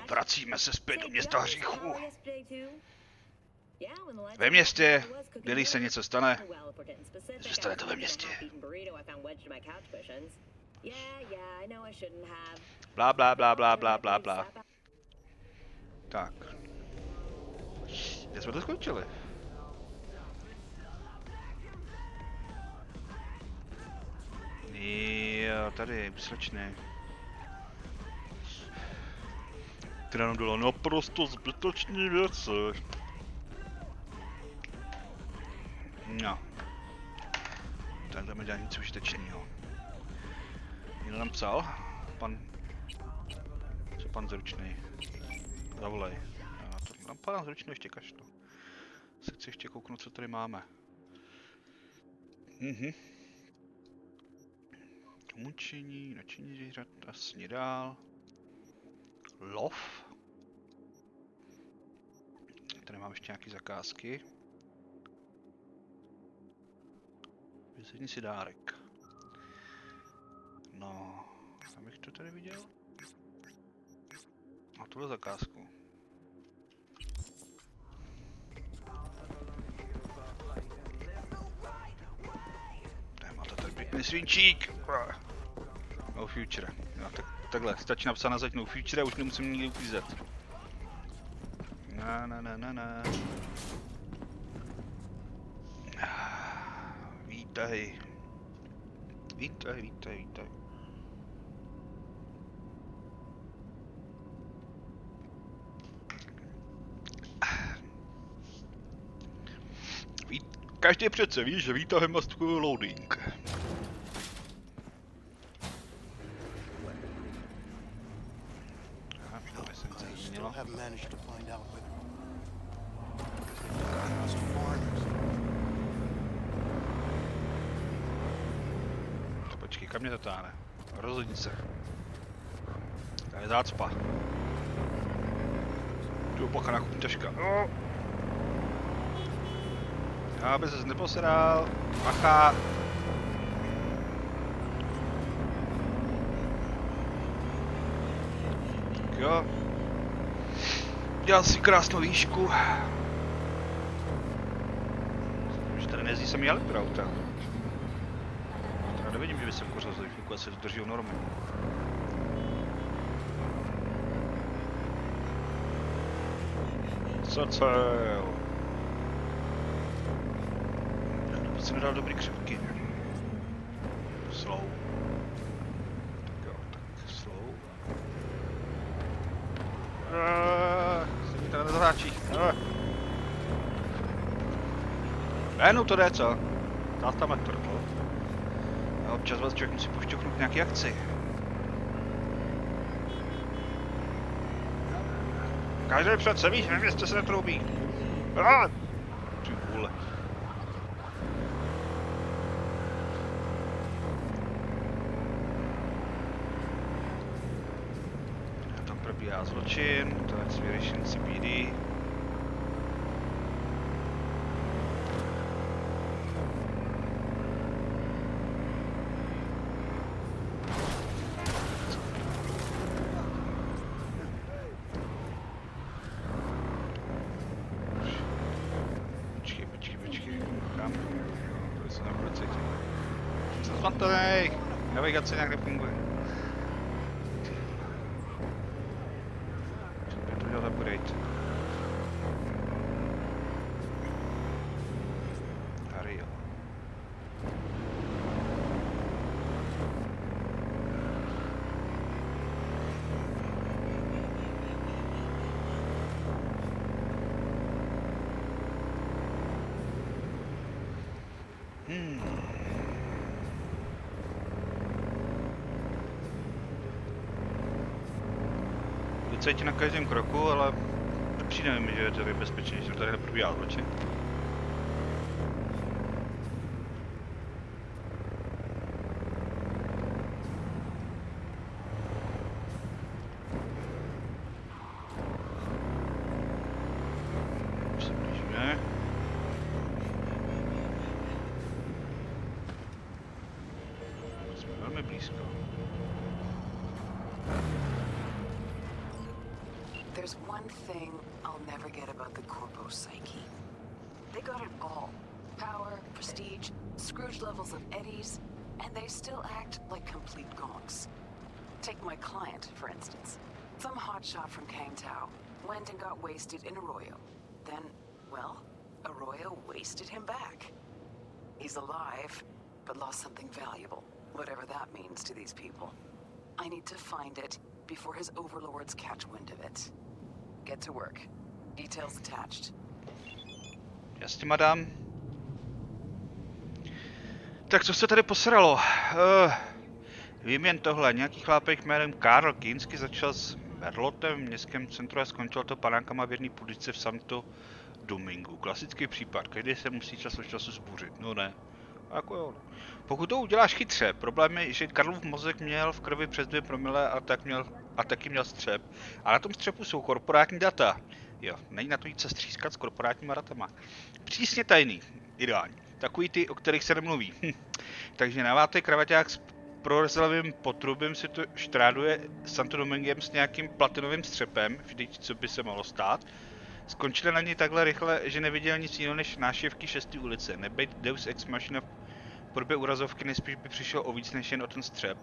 Vracíme se zpět do města hříchu. Ve městě, když se něco stane, zůstane to ve městě. Blá, blá, blá, blá, blá, blá, blá. Tak. Kde jsme to skončili? Jo, tady, slečny. Která nám dělá naprosto zbytečný věci. No. Tak jdeme dělat něco užitečného. Někdo nám psal? Pan Zručný. Zavolej. Pan Zručný ještě kašlu. Se chci ještě kouknout, co tady máme. Mučení, načení zvířata, snídal. Lov. Tady mám ještě nějaké zakázky. Vysedni si dárek. No, abych to tady viděl. A tuhle zakázku. Tady máte tady pěkný svinčík. No future. No, takhle, stačí napsat na zeď no future a už nemusím nikdy uklízet. Na. Vítej. Vítej. Každý přece ví, že výtahy mastkují loading. Počkej, kam mě to táhne? Rozhodni se. Tady je zácpa. Tu opacha nákupní taška. Aby ses neposedal. Bacha. Tak jo. Dělal si krásnou výšku. Že tady nejezdí sami elektroauta. Já nevidím, že by se kořil, pokud se drží normy. Co cel? Jsem nedal dobrý křivky. Slow. Tak jo, tak slow. Se mi tady nezahráčí. No to jde, co? Táta metr, to. A občas vás člověk musí pošťochnout nějaký akci. Každý přece víš, ve městě se netroubí. Ty vůle. Tam probíhá zločin, to je vyřešen CPD. Navigace nějak nefunguje. By to dělat upgrade. Ariel. Cítí na každém kroku, ale přijde mi, že je to bezpečnější, že tady neprobíhá zločin. Už se blížíme. Jsme velmi blízko. There's one thing I'll never get about the corpo psyche. They got it all. Power, prestige, Scrooge levels of eddies, and they still act like complete gonks. Take my client, for instance. Some hotshot from Kangtao went and got wasted in Arroyo. Then, well, Arroyo wasted him back. He's alive, but lost something valuable, whatever that means to these people. I need to find it before his overlords catch wind of it. Get to work. Details attached. Jasně, madam. Tak co se tady posralo? Vím jen tohle. Nějaký chlápek jménem Karl Kinski začal s Merlotem v městském centru a skončil to panákama v jedné půdičce v Santo Domingu. Klasický případ. Každý se musí čas od času zbouřit. No ne. Jako jo. Pokud to uděláš chytře, problém je, že Karlův mozek měl v krvi přes 2 promile a taky měl střep. A na tom střepu jsou korporátní data. Jo, není na to nic se střískat s korporátníma datama. Přísně tajný. Ideální. Takový ty, o kterých se nemluví. Takže naváte kravaťák s prorezlavým potrubím si to štráduje Santo Domingem s nějakým platinovým střepem, vždyť co by se mohlo stát. Skončili na něj takhle rychle, že neviděl nic jiného než návštěvky 6. ulice. Nebejt Deus Ex Machina v podobě urazovky, nejspíš by přišel o víc než jen o ten střep.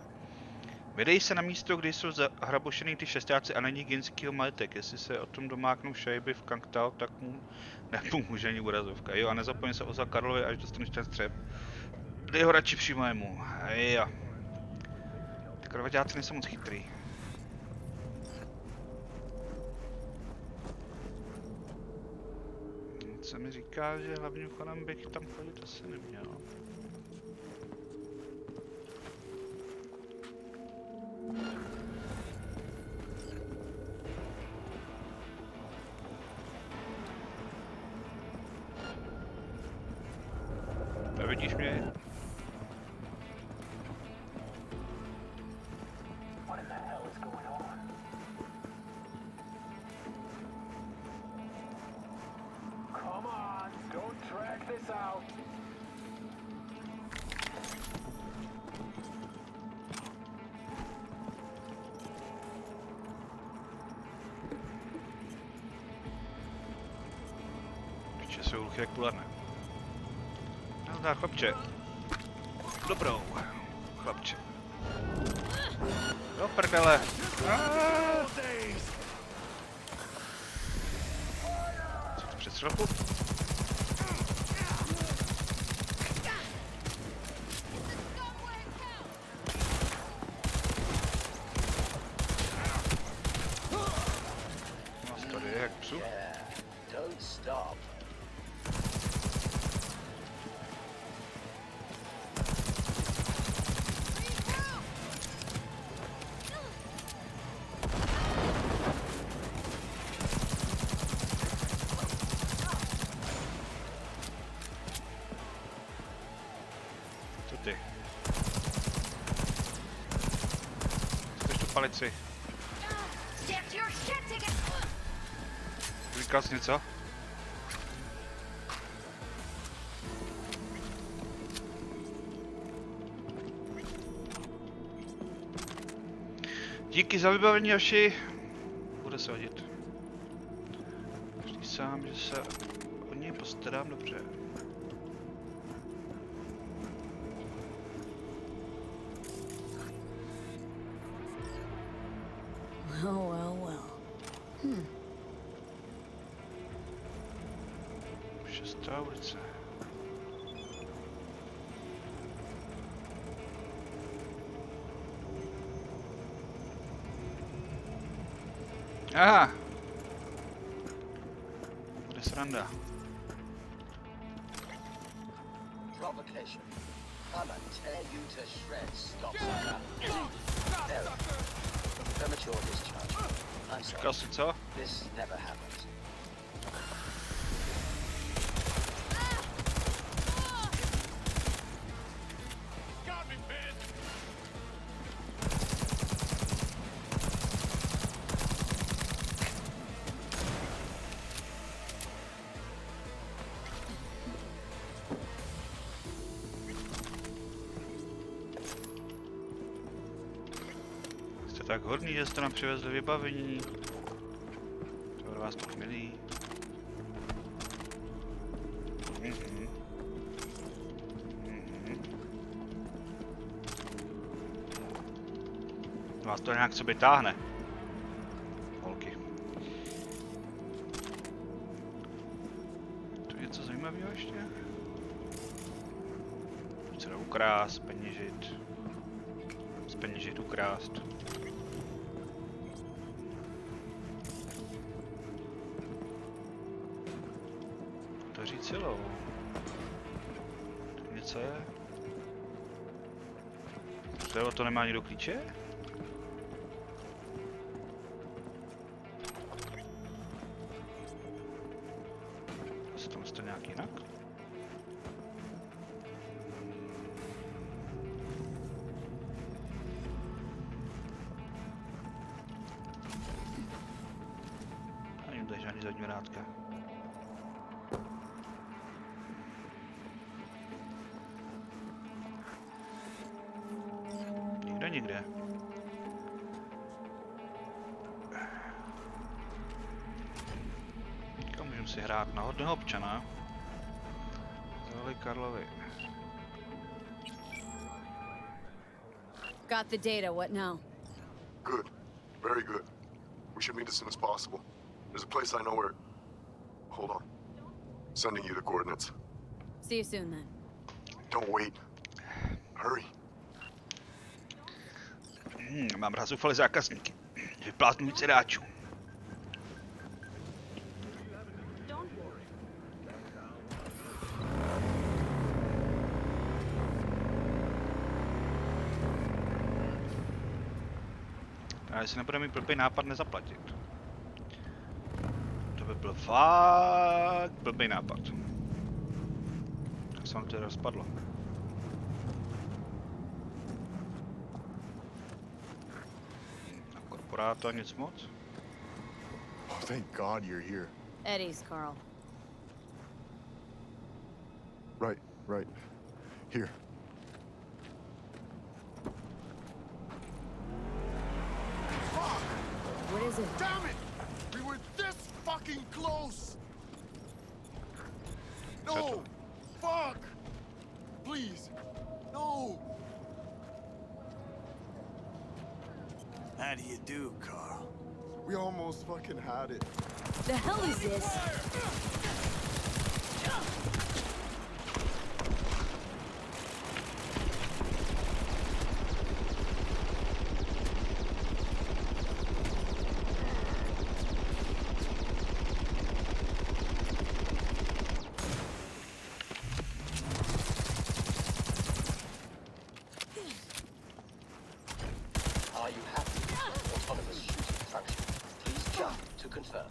Vydají se na místo, kde jsou zahrabošený ty šestáci a není Ginskýho majetek. Jestli se o tom domáknou šajby v Kangtao, tak mu nepomůže ani urazovka. Jo, a nezapomeň se ozvat Karlovi, až dostaneš ten střep. Dej ho radši přímo jemu. Jo. Ty krvaťáci nejsou moc chytrý. Co mi říká, že hlavním chodem bych tam chodit asi neměl. Nevidíš mě? Piče, jsou hluchy jak pularné. Nazdar, chlapče. Dobrou, chlapče. Do prdele. Co to přes ropu? Nás tady je jak psu. Palici. Říkal jsi něco? Díky za vybavení, Joši. Bude se hodit. Každý sám, že se o něj postarám dobře. Šestá ulice. Aha! Bude sranda. Provocation. I'ma tear you to shreds, stop sucker. There. Premature discharge. I'm sorry. Co? This never happened. Tak hodný, že jste nám přivezli vybavení. nás to chmilí. Vás to nějak sobě táhne. Holky. Tu je něco zajímavého ještě? Se dá ukrást, peněžit. Zpeněžit, ukrást. To říct celou. Tu něco je? To nemá nikdo klíče? To nějak jinak? Ani tady žádný zadní vrátka. Nikde. Teďka můžeme si hrát na hodného občana. Tohle Karlovi. Got the data, what now? Good. Very good. We should meet as soon as possible. There's a place I know where... Hold on. Sending you the coordinates. See you soon then. Don't wait. Hurry. Mám rád zoufalé zákazníky. Vyplátnu více hráčů. A jestli nebude mít blbý nápad nezaplatit. To by byl fakt blbý nápad. Tak se vám to rozpadlo. Na korporáta nic moc. Oh, thank God you're here. Eddie's, Carl. Right. Here. What is it? Damn it! We were this fucking close! No! Fuck! Please! No! How do you do, Carl? We almost fucking had it. The hell is this? Are you happy with autonomous shooting function? Please jump to confirm.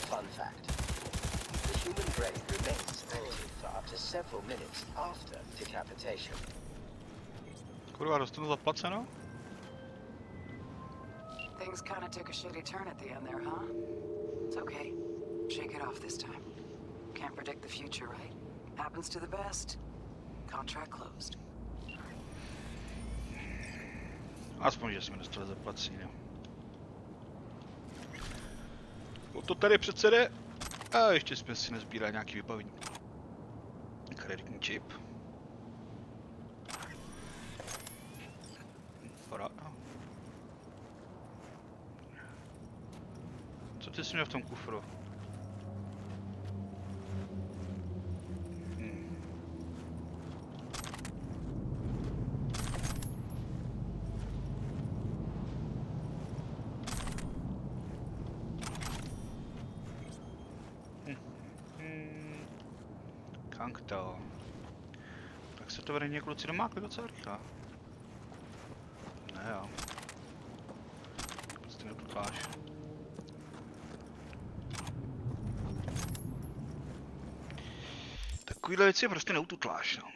Fun fact. The human brain remains active for up to several minutes after decapitation. Kurva, dostanu zaplaceno? Things kind of took a shitty turn at the end there, huh? It's okay. Shake it off this time. Can't predict the future, right? Happens to the best. Contract closed. Aspoň, že jsme dostali zaplacení. O to tady přece jde. A ještě jsme si nezbírali nějaký vybavení. Kreditní čip. Paráda. Co ty jsi měl v tom kufru? Kankto. Tak se to vede kluci domákli docela rychle. Ne jo. Prostě nepotláš. Takovýhle věci prostě neututláš, no.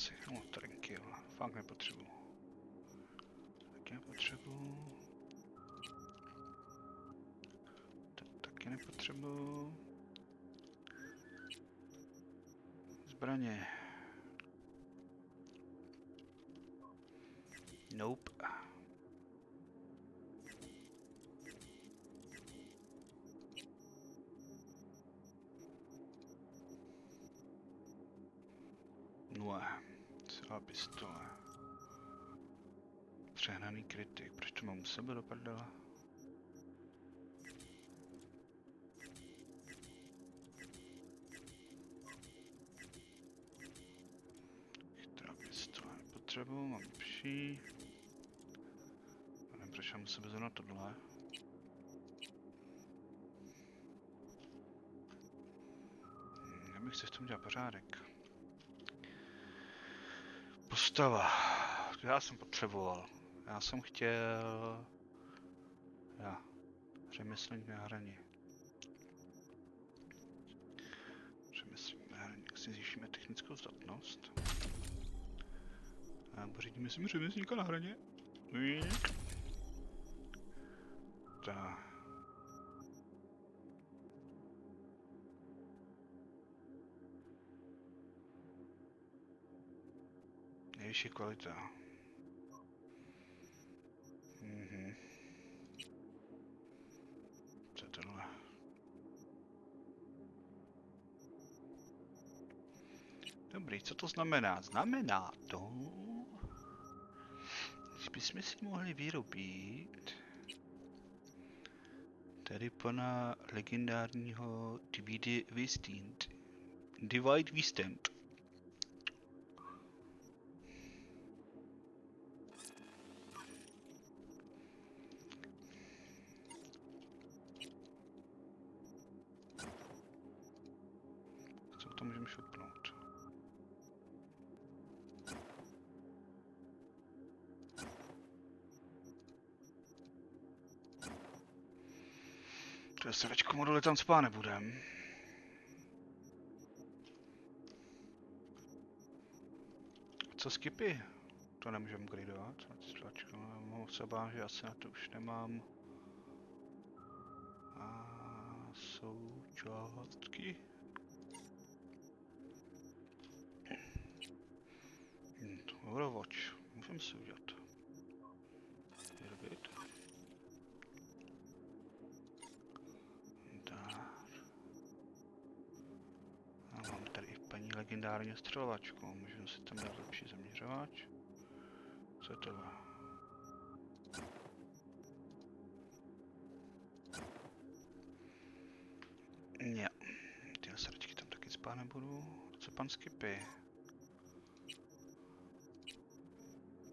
asi. No, trinky, jo. Fakt nepotřebuju. Taky nepotřebuju. Taky nepotřebuju. Zbraně. Nope. Nula. Celá pistole. Přehnaný kritik. Proč to mám u sebe do prdele? Chytrá pistole nepotřebuji, mám lepší. Nevím, proč mám u sebe zrovna tohle. Nebych si v tom dělal pořádek. Postava. To já jsem potřeboval. Já jsem chtěl... Řemeslník na hraně. Řemeslník na hraně. Jak si zvýšíme technickou zdatnost. A pořídíme si řemeslníka na hraně. Tak. Nejvyšší kvalita. Co je tohle? Dobrý, co to znamená? Znamená to, že bychom si mohli vyrobit tady pana legendárního Divide Wistent. Co to můžeme šupnout? To je srdečko moduli, tam spát nebudem. Co skipy? To nemůžeme gridovat. Mohu se bát, že asi na to už nemám. A součástky. Overwatch. Můžeme si udělat. Vyrobit. A mám tady i paní legendární střelovačku. Můžeme si tam dát lepší zaměřovač. Co je tohle? Jo. Tyhle srdečky tam taky spát nebudu. Co pan skipy?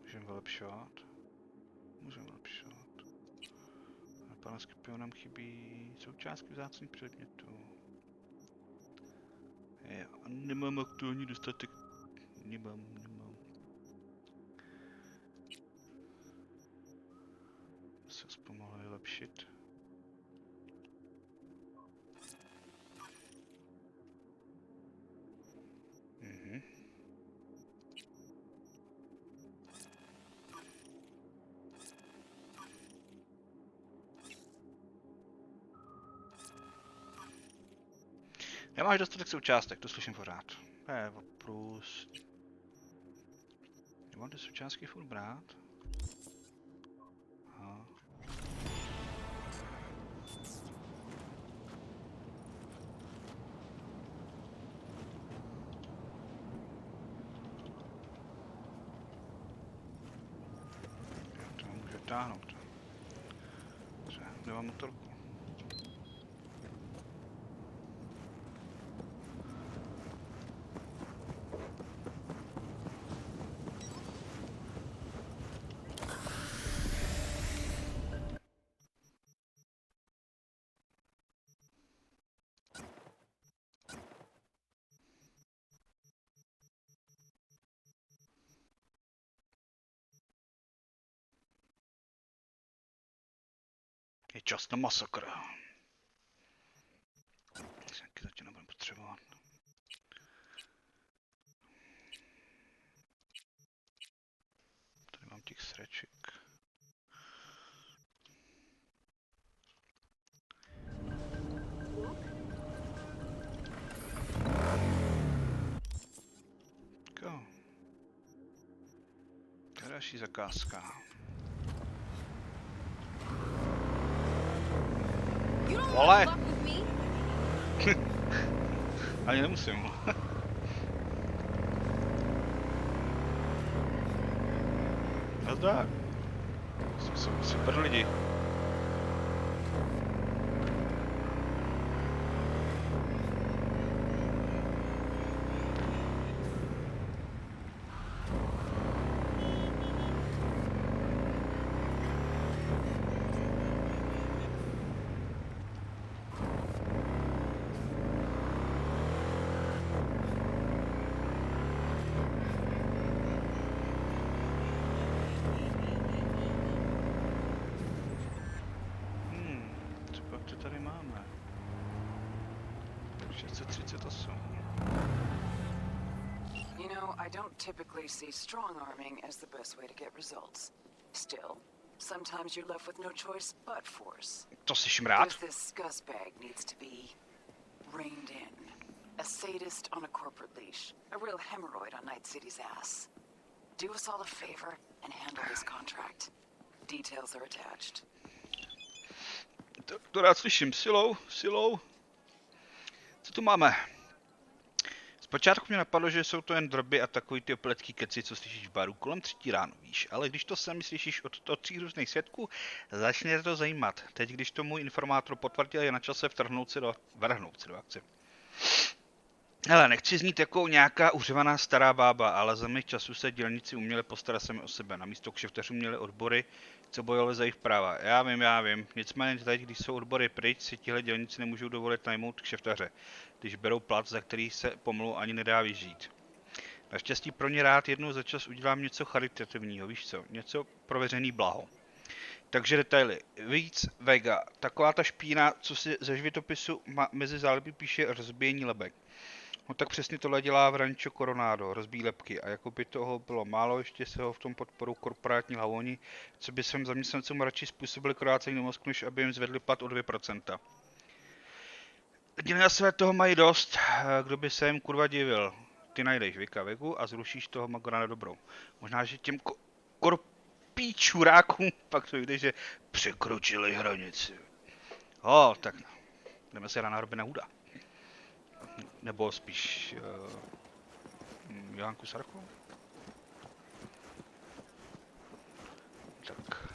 Můžeme vylepšovat. Můžeme vylepšovat. A pana skipy nám chybí součástky vzácných předmětů. Jo, nemám aktuální dostatek. Nemám. Se aspoň mohli vylepšit. Nemáš dostatek součástek, to slyším pořád. Plus. Nemám ty součástky furt brát. Aha. To může táhnout. Nemám motorku. Je čas na masakr. Taky zatím nebudeme potřebovat. dáreček. Go. To je další zakázka. You don't Vole! wanna fuck with me? Ani nemusím. Nazdar. Jsou super lidi. Co pak to tady máme? 638. You know, I don't typically see strong arming as the best way to get results. Still, sometimes you're left with no choice but force. To jsi šmrát? Because this scuzzbag needs to be reined in. A sadist on a corporate leash. A real hemorrhoid on Night City's ass. Do us all a favor and handle this contract. Details are attached. To rád slyším. Silou. Co tu máme? Zpočátku mě napadlo, že jsou to jen droby a takový ty oplecký keci, co slyšíš v baru kolem 3 ráno, víš. Ale když to sami slyšíš od 3 různých svědků, začne to zajímat. Teď, když to můj informátor potvrdil, je na čase vrhnout se do akce. Hele, nechci znít jako nějaká uřevaná stará bába, ale za mých časů se dělníci uměli postarat sami o sebe. Namísto kšeftařů měli odbory, co bojovali za jejich práva. Já vím. Nicméně teď, když jsou odbory pryč, si tihle dělníci nemůžou dovolit najmout kšeftaře, když berou plat, za který se pomalu ani nedá vyžít. Naštěstí pro ně rád jednou za čas udělám něco charitativního, víš co? Něco pro veřejný blaho. Takže detaily. Víc Vega. Taková ta špína, co si ze životopisu mezi zálibí píše rozbíjení lebek. No tak přesně tohle dělá v Rancho Coronado, rozbíjí lebky a jako by toho bylo málo, ještě se ho v tom podporu korporátní lavoni, co by svým zaměstnancům radši způsobili krácení do mozku, než aby jim zvedli plat o 2%. Lidi na své toho mají dost, kdo by se jim kurva divil. Ty najdeš Vegu a zrušíš toho Magora na dobrou. Možná, že těm korpíčurákům pak to jde, že překročili hranici. Tak jdeme se na Robina Hooda. Nebo spíš Johanku Sarku? Tak.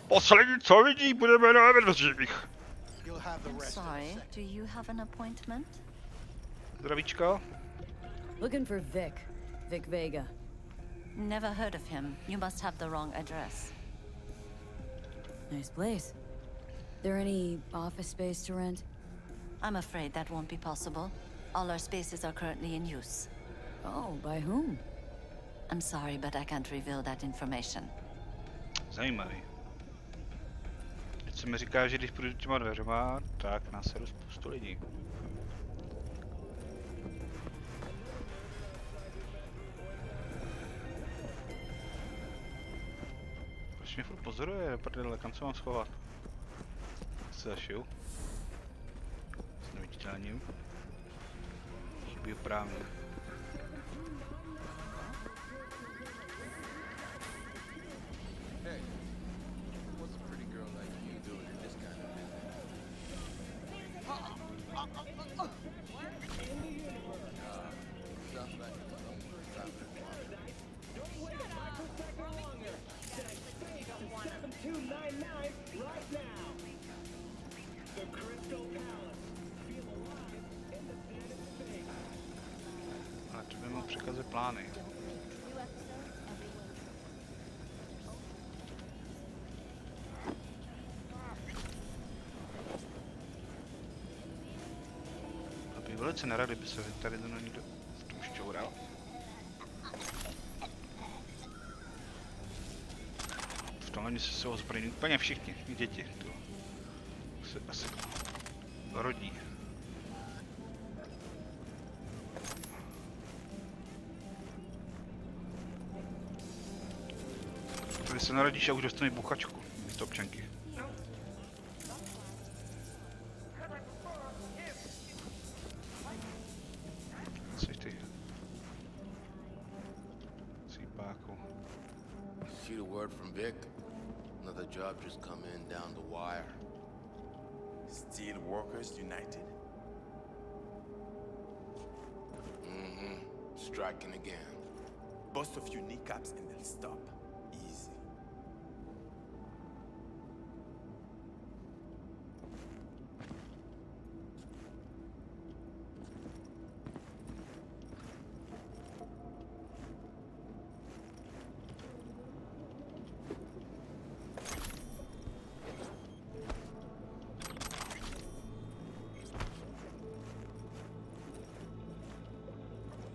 Poslední, co vidí, budeme na vedřích. I'm sorry, do you have an appointment? Zdravíčko. Looking for Vic. Vic Vega. Never heard of him. You must have the wrong address. Nice place. There any office space to rent? I'm afraid that won't be possible. All our spaces are currently in use. Oh, by whom? I'm sorry, but I can't reveal that information. Zajímavý. Teď se mi říká, že když půjdu těma dveřma, tak nás se spoustu lidí. Proč mě furt pozoruje, prdele, kam se mám schovat? Se zašiju. S neviditelným. Chybí právě. Ale to by mohl překazit plány. A bych velice nerad, kdyby se tady to někdo v tom šťoural. V tomhle se jsou ozbrojení úplně všichni, i děti. To se asi rodí. Tady se naradíš a už dostaneš buchačku místo občanky. Jseš ty. Cípáku. See the word from Vic? Another job just come in down the wire. Steel Workers United. Mm-hmm. Striking again. Bust a few kneecaps and they'll stop. Easy.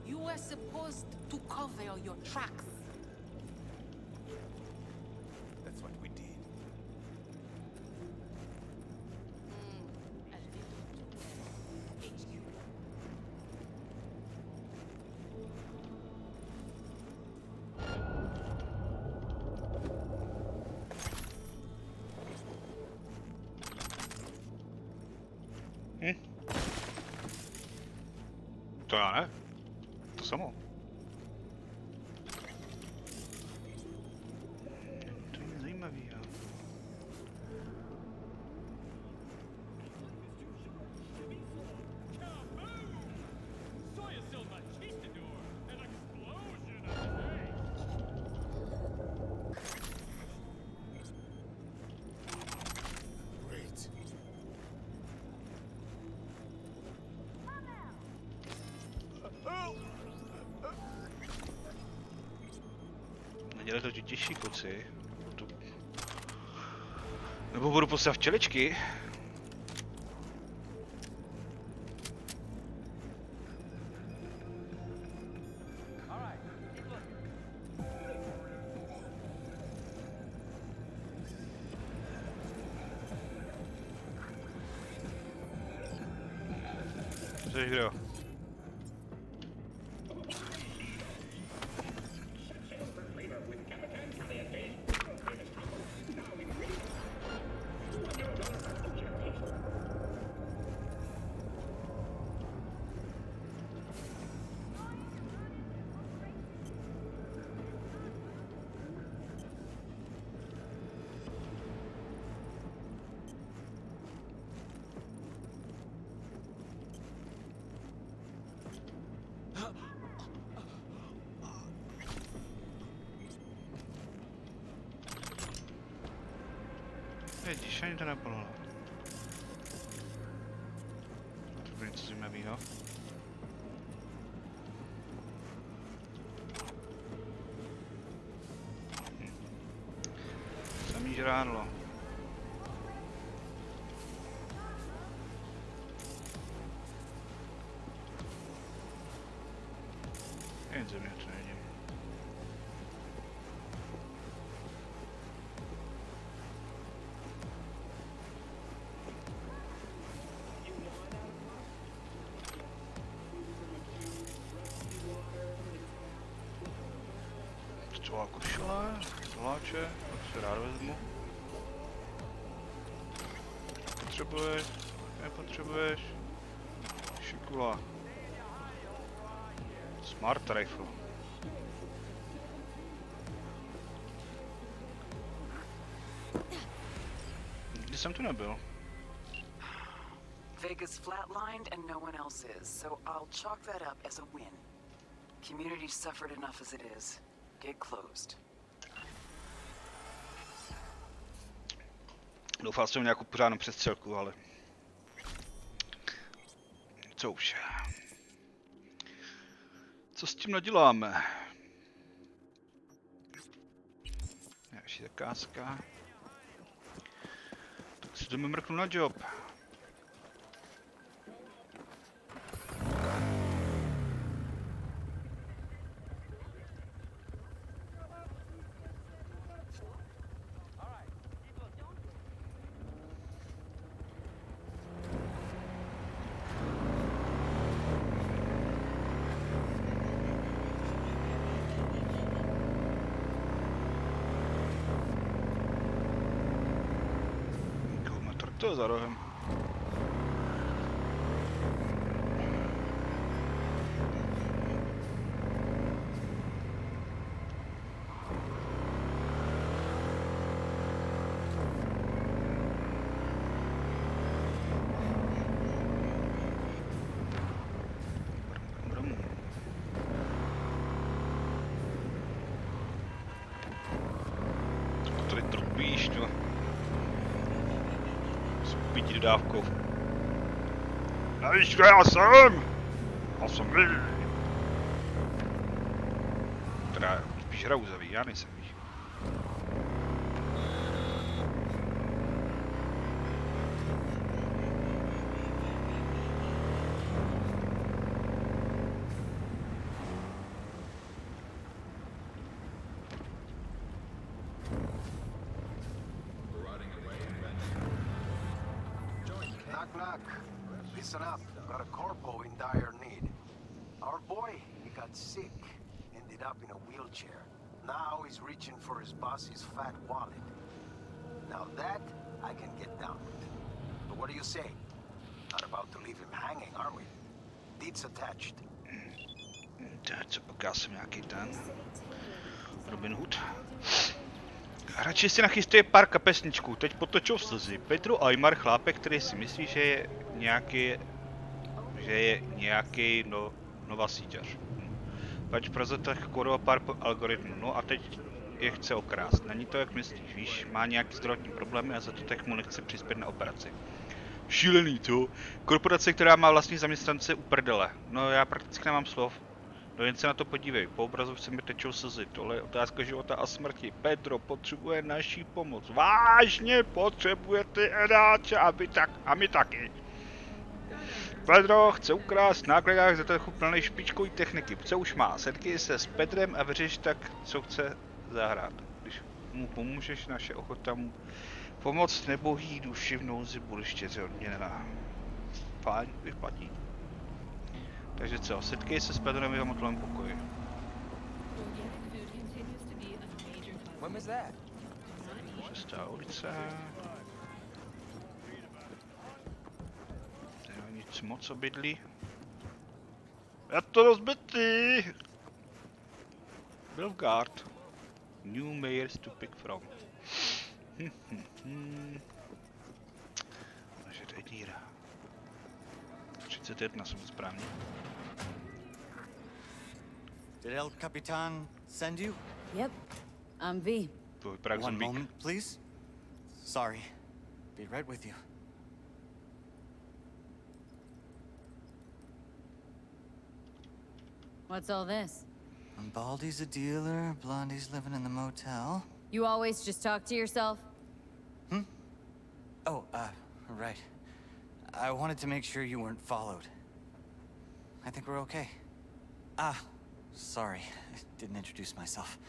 You were supposed to cover your tracks. That's what we did. A little HQ. To já ne. To samo. To je zajímavý, jo. Great. Nedělej to těžší, kluci. Nebo budu poslat včeličky. Což kdo? Vidíš, ani to nebylo. To bude něco zajímavého. Samý žrádlo. Jen země to nevidím. Celá košile, hláče, to si rád vezmu. Potřebuješ, nepotřebuješ. Šikula. Smart rifle. Nikdy jsem tu nebyl. Vega's flatlined and no one else is, so I'll chalk that up as a win. Community suffered enough as it is. Get closed. Doufal jsem v nějakou pořádnou přestřelku, ale... Co už. Co s tím naděláme? Další zakázka. Tak si jdeme mrknout na job. to za rohem. Co tady tropíš, to? S pěti dodávkou. Nevíš, kdo já jsem? Já jsem vy. Teda spíš hrauzavý, já nejsem víš. Knock, knock. Listen up. Got a corpo in dire need. Our boy, he got sick. Ended up in a wheelchair. Now he's reaching for his boss's fat wallet. Now that I can get down with. But what do you say? Not about to leave him hanging, are we? Deeds attached. Co pak já jsem nějaký ten Robin Hood. Radši si nachystuje pár kapesničků, teď potočou slzy. Petru Aymar, chlápek, který si myslí, že je nějaký nová síťař. Pač prozatách kódoval pár algoritmů, no a teď je chce okrást. Není to jak myslíš, víš, má nějaký zdravotní problémy a za to tak mu nechce přispět na operaci. Šílený, co? Korporace, která má vlastní zaměstnance u prdele. No já prakticky nemám slov. No jen se na to podívej, po obrazu se mi tečou slzy, tohle je otázka života a smrti. Pedro potřebuje naší pomoc. Vážně potřebuje ty edáče, a my taky. Pedro chce ukrást v nákladách za trochu plný špičkový techniky. Co už má? Setkej se s Pedrem a vyřeš tak, co chce zahrát. Když mu pomůžeš, naše ochota mu pomoct nebohý duši v nouzi bude štěře odměněná. Fajn, vyplatí. Takže co, setkej se s Pedrem v jeho motovém pokoji. When was that? 6. ulice. Tady nic moc obydlí. Je to rozbitý! Belfgard. New mayors to pick from. Takže to je díra. 31 jsem správně. Did El Capitan send you? Yep. I'm V. To vypadá jak One zombík. moment, please. Sorry. Be right with you. What's all this? Baldy's a dealer, Blondie's living in the motel. You always just talk to yourself? Oh, right. I wanted to make sure you weren't followed. I think we're okay. Sorry. I didn't introduce myself.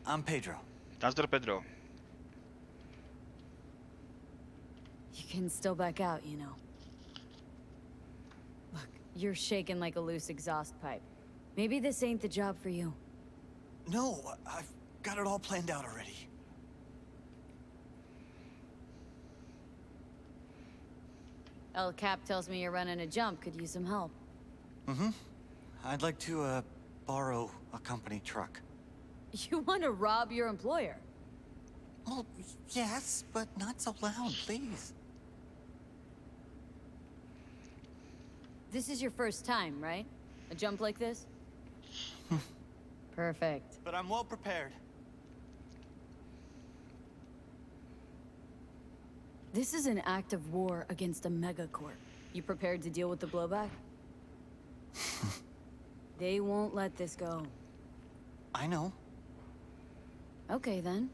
I'm Pedro. Nazdar, Pedro. You can still back out, you know. Look, you're shaking like a loose exhaust pipe. Maybe this ain't the job for you. No, I've got it all planned out already. El Cap tells me you're running a jump. Could use some help. I'd like to, borrow a company truck. You want to rob your employer? Well, yes, but not so loud, please. This is your first time, right? A jump like this? Perfect. But I'm well prepared. This is an act of war against a megacorp. You prepared to deal with the blowback? They won't let this go. I know. Okay, then.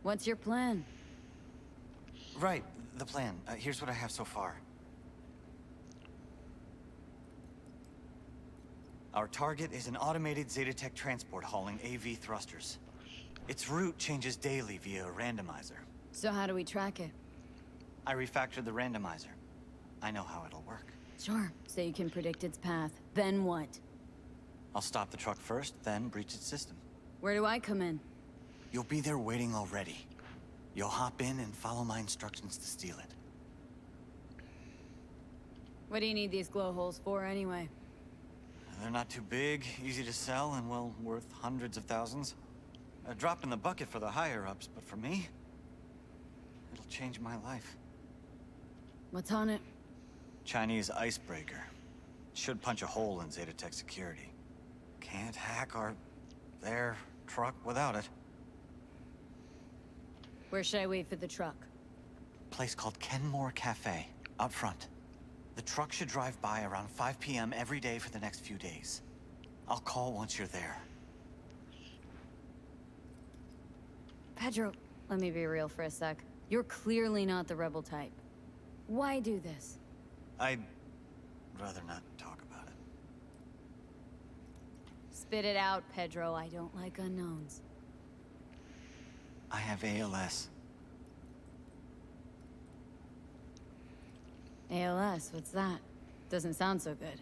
What's your plan? Right, the plan. Here's what I have so far. Our target is an automated Zetatech transport hauling AV thrusters. Its route changes daily via a randomizer. So how do we track it? I refactored the randomizer. I know how it'll work. Sure, so you can predict its path. Then what? I'll stop the truck first, then breach its system. Where do I come in? You'll be there waiting already. You'll hop in and follow my instructions to steal it. What do you need these glow holes for anyway? They're not too big, easy to sell, and well worth hundreds of thousands. A drop in the bucket for the higher-ups, but for me, it'll change my life. What's on it? Chinese icebreaker. Should punch a hole in Zetatech security. Can't hack their truck without it. Where should I wait for the truck? Place called Kenmore Cafe, up front. The truck should drive by around 5 p.m. every day for the next few days. I'll call once you're there. Pedro, let me be real for a sec. You're clearly not the rebel type. Why do this? I'd rather not talk about it. Spit it out, Pedro. I don't like unknowns. I have ALS. ALS, what's that? Doesn't sound so good.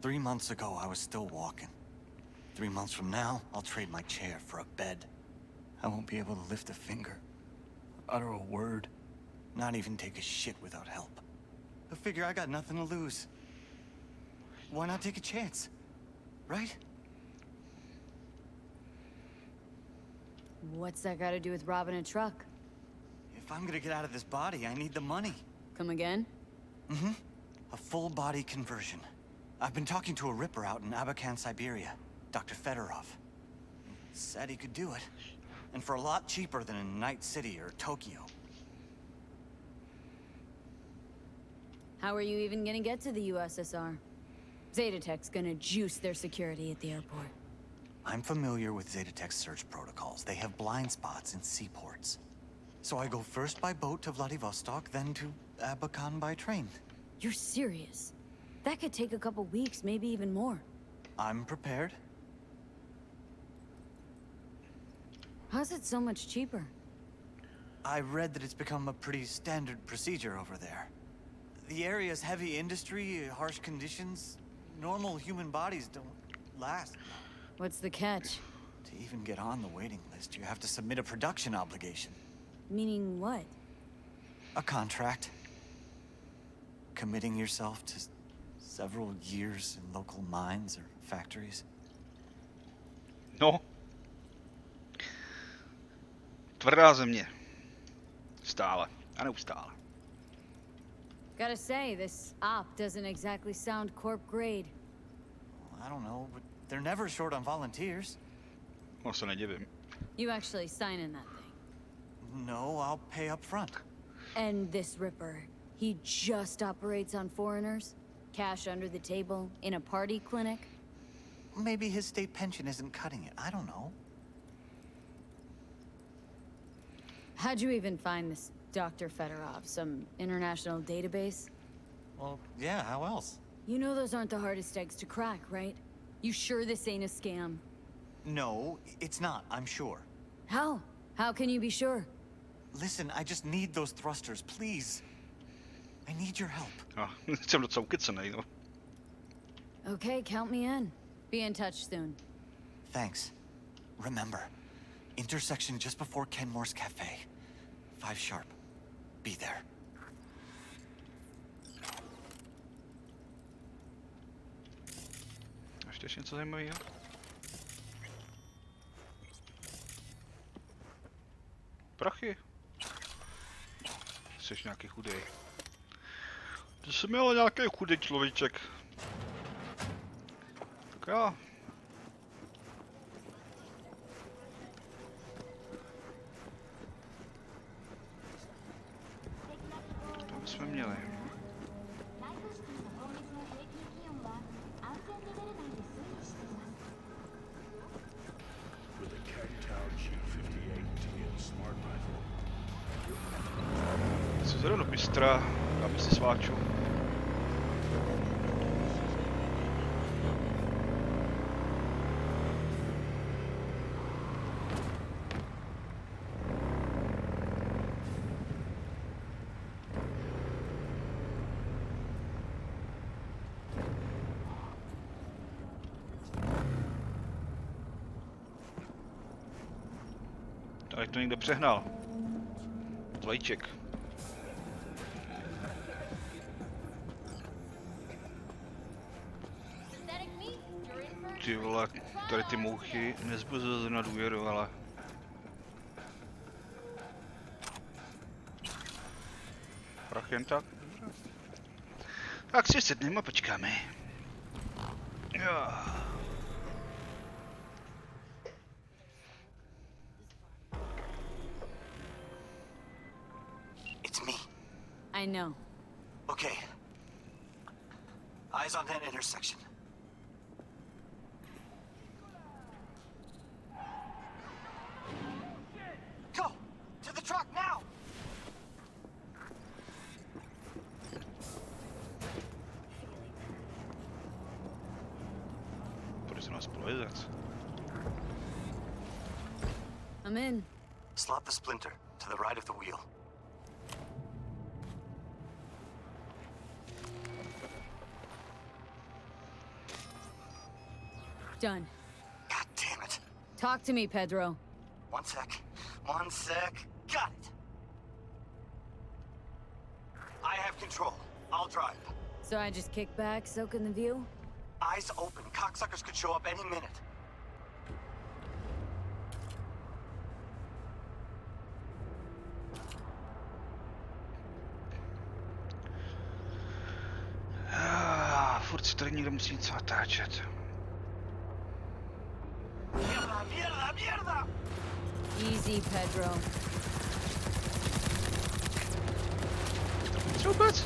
3 months ago, I was still walking. 3 months from now, I'll trade my chair for a bed. I won't be able to lift a finger, utter a word, not even take a shit without help. I figure I got nothing to lose. Why not take a chance? Right? What's that got to do with robbing a truck? If I'm gonna get out of this body, I need the money. Come again? Mm-hmm. A full body conversion. I've been talking to a ripper out in Abakan, Siberia, Dr. Fedorov. Said he could do it. And for a lot cheaper than in Night City or Tokyo. How are you even gonna get to the USSR? Zetatech's gonna juice their security at the airport. I'm familiar with Zetatech's search protocols. They have blind spots in seaports. So I go first by boat to Vladivostok, then to Abakan by train. You're serious? That could take a couple weeks, maybe even more. I'm prepared. How's it so much cheaper? I read that it's become a pretty standard procedure over there. The area's heavy industry, harsh conditions, normal human bodies don't last. What's the catch? To even get on the waiting list, you have to submit a production obligation. Meaning what? A contract. Committing yourself to several years in local mines or factories. No. Tvrdá země. Stále. A neustále. Gotta say, this op doesn't exactly sound corp grade. I don't know, but they're never short on volunteers. No se nedivím. You actually sign in that thing. No, I'll pay up front. And this Ripper, he just operates on foreigners? Cash under the table, in a party clinic? Maybe his state pension isn't cutting it. I don't know. How'd you even find this Dr. Fedorov? Some international database? Well, yeah, how else? You know those aren't the hardest eggs to crack, right? You sure this ain't a scam? No, it's not, I'm sure. How? How can you be sure? Listen, I just need those thrusters, please. I need your help. No, jsem docela ukecenej, no. Okay, count me in. Be in touch soon. Thanks. Remember, intersection just before Kenmore's Cafe. 5 sharp. Be there. Ještě něco zajímavého? Prachy. Jsi nějaký chudej. Ty jsi měl nějaký chudý človíček. Tak jo. Tam jsme měli. Zrovna bystra, aby si sváču. Tady to někde přehnal. Dvojček. Ty vole, tady ty mouchy nezbuzují na důvěru, ale... Prach jen tak? Dobře. Tak si sedneme a počkáme. Jo. It's me. I know. Okay. Eyes on that intersection. Go! To the truck now! Půjde se nás polizec. I'm in. Slot the splinter to the right of the wheel. Done. God damn it. Talk to me, Pedro. One sec. One sec. Got it. I have control. I'll drive. So I just kick back, soak in the view? Eyes open. Cocksuckers could show up any minute. Furt si tady někdo musí něco natáčet. Mierda, mierda, mierda! Easy, Pedro. Co vůbec?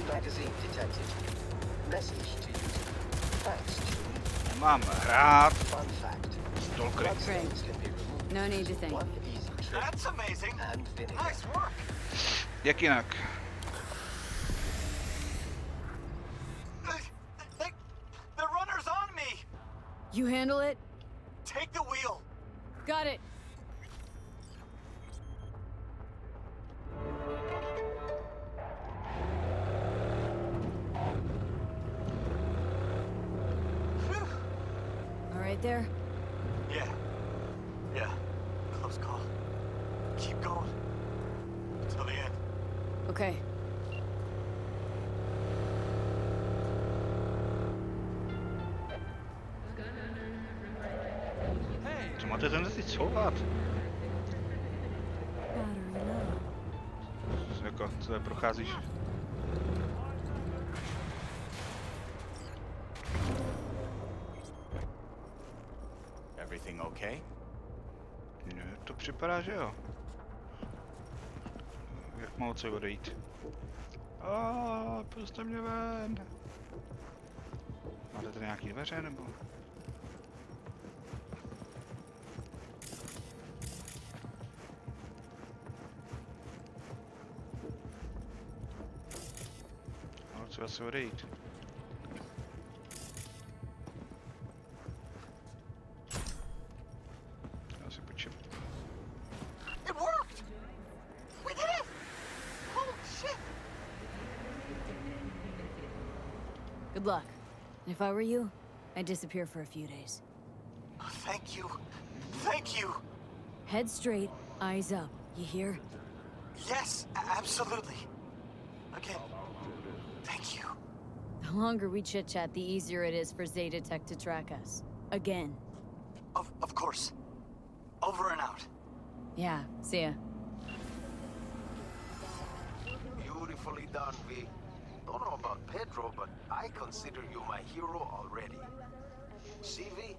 Magazine detected. Message to user. Thanks to Mám hrát. fun fact. Stalkery. Bloodstains can be removed No need to using think. one easy trick That's amazing. and vinegar. Nice work. Jak jinak? The runner's on me. You handle it? Take the wheel. Got it. All right there? Yeah. Yeah. Close call. Keep going. Till the end. Okay. Co máte tendenci couvat? Jako, co je procházíš? Everything okay? Ne, to připadá, že jo. Jak moc chci odejít? Puste mě ven. Máte tady nějaký dveře, nebo? Co asi odejít? Já si počím. It worked! We did it! Holy shit! Good luck. If I were you, I'd disappear for a few days. Thank you. Thank you. Head straight, eyes up. You hear? Yes, absolutely. Again, thank you. The longer we chit-chat, the easier it is for Zeta Tech to track us. Again. Of course. Over and out. Yeah, see ya. Beautifully done, V. Don't know about Pedro, but I consider you my hero already. See, V?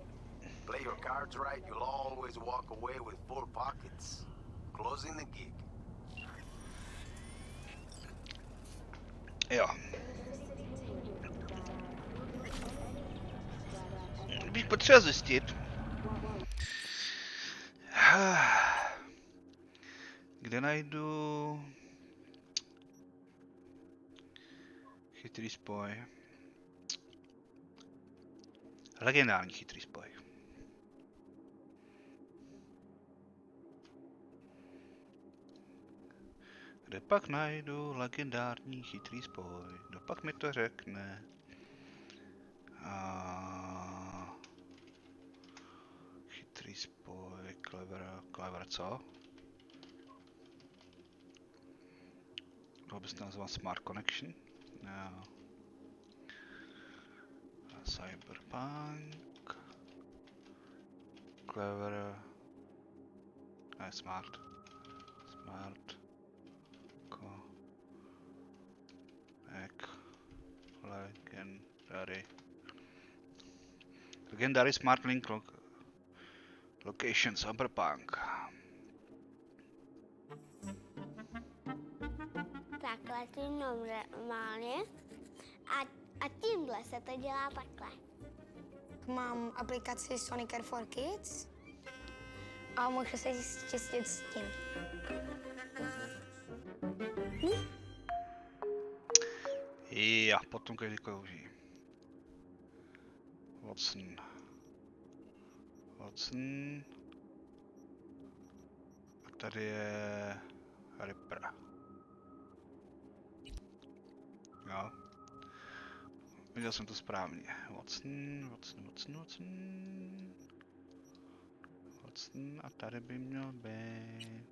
Play your cards right, you'll always walk away with full pockets. Closing the gig. Jo. Bych potřeboval zjistit, kde najdu chytrý spoj. Legendární chytrý spoj. Kde pak najdu legendární chytrý spoj? Kdo pak mi to řekne? Chytrý spoj, clever co? To bys to nazval Smart Connection? No. Cyberpunk. Clever. Ne, smart. Smart. Legendary Smart Link Location Cyberpunk. Takhle to normálně a tímhle se to dělá takhle. Mám aplikaci Sonic Care for Kids a můžu se čistit s tím. Jo, potom když kouří. Watson. A tady je Ripper. Jo. Viděl jsem to správně. Watson a tady by měl být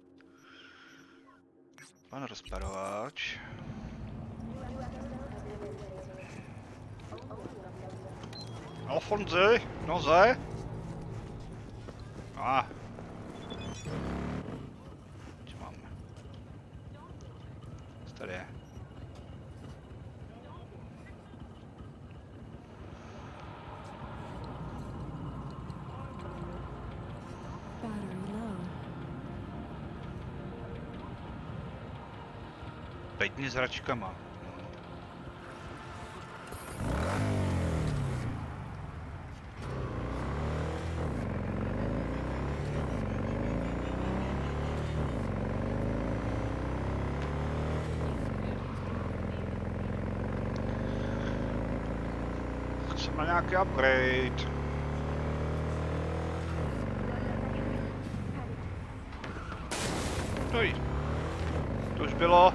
pan rozparovač. Alfonzi, noze. Co máme? Co tady je? Bedně s hračkama. Chceme nějaký upgrade. Oj, to už bylo.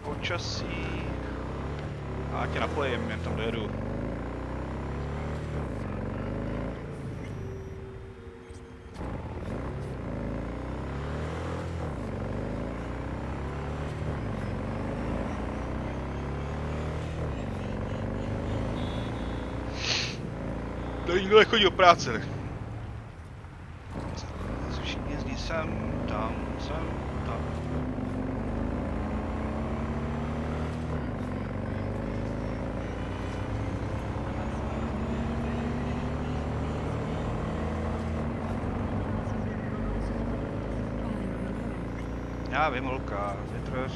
Počasí. A tě napojím, jen tam dojedu. Tady nikdo nechodí do práce. Všichni jezdí sem, tam. Já vím, holka, větrač,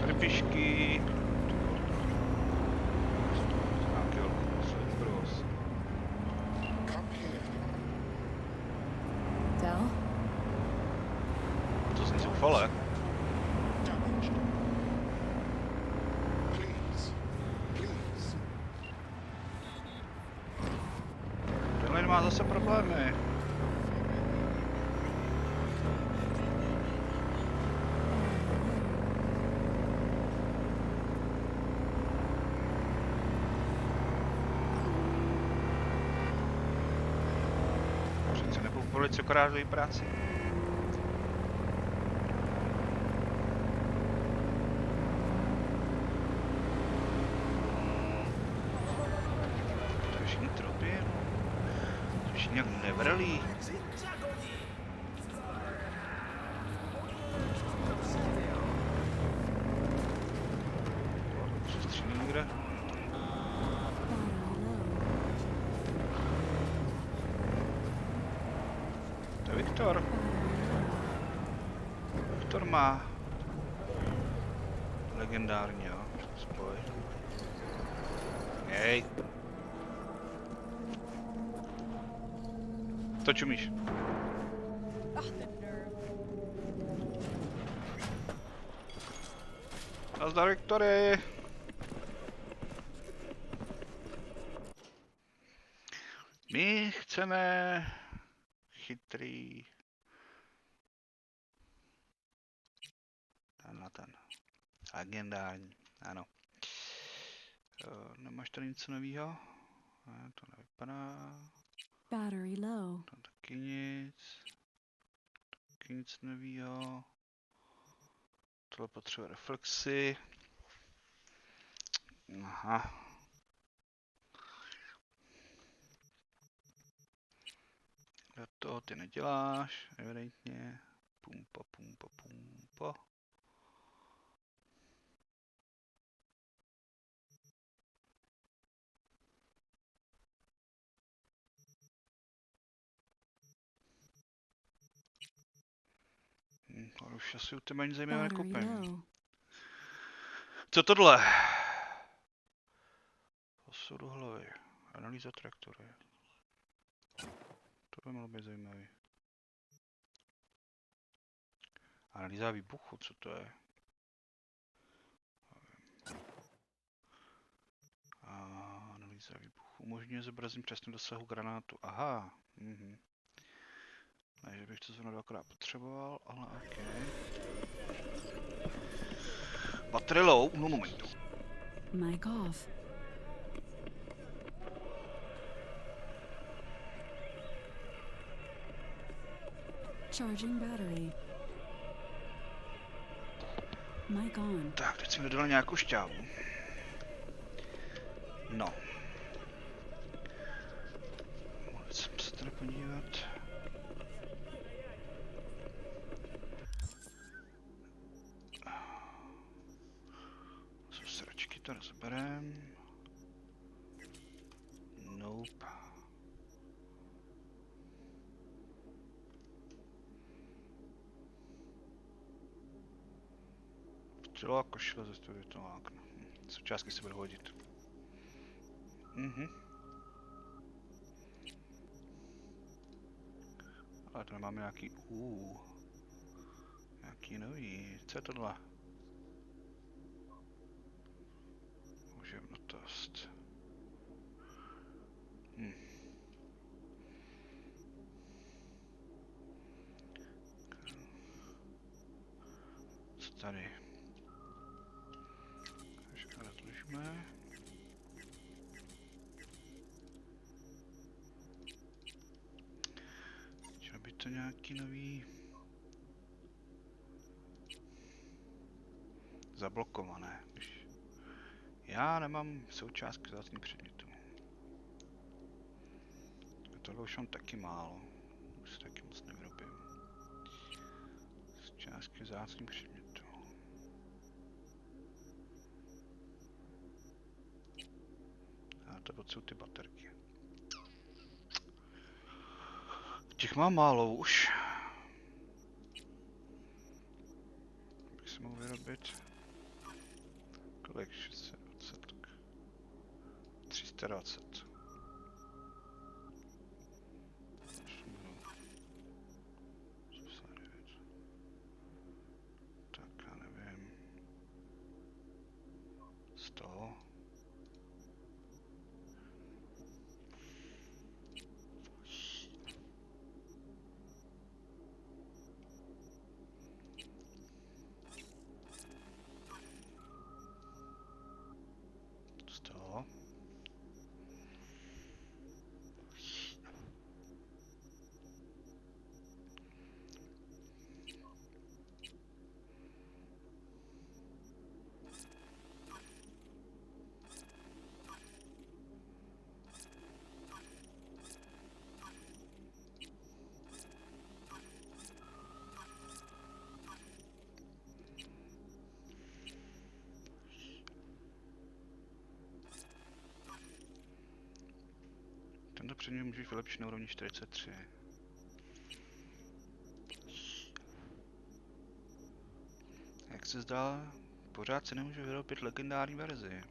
rybišky, nějaký holku, sledbros. To zní zoufale. Tenhle má zase problémy. Co akorát do práci. To už není trobě, to už nějak nevrlí. Přestřílí někde. Viktor. Viktor má legendární, jo. Spoj. Hej. To čumíš. Nazdar, Viktory. My chceme chytrý. Ten. Agendální, ano. Nemáš tady nic novýho? Ne, to nevypadá. Battery low. To taky nic. Taky nic novýho. Tohle potřebuje reflexy. Aha. Do toho ty neděláš, evidentně. Pumpa. Ale už asi u tebe nic zajímavého nekoupím. Co tohle? Osudu hlavy. Analýza traktory. To by mělo být zajímavý. Analýza výbuchu, co to je? A analýza výbuchu umožňuje zobrazení přesně dosahu granátu. Aha. Ne, že bych to zrovna dvakrát potřeboval, ale ok. Battery low, no momentu. Mic off. Charging battery. Mic on. Tak, teď jsme dodali nějakou šťávu. No. Mohli jsem se tady podívat. Co sračky to rozeberem. Nope. Vtělo a košile ze studia to vákno. Součástky se budou hodit. Ale tady máme nějaký nějaký nový. Co je tohle? Uživnotost. Co tady? Všechno rozložíme. Chtěl by to nějaký nový... Zablokované. Já nemám součástky vzácných předmětů. A tohle už mám taky málo. Už se taky moc nevyrobím. Součástky vzácných předmětů. A to jsou ty baterky. Těch mám málo už. Bych si mohl vyrobit. Kolik? 620. 320. Tak já nevím. 100. Tento předmět můžeš vylepšit na úrovni 43. Jak se zdá, pořád se nemůže vyrobit legendární verzi.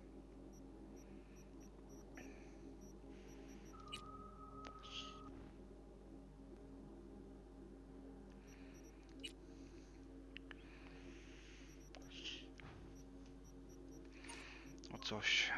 No což.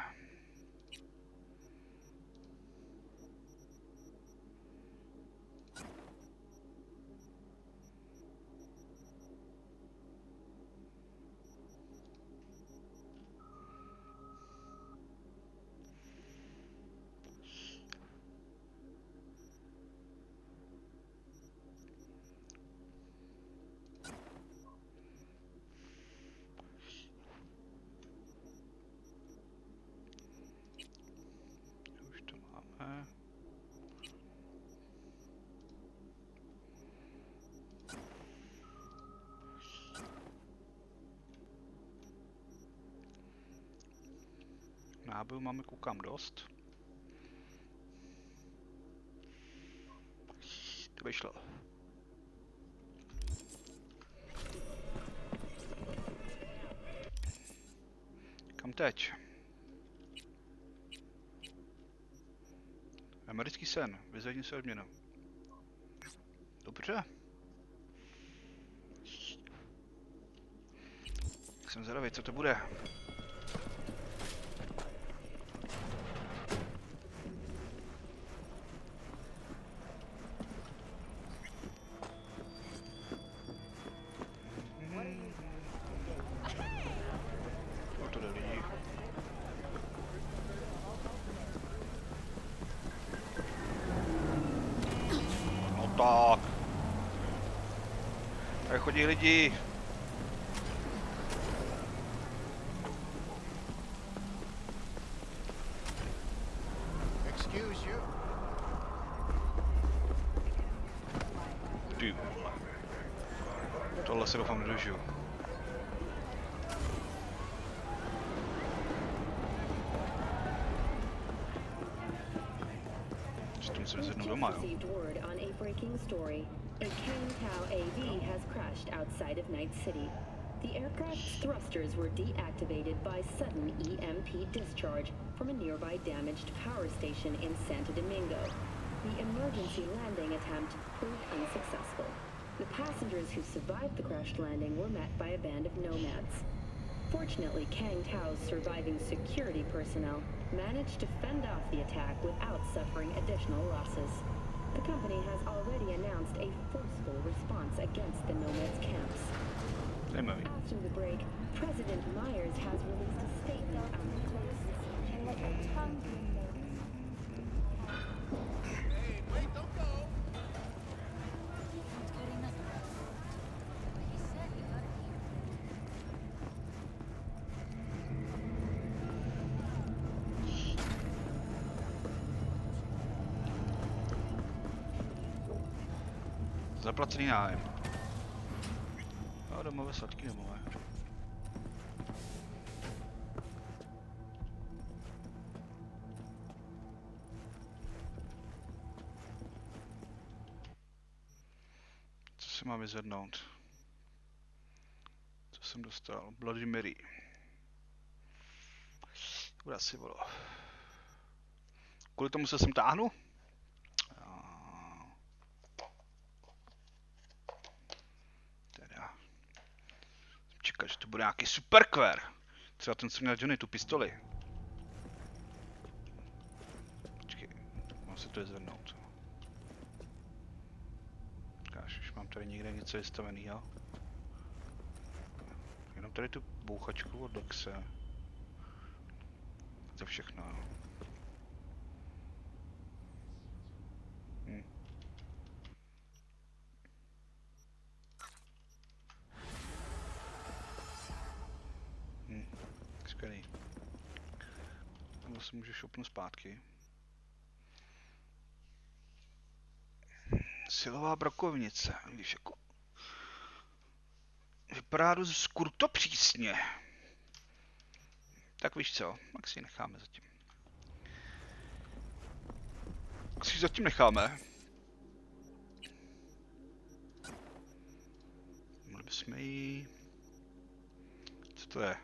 Už to máme. Nábojů máme, koukám, dost. To vyšlo. Kam teď? Americký sen. Vyzvedni se odměnu. Dobře. Jsem zvědavý, co to bude. To jde lidí. No tak. Tady chodí lidi. Excuse you. Ty vole. Tohle se doufám nedožiju. Že to musím zjednout doma, jo? Received word on a breaking story. A Kang-Tao AV has crashed outside of Night City. The aircraft's thrusters were deactivated by sudden EMP discharge from a nearby damaged power station in Santo Domingo. The emergency landing attempt proved unsuccessful. The passengers who survived the crash landing were met by a band of nomads. Fortunately, Kang-Tao's surviving security personnel managed to fend off the attack without suffering additional losses. The company has already announced a forceful response against the nomads' camps. After the break, President Myers has released a statement on the closed And look at tongue window. Hey, wait, don't go! It's good enough. But he said he got it here. Zaplacený nájem. No, domové sladký domové. Co si mám vyzvednout? Co jsem dostal? Bloody Mary. Bude asi volo. Kvůli tomu se sem táhnu? Čekal, že to bude nějaký superkver. Třeba ten, co měl Johnny, tu pistoli. Počkej, mám se to vyzvednout. Káš, už mám tady někde něco vystaveného. Jenom tady tu bouchačku od Lexe. To všechno. Skvělý. Nebo se můžu šoupnout zpátky. Silová brokovnice, když jako... Vypadá dost skurtopřísně. Tak víš co, tak si ji necháme zatím. Tak si ji zatím necháme. Mohli bychom ji... to je?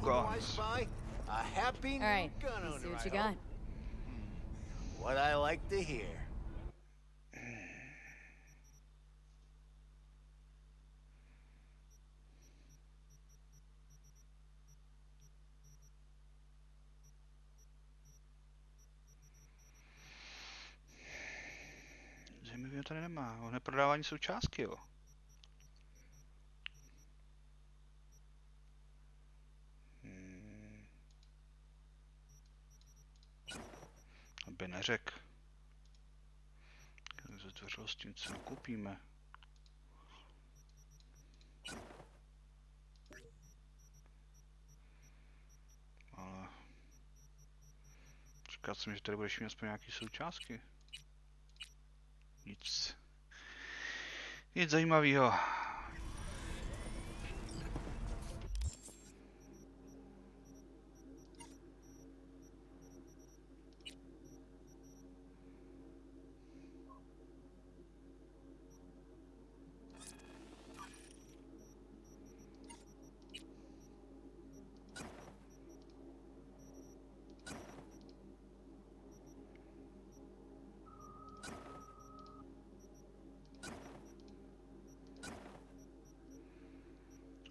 Gone. A happy new All right, gun let's see owner, what you I got. hope. What I like to hear. Zajímavě tady nemá. O neprodávání součástky, jo. Aby neřekl. Zatvořil s tím, co koupíme. Ale... Čekal jsem, že tady budeš mít aspoň nějaký součástky. Nic. Nic zajímavého.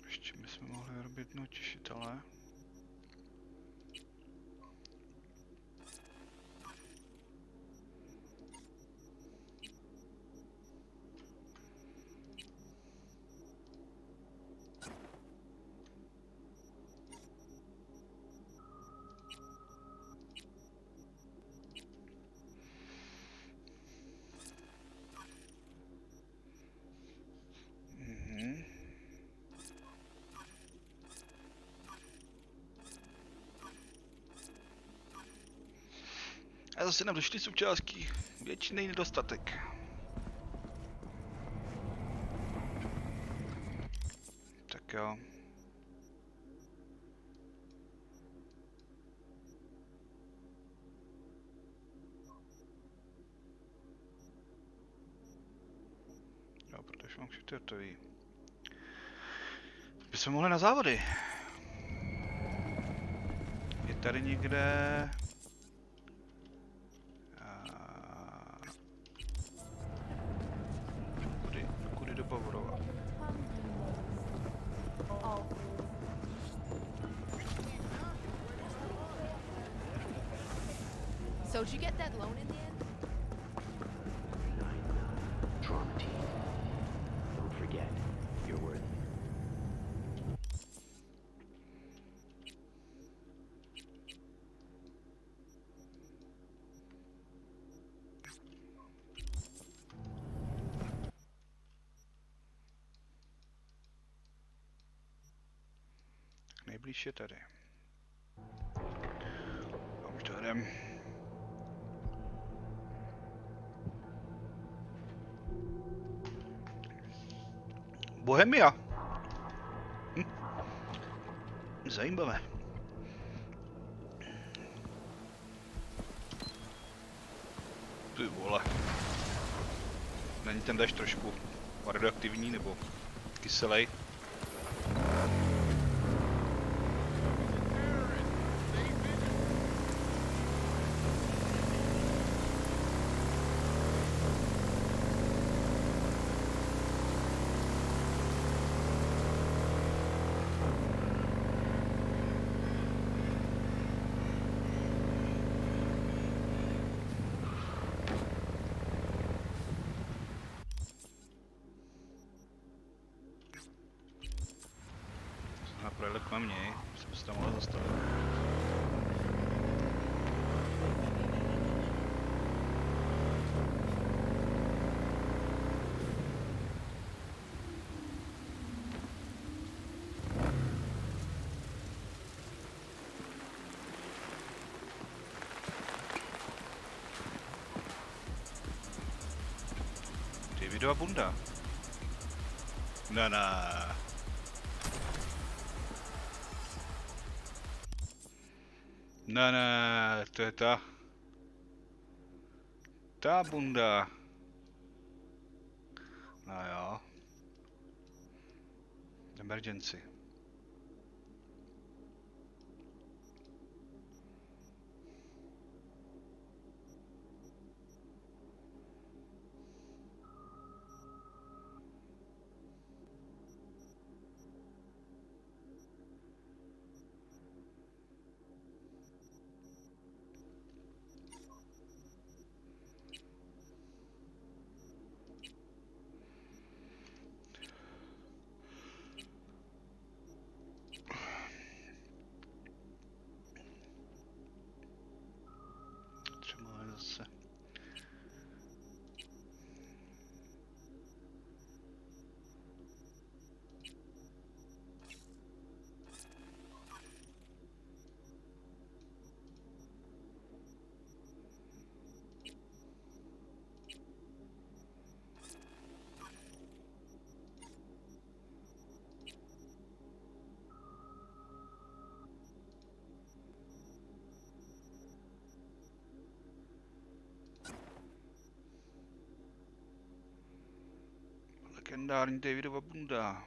Ještě bychom mohli vyrobit jednoho těšitele. A zase nám došly součástky. Většiný nedostatek. Tak jo. Jo, protože mám všechny hotový. Bychom mohli na závody. Je tady někde... Kudy do Bavorova? So did you get that loan in the end? Trauma team. Don't forget, you're worth it. Nejblíž je tady. A už to jdem. Bohemia. Zajímavé. Ty vole. Není ten déšť trošku radioaktivní nebo kyselej? projeli kolem něj, jsem se tam mohl zastavit. Davidova bunda. Ne. Ne, to je ta bunda. No jo. Emergency. Zase. Legendární Davidova bunda.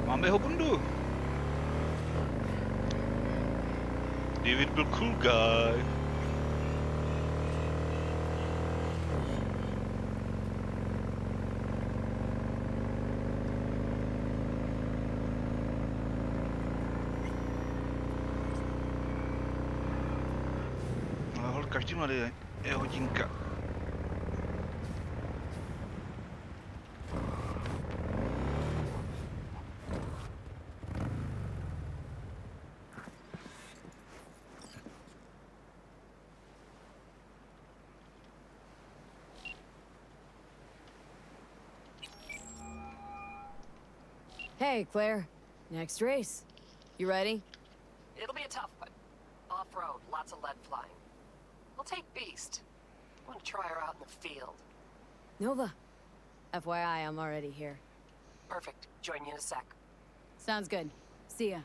Máme jeho bundu. David byl cool guy. Ale hol, každý mladý je hodinka. Hey, Claire. Next race. You ready? It'll be a tough one. Off-road, lots of lead flying. I'll take Beast. I want to try her out in the field. Nova. FYI, I'm already here. Perfect. Join you in a sec. Sounds good. See ya.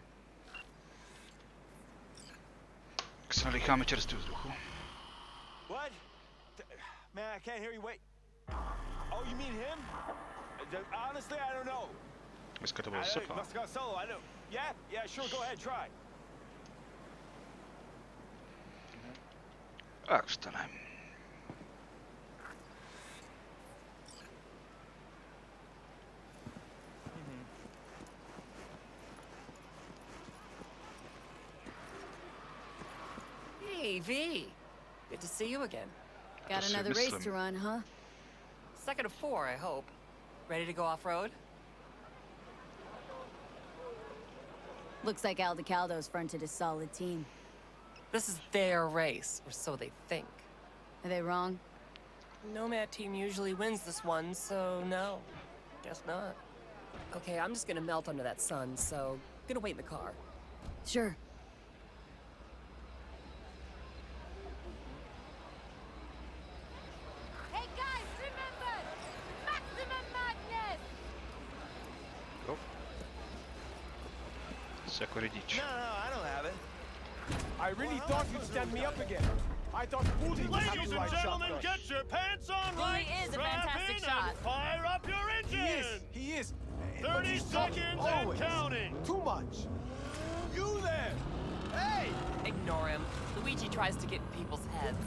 Tak se nadecháme čerstvý vzduchu. What? Man, I can't hear you. Wait. Oh, you mean him? Honestly, I don't know. Dneska to bylo super. Must go solo. I don't. Yeah, sure. Go ahead, try. Tak vstanem. Hey, V. Good to see you again. Got another race to run, huh? Second of 4, I hope. Ready to go off-road? Looks like Aldecaldo's fronted a solid team. This is their race, or so they think. Are they wrong? Nomad team usually wins this one, so no. Guess not. Okay, I'm just gonna melt under that sun, so gonna wait in the car. Sure. Hey guys, remember! Maximum madness! Jsi jako řidič. No, I don't have it. I really thought you'd stand me up again. I thought Wooly was Ladies and gentlemen, get your pants on right. Wooly is a strap fantastic in, shot. and fire up your engine. He is. 30 seconds and counting. Too much. You there? Hey! Ignore him. Luigi tries to get in people's heads.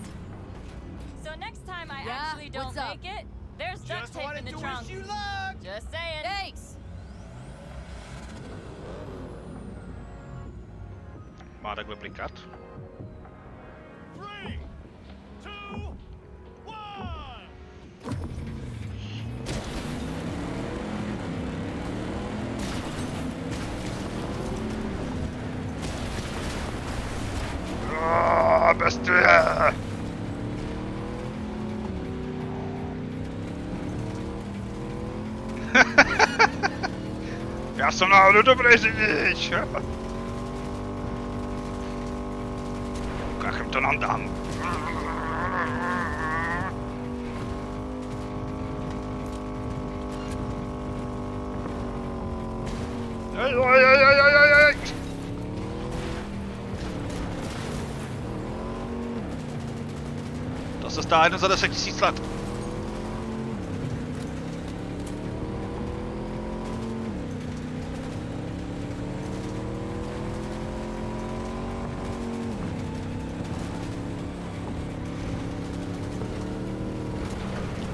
So next time I Yeah, actually don't what's up? make it, there's duct Just tape in wanted the to trunk. wish you luck. Just saying. Thanks! Má takhle blikat? 3, 2, 1. Bestie! Já jsem náhodou dobrý řidič! Kachem to nám dám. To se stává jedno za 10 000 let.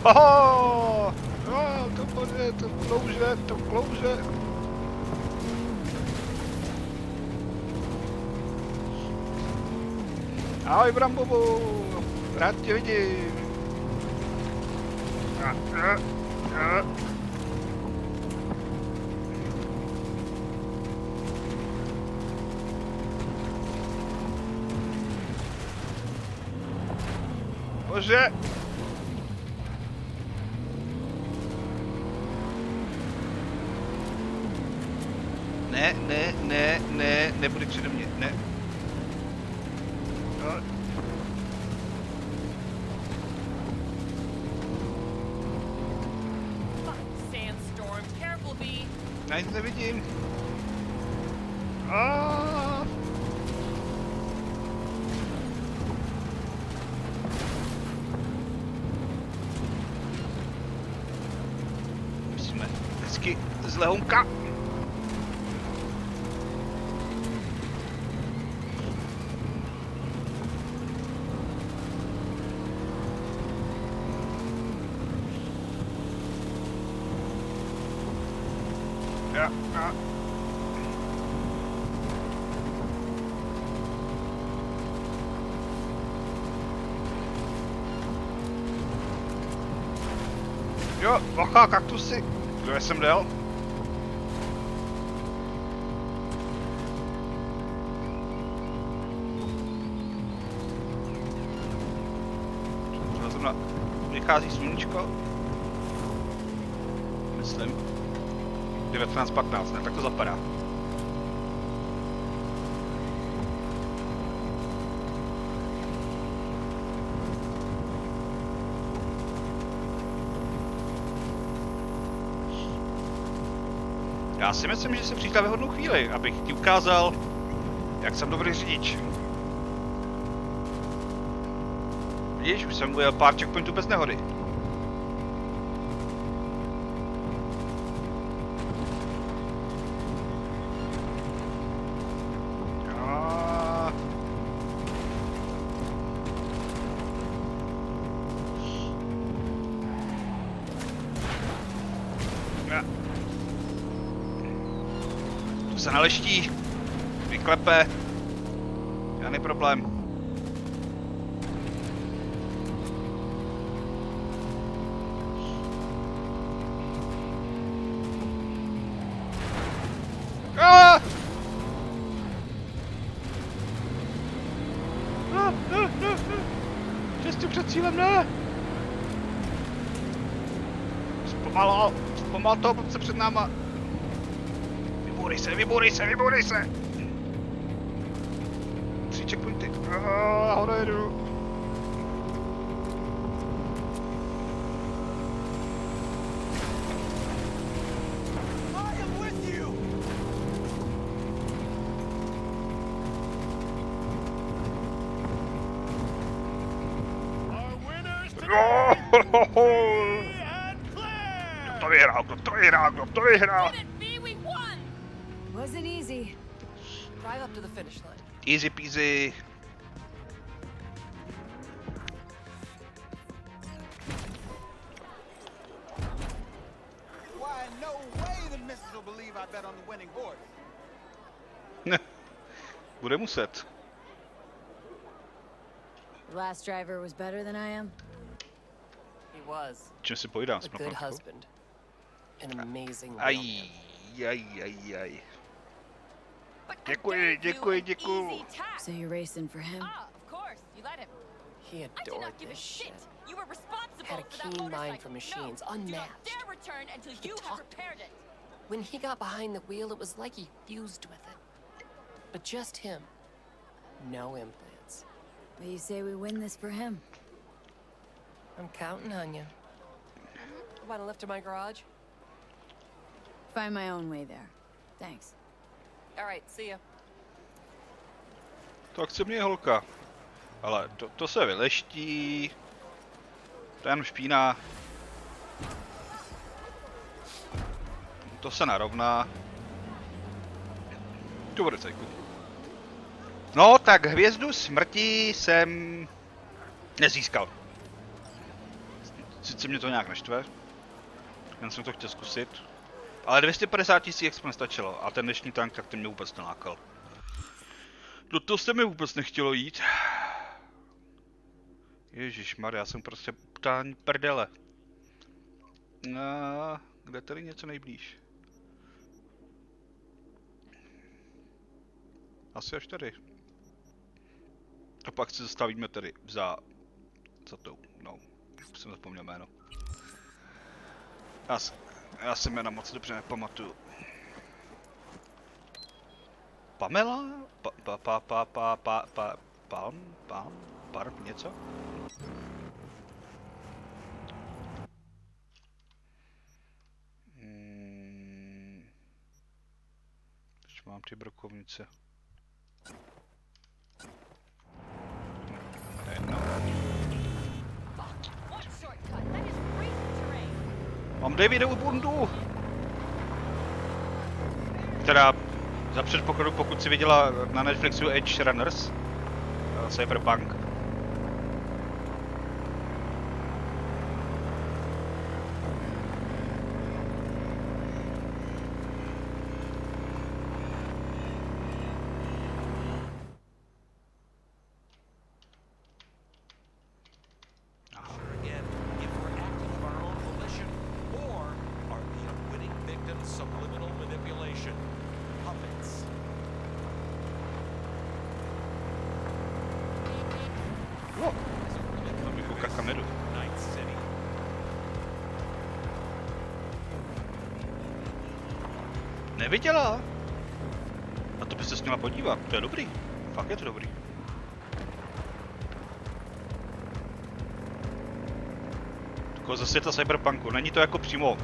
Hoho! No, to bude, to klouže, to klouže. Ahoj, Brambovu! Rád tě vidím. Bože! Ne, nebude přede mě, ne. Sandstorm, careful, B. Já nic nevidím. Musíme hezky z lehounka. Jo, bacha, kaktusy. Kdo jsem dal? Třeba zrovna vychází sluníčko. Myslím. 19:15, ne? Tak to zapadá. Já si myslím, že jsem přišel ve hodnou chvíli, abych ti ukázal, jak jsem dobrý řidič. Vidíš, už jsem ujel pár checkpointů bez nehody. Se naleští, vyklepe, žádný problém. Přesně před cílem, ne! Pomal toho blbce před náma. Vybourej se! 3 checkpointy. Hoda jedu. Kdo to vyhrál? Wasn't easy. Drive up to the finish line. Easy peasy. Why, no way the missus will believe I bet on the winning horse. Bude muset. The last driver was better than I am. He was. Čím si povídám? A good husband. An amazing Aj. Děkuji. So you're racing for him? Of course, you let him. He adored this shit. You were responsible Had a for that keen motorcycle. mind for machines, No, unmatched. do not dare return until you have repaired it. When he got behind the wheel, it was like he fused with it. But just him. No implants. Well, you say we win this for him? I'm counting on you. Want a lift to my garage? Find my own way there. Thanks. All right, see ya. To chce mě holka. Ale to se vyleští. To je jen špína. To se narovná. To bude cejku. No tak hvězdu smrti jsem nezískal. Sice mě to nějak neštve. Jen jsem to chtěl zkusit. Ale 250 000 expo nestačilo a ten dnešní tank, tak ten mě vůbec nelákal. Do toho se mi vůbec nechtělo jít. Ježišmarja, já jsem prostě totální prdele. Kde tady něco nejblíž? Asi až tady. A pak se zastavíme tady za tou, no, jsem zapomněl jméno. Já si jména moc dobře nepamatuju. Pamela? Palm? Něco? Teď mám ty brokovnice. Mám Davidovu bundu! Teda za předpokladu, pokud si viděla na Netflixu Edge Runners, Cyberpunk. Neviděla? Na to byste se měla podívat, to je dobrý. Fakt je to dobrý. Tako ze světa Cyberpunku, není to jako přímo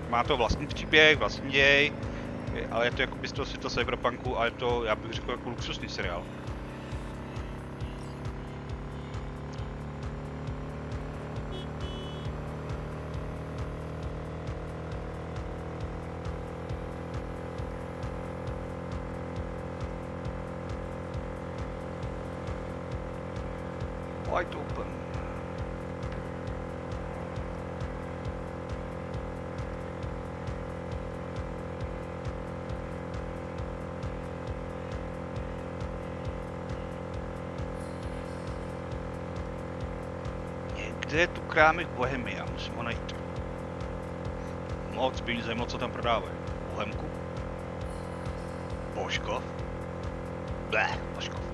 má to vlastní příběh, vlastní děj, ale je to jako z toho světa Cyberpunku a je to, já bych řekl, jako luxusní seriál. Wide open. Někde je tu krámek Bohemia, musím ho najít. Moc by mě zajímalo, co tam prodávají. Bohemku? Božkov? Božkov.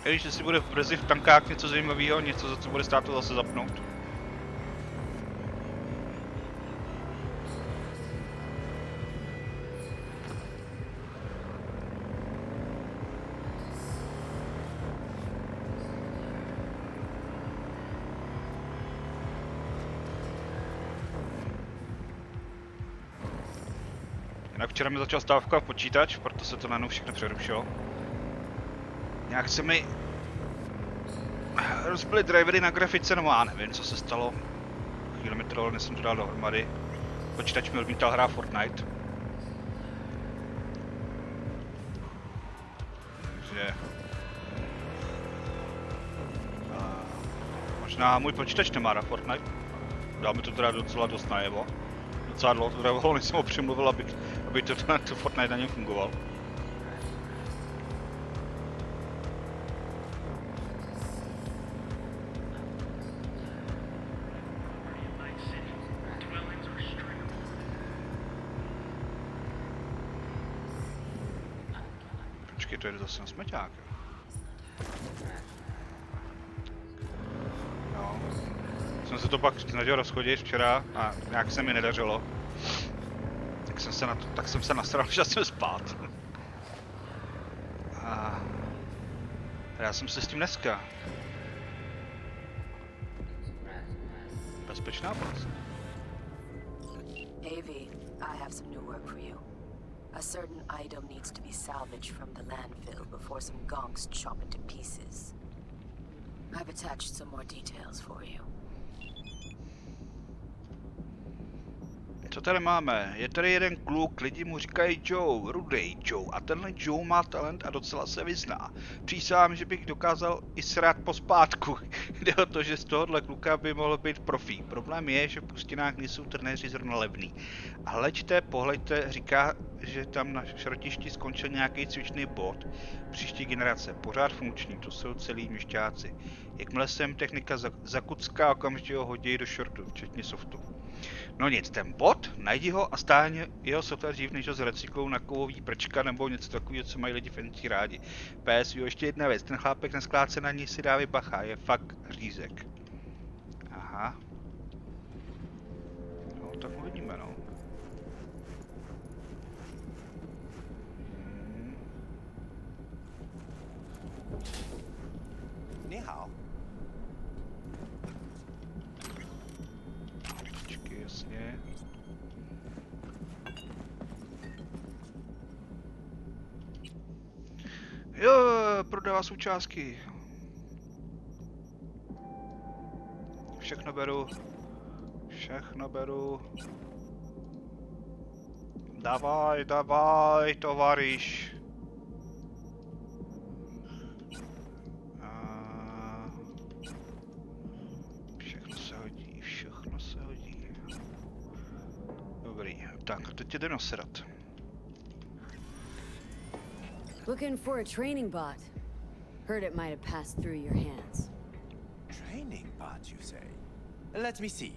Víš, jestli bude brzy v tankách něco zajímavého, něco, za co bude stát to zase zapnout. Jinak včera mi začal stávkovat počítač, proto se to najednou všechno přerušilo. Nějak se mi rozbily drivery na grafice, no já nevím, co se stalo. Chvíli mi trvalo, než jsem to dal dohromady. Počítač mi odmítal hrát Fortnite. Takže... možná můj počítač nemá na Fortnite. Dá mi to teda docela dost najevo. Docela dlouho to trvalo, než jsem ho přemluvil, aby to Fortnite na něm fungoval. Počkej, to je zase na smeťák. No. Jsem se to pak snažil rozchodit včera a nějak se mi nedařilo. Tak jsem se nasral, že jsem spát. A já jsem se s tím dneska. Bezpečná pomoc. AV, I have some new work for you. A certain item needs to be salvaged from the landfill before some gonks chop it to pieces. I've attached some more details for you. Co tady máme? Je tady jeden kluk, lidi mu říkají Joe, rudej Joe, a tenhle Joe má talent a docela se vyzná. Přísahám, že bych dokázal i srát pospátku. Jde o to, že z tohohle kluka by mohl být profí. Problém je, že v pustinách nejsou trenéři zrovna levný. A pohleďte, říká, že tam na šrotišti skončil nějaký cvičný bod příští generace. Pořád funkční, to jsou celý měšťáci. Jakmile sem technika zakucká, okamžitě ho hodí do shortu, včetně softu. No nic, ten bot, najdi ho a stáhni jeho software dřív, než ho zrecyklou na kovový prčka nebo něco takového, co mají lidi fancy rádi. PS, jo, ještě jedna věc, ten chlápek na skládce na ní si dávej bacha, je fakt řízek. Aha. No, tak uvidíme, no. Ni hao. Jasně. Jo, prodává součástky. Všechno beru. Všechno beru. Davaj, davaj, tovariš. Všechno se hodí. Dobrý, tak teď jdeme nasedat. Looking for a training bot. Heard it might have passed through your hands. Training bot, you say? Let me see.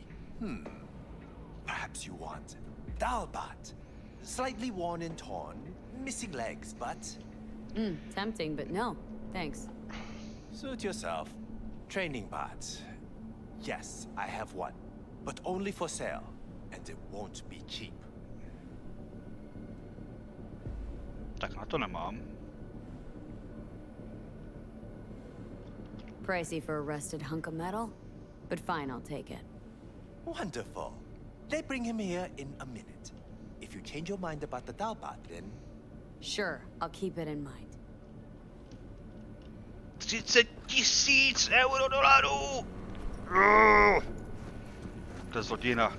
Perhaps you want Dalbot. Slightly worn and torn, missing legs, but... Tempting, but no, thanks. Suit yourself. Training bot. Yes, I have one, but only for sale, and it won't be cheap. Tak na to nemám. Pricey for a rusted hunk of metal, but fine, I'll take it. Wonderful. They bring him here in a minute. If you change your mind about the Dalbot, then... Sure, I'll keep it in mind. 30 000 $. To je zlodějina.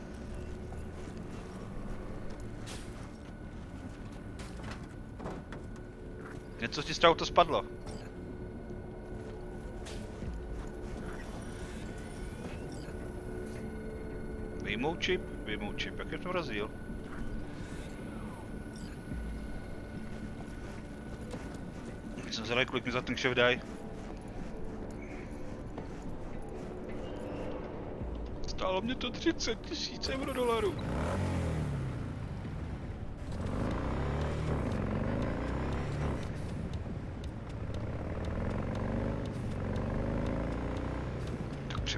Něco ti z toho to spadlo. Vyjmout čip, jak je to rozdíl? Jsem zvedal, kolik mi za ten kšeft dají. Stálo mě to 30 000 $.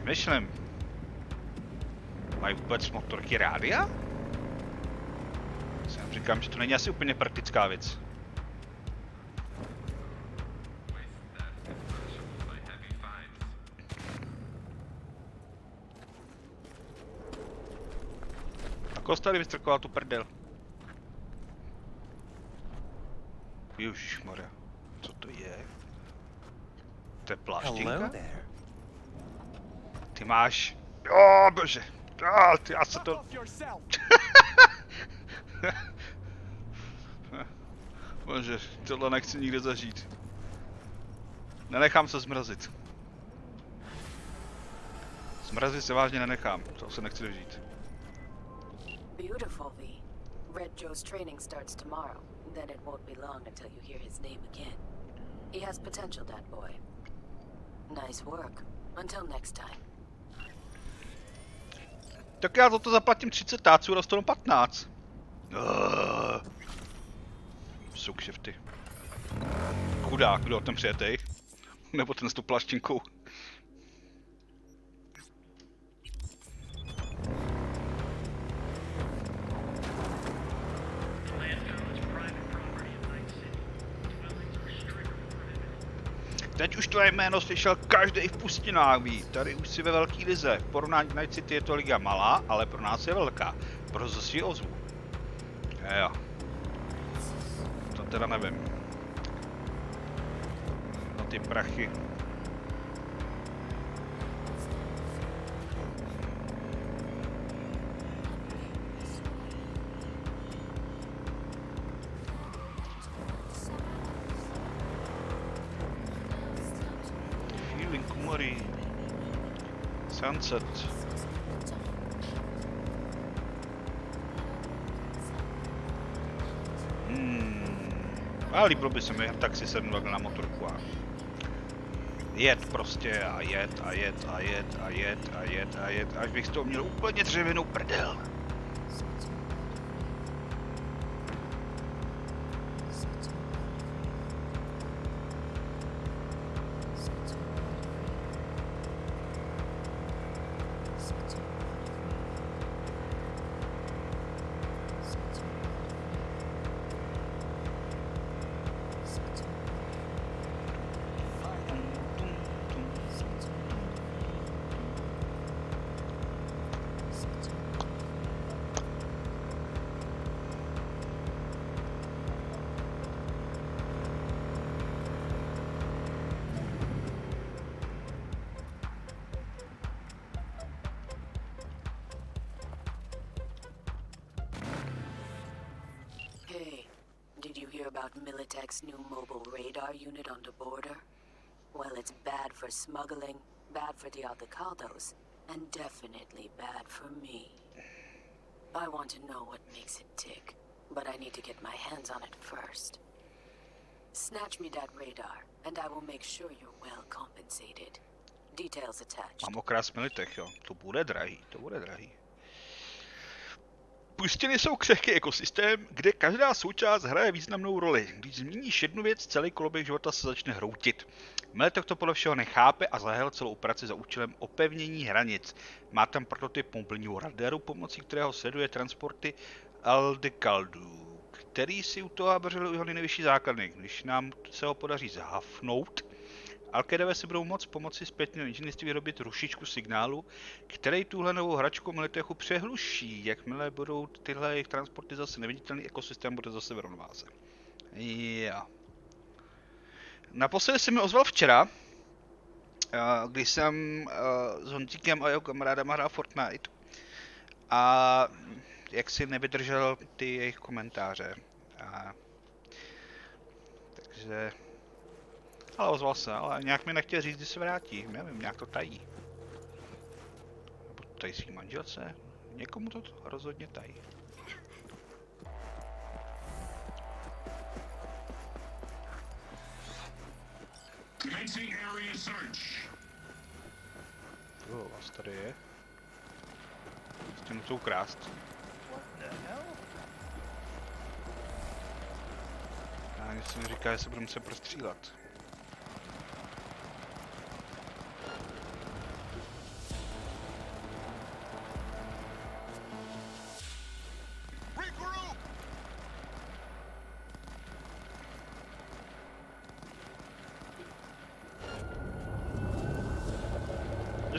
Přemýšlím. Mají vůbec motorky rádia? Já říkám, že to není asi úplně praktická věc. A koho tady vystrkoval tu prdel? Ježišmarja, co to je? To je pláštěnka? Ty máš... Jo, bože. Ty, já se to... Bože, tohle nechci nikde zažít. Nenechám se zmrazit. Zmrazit se vážně nenechám, to se nechci dožít. Beautiful, V. Red Joe's training starts tomorrow. Then it won't be long until you hear his name again. He has potential, that boy. Nice work. Until next time. Tak já za to zaplatím 30 táců a dostanu 15. Jsou kšefty. Chudák, kdo ten přijetej? Nebo ten s tou plaštinkou? Teď už tvoje jméno slyšel každý v pustinách, ví. Tady už si ve velký lize. V porovnání Night City je to liga malá, ale pro nás je velká. Proto si ozvu. Jo. To teda nevím. Na ty prachy. Sunset. Ale líbilo by se mi tak si sednout na motorku a jet prostě a jet a jet a jet a jet a jet a jet, až bych z toho měl úplně dřevěnou prdel. Militech's new mobile radar unit on the border? Well, it's bad for smuggling, bad for the Aldecados, and definitely bad for me. I want to know what makes it tick, but I need to get my hands on it first. Snatch me that radar, and I will make sure you're well compensated. Details attached. Mám okrást Militech, jo. To bude drahý, to bude drahý. Pustiny jsou křehký ekosystém, kde každá součást hraje významnou roli. Když změníš jednu věc, celý koloběh života se začne hroutit. Militech to podle všeho nechápe a zahájil celou operaci za účelem opevnění hranic. Má tam prototyp mobilního radaru, pomocí kterého sleduje transporty Aldecaldů, který si u toho bržel jeho nejvyšší základny. Když nám se ho podaří zhafnout, Alkaidové si budou moct pomocí zpětného inženýrství vyrobit rušičku signálu, který tuhle novou hračku Militechu přehluší. Jakmile budou tyhle jejich transporty zase neviditelný, ekosystém bude zase v rovnováze. Jo. Naposledy jsem mi ozval včera, když jsem s Honzíkem a jeho kamarádama hrál Fortnite a jak si nevydržel ty jejich komentáře. Takže... Ale ozval se, ale nějak mi nechtěl říct, kdy se vrátí. Nevím, nějak to tají. Nebo to tají svý manželce. Někomu to rozhodně tají. Vás tady je. Stěnu jsou krást. A něco mi říká, že se budu muset prostřílet.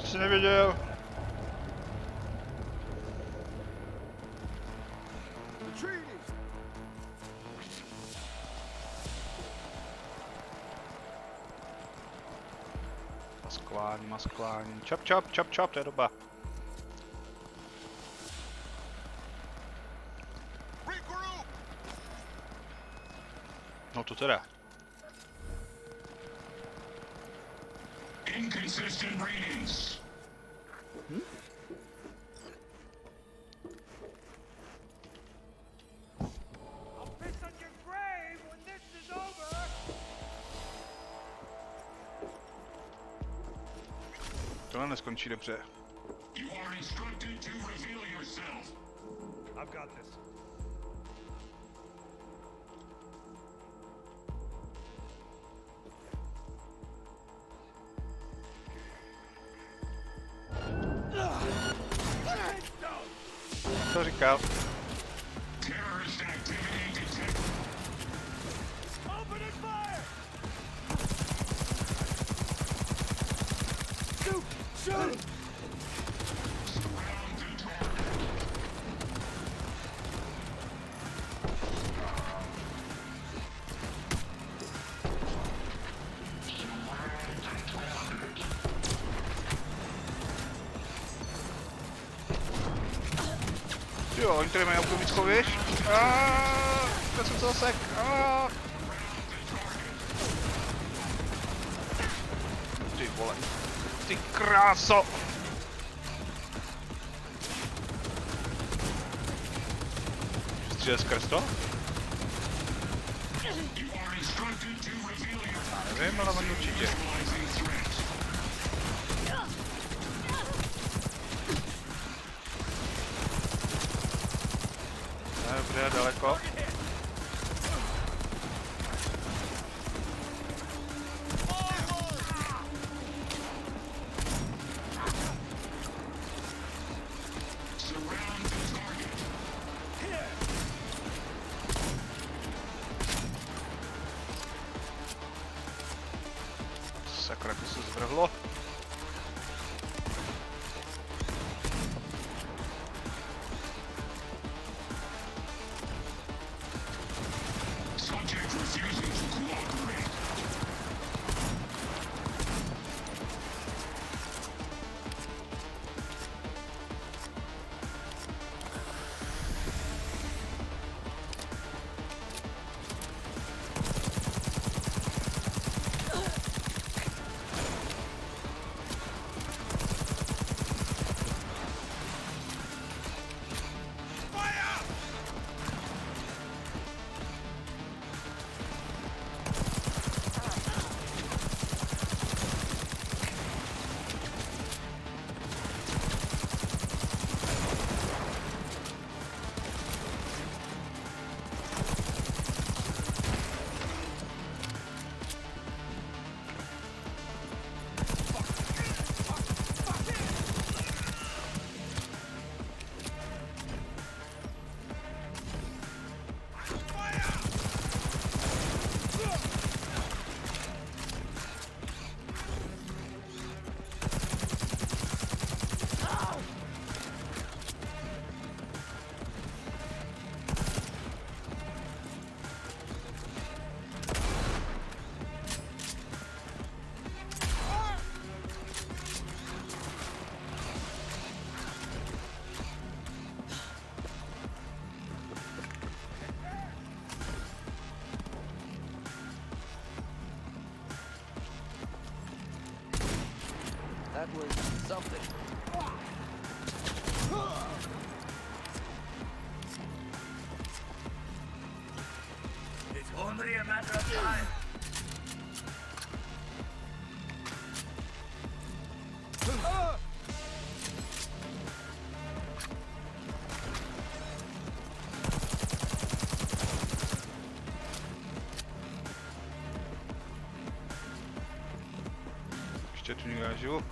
jsi nevěděl. Maskování. Čap, to je doba. No to teda. Inconsistent readings. I'll piss on your grave when this is over. Tohle neskončí dobře. You are instructed to reveal yourself. I've got this. Co říkal? Terrorist activity detected. Open and fire! Shoot! Surround the target. Jo, oni tady mají autobickou věž. To jsem se zasek. Ty vole. Ty kráso. Střílel skrz to? Nevím, ale oni určitě. Dobře, daleko. Sakra, to se zvrhlo. That was something. It's only a matter of time. Ještě tu někdo žiju.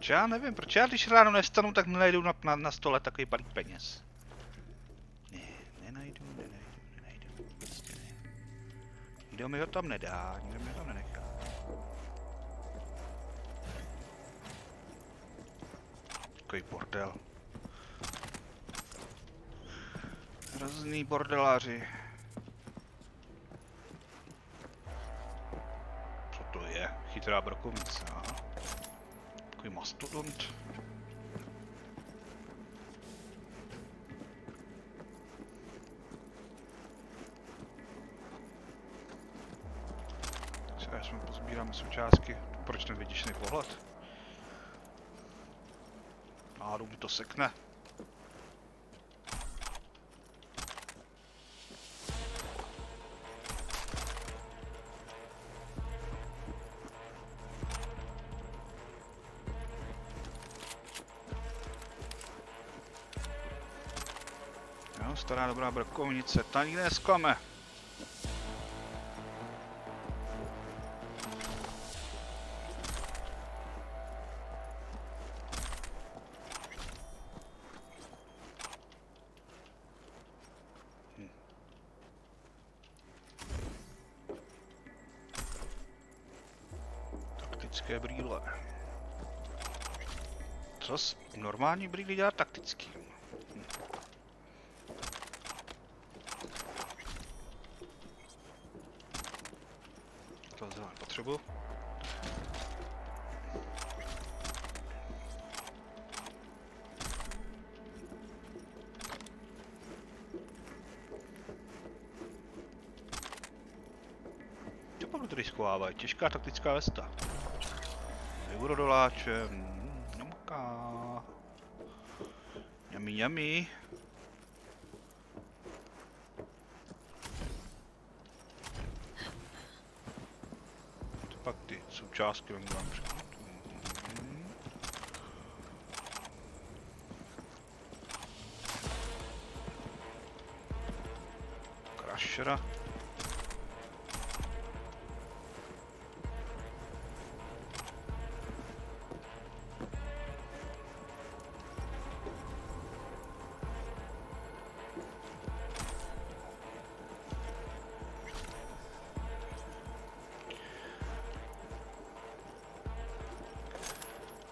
Protože já nevím, proč já když ráno nevstanu, tak nenajdu na stole takový balík peněz. Ne, nenajdu. Prostě ne. Nikdo mi ho tam nedá, nikdo mi ho tam nenechá. Takový bordel. Hrozný bordeláři. Co to je? Chytrá brokovnice, aha. Takový mastodont. Třeba jsme pozbíráme součástky. Proč ten vyděšený pohled? Náhodou mi to sekne. Jo, stará dobrá brokovnice, ta nikdy nesklame. Taktické brýle. Co normální brýle dělá taktický? To zrovna potřebuji. Co pak tady schovávají? Těžká taktická vesta. Eurodoláče, nemká. Yummy. To pak ty součástky vám přijít. Crashera.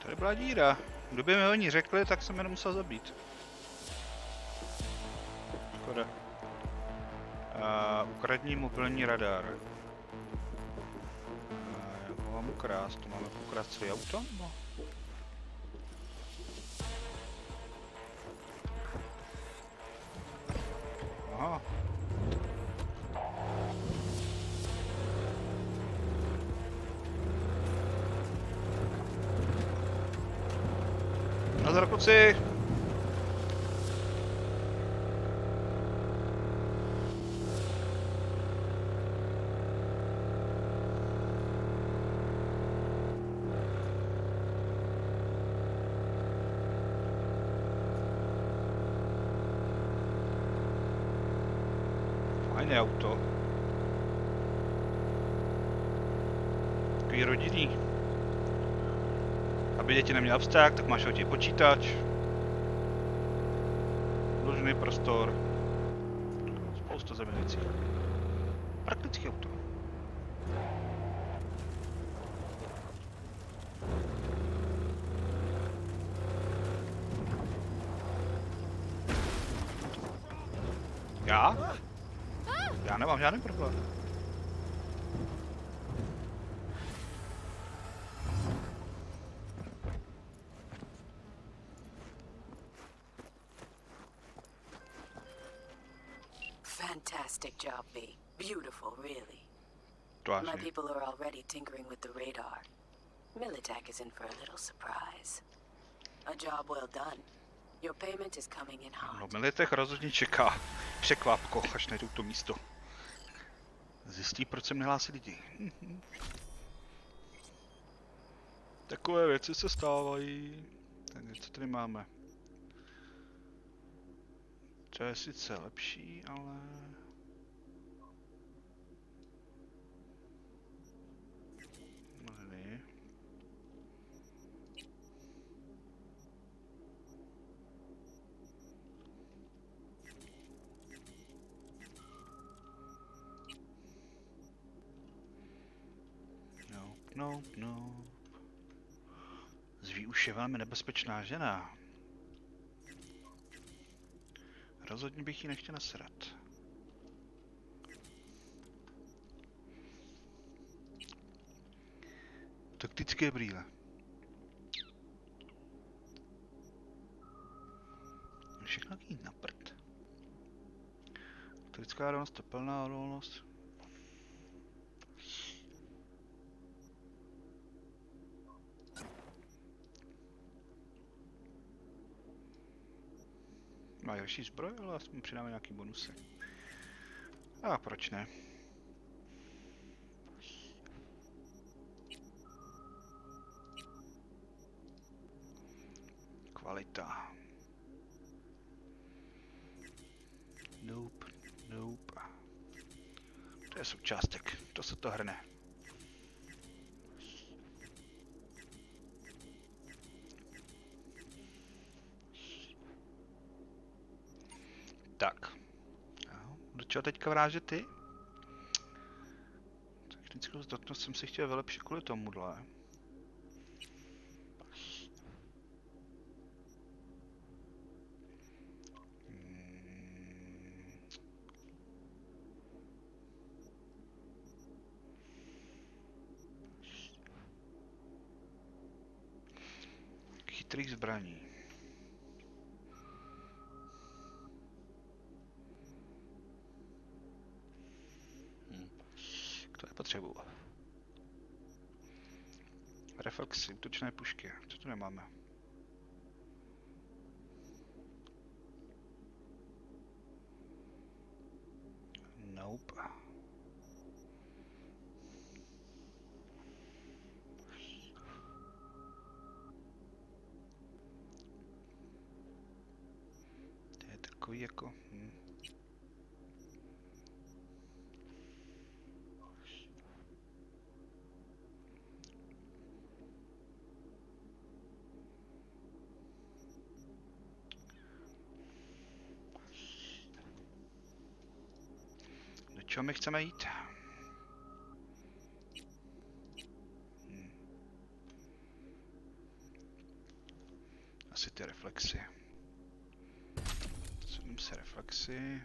Tady byla díra. Kdyby mi oni řekli, tak jsem jenom musel zabít. Škoda. Ukradní mobilní radar. Jak ho mám ukrást? To máme ukrást celý auto? No. Aha. Nazdar, kluci! Fajné auto. Takový rodinný. Aby děti neměly abstrakt, tak máš autě počítač. Dlužný prostor. Spousta zemědělcích. Praktické auto. Já? Já nemám žádný problém. Fantastic job, B. Beautiful, really. Tvářně. My people are already tinkering with the radar. Militech is in for a little surprise. A job well done. Your payment is coming in hot. No, Militech rozhodně čeká překvapko, až najdou to místo. Zjistí, proč sem nehlásí lidi. Takové věci se stávají. Tak co tady máme? To je sice lepší, ale... Nope. Zví už je velmi nebezpečná žena. Rozhodně bych ji nechtěl nasrat. Taktické brýle. Všechno jít na prd. Elektrická odolnost, tepelná odolnost. Má další zbroj, ale aspoň přidáme nějaký bonusy. A proč ne? Kvalita. Nope. To je součástek, to se to hrne. Tak. Do čeho teďka vrážet ty? Technickou zdatnost jsem si chtěl vylepšit kvůli tomuhle. Chytrých zbraní. To je potřebu. Reflexy, útočné pušky. Co tu nemáme? Nope. To je takový jako... Čeho my chceme jít? Asi ty reflexy. 7 se reflexy.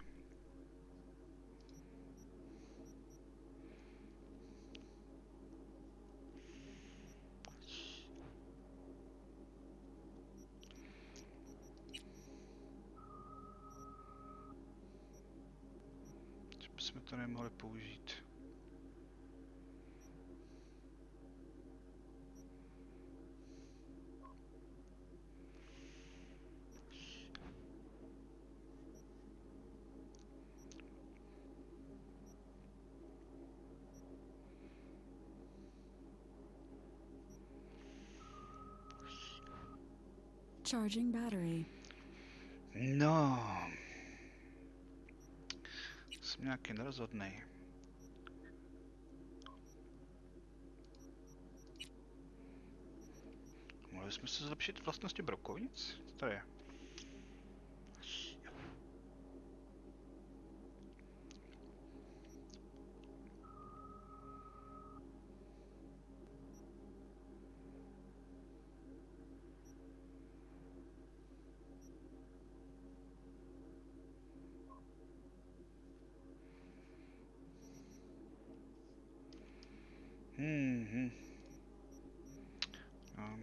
Jsme to nemohli použít. Charging battery. No. Jsem nějaký nerozhodnej. Mohli jsme se zlepšit vlastnosti brokovnic? Co to je?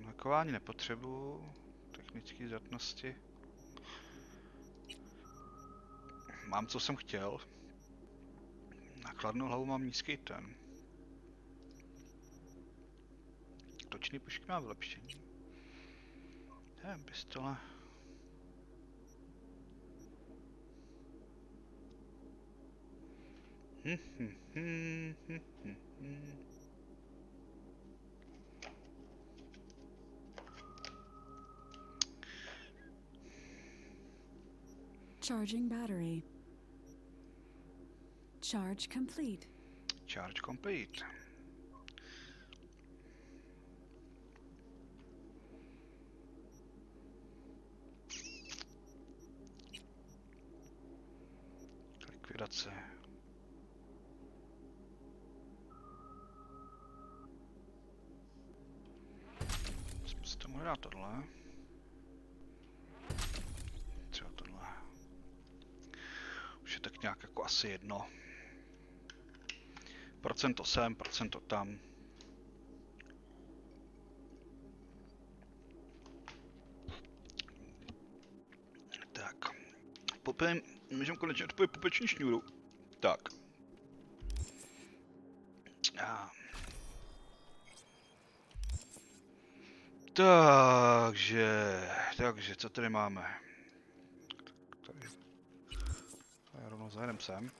Nakování nepotřebuju. Technické zdatnosti. Mám, co jsem chtěl. Na chladnou hlavu mám nízký ten. Točný pušky má vylepšení. To je pistole. Charging battery. Charge complete. Charge complete. Likvidace. Možná tohle. Třeba tohle. Už je tak nějak jako asi jedno. Procento sem, procento tam. Tak. Můžeme konečně odpojit pupeční šňůru. Tak. Takže, co tady máme? Tady rovnou zajedem sem.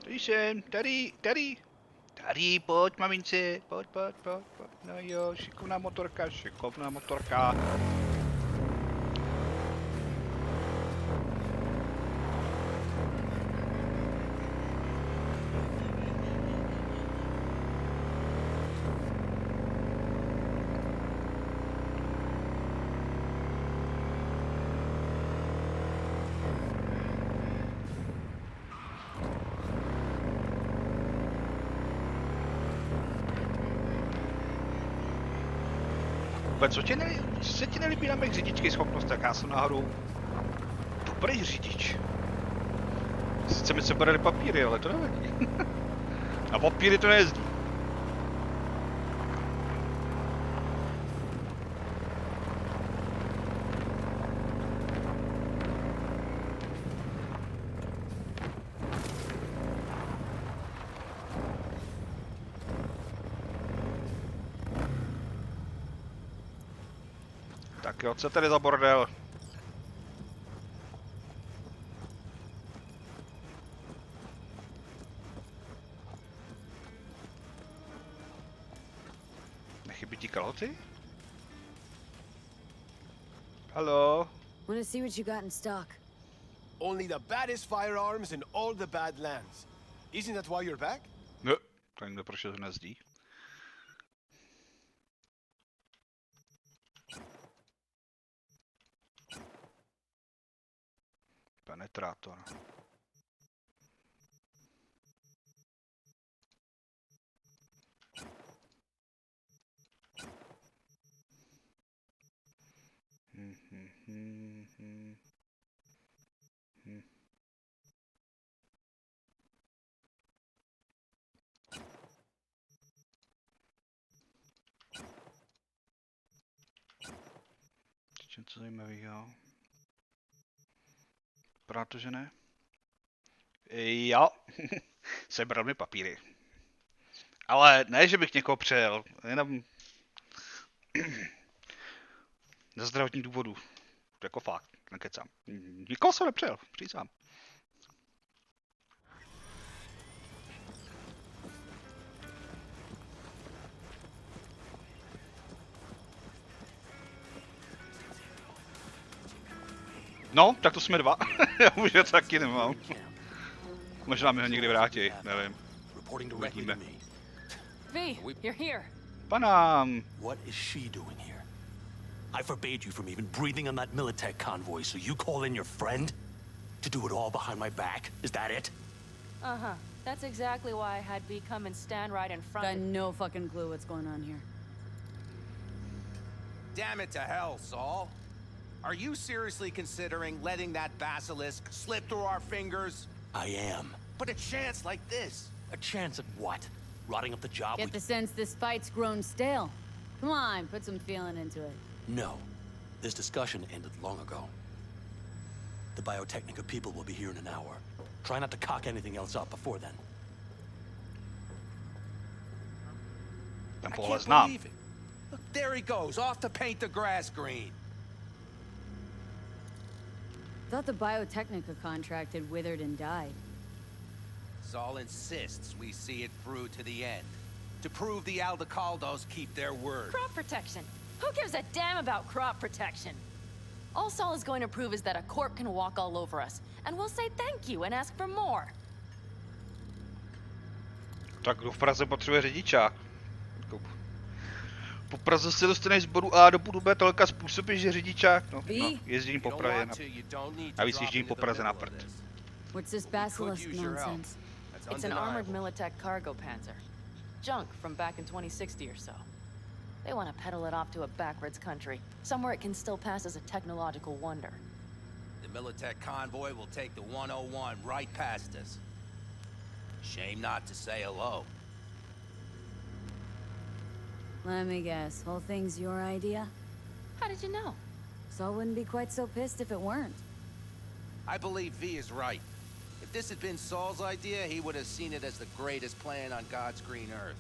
Tady jsem, tady, pojď mamince, pojď. No jo, šikovná motorka. Co se ti nelíbí na mých řidičských schopnostech? Já jsem náhodou dobrý řidič. Sice mi se bere papíry, ale to nevadí. A papíry to nejezdí. Tak jo, co tady za bordel? Nechybí ti kalhoty? Hello? Want to see what you got in stock? Only the baddest firearms in all the Badlands. Isn't that why you're back? No, tak někdo prošel z hnezdí. Penetrátor. Něco zajímavého. Vypadá to, že ne? Jo, sebral mi papíry. Ale ne, že bych někoho přejel, jenom ze zdravotních důvodů. Jako fakt, nekecám. Nikoho jsem nepřejel, přísám. No, tak to jsme dva. Já už je taky nemám. Možná mi ho někdy vrátí, nevím. Uvidíme. V, you're here. Panám. What is she doing here? I forbade you from even breathing on that Militech convoy, so you call in your friend? To do it all behind my back? Is that it? Uh-huh. That's exactly why I had V come and stand right in front Got of... no fucking clue what's going on here. Damn it to hell, Saul. Are you seriously considering letting that basilisk slip through our fingers? I am. But a chance like this. A chance at what? Rotting up the job Get the sense this fight's grown stale. Come on, put some feeling into it. No. This discussion ended long ago. The Biotechnica people will be here in an hour. Try not to cock anything else up before then. I can't believe it. Look, there he goes, off to paint the grass green. Thought the Biotechnica contract had withered and died. Saul insists we see it through to the end. To prove the Aldecaldos keep their word. Crop protection. Who gives a damn about crop protection? All Saul is going to prove is that a corp can walk all over us, and we'll say thank you and ask for more. Tak kdo v Praze potřebuje řidičák? Po Praze se dostaneš z bodu A do bodu B tolika způsoby, že řidičák, no, jezdím po Praze, navíc jezdím po Praze na prd. What's this basilisk use your help. nonsense? That's It's an undeniable. armored Militech cargo panzer. Junk from back in 2060 or so. They want to peddle it off to a backwards country, somewhere it can still pass as a technological wonder. The Militech convoy will take the 101 right past us. Shame not to say hello. Let me guess, whole thing's your idea? How did you know? Saul wouldn't be quite so pissed if it weren't. I believe V is right. If this had been Saul's idea, he would have seen it as the greatest plan on God's green earth.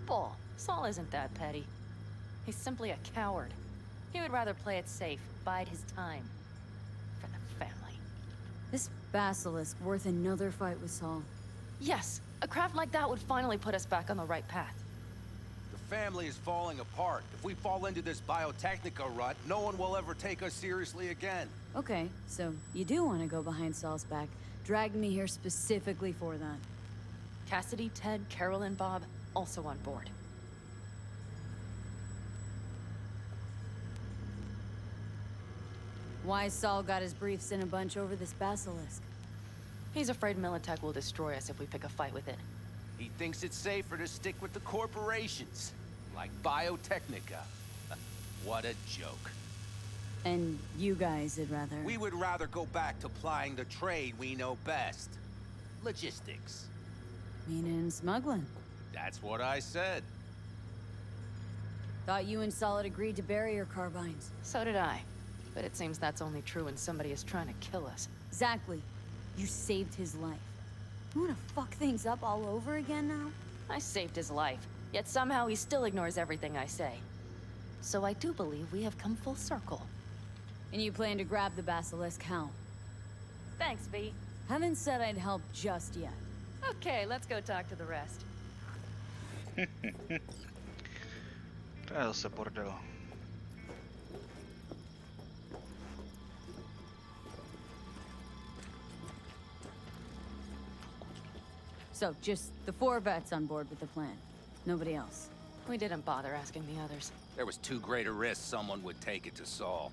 Bull. Saul isn't that petty. He's simply a coward. He would rather play it safe, bide his time. For the family. This basilisk worth another fight with Saul. Yes, a craft like that would finally put us back on the right path. The family is falling apart. If we fall into this biotechnica rut, no one will ever take us seriously again. Okay, so you do want to go behind Saul's back. Drag me here specifically for that. Cassidy, Ted, Carol, and Bob also on board. Why Saul got his briefs in a bunch over this basilisk? He's afraid Militech will destroy us if we pick a fight with it. He thinks it's safer to stick with the corporations, like Biotechnica. What a joke. And you guys would rather... We would rather go back to plying the trade we know best. Logistics. Meaning smuggling. That's what I said. Thought you and Saul had agreed to bury your carbines. So did I. But it seems that's only true when somebody is trying to kill us. Exactly. You saved his life. You wanna fuck things up all over again now? I saved his life, yet somehow he still ignores everything I say. So I do believe we have come full circle. And you plan to grab the basilisk how? Thanks, V. Haven't said I'd help just yet. Okay, let's go talk to the rest. To je zase bordel. So, just the 4 vets on board with the plan. Nobody else. We didn't bother asking the others. There was too great a risk someone would take it to Saul.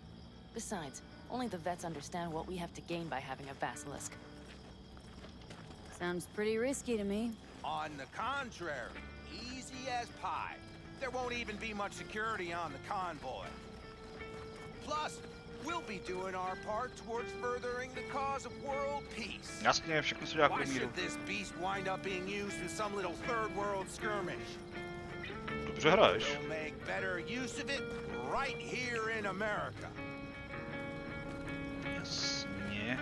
Besides, only the vets understand what we have to gain by having a basilisk. Sounds pretty risky to me. On the contrary, easy as pie. There won't even be much security on the convoy. Plus, we'll be doing our part towards furthering the cause of world peace. Jasně, všechno se dá Why pro míru. should this beast wind up being used in some little third world skirmish? Dobře hraješ. We'll make better use of it right here in America. Jasně.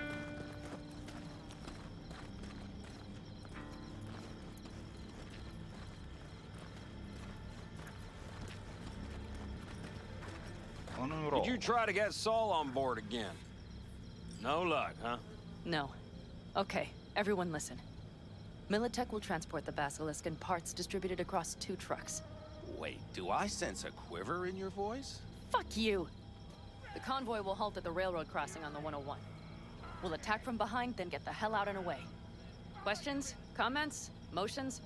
Did you try to get Saul on board again? No luck, huh? No. Okay, everyone listen. Militech will transport the basilisk in parts distributed across 2 trucks. Wait, do I sense a quiver in your voice? Fuck you! The convoy will halt at the railroad crossing on the 101. We'll attack from behind, then get the hell out and away. Questions? Comments? Motions?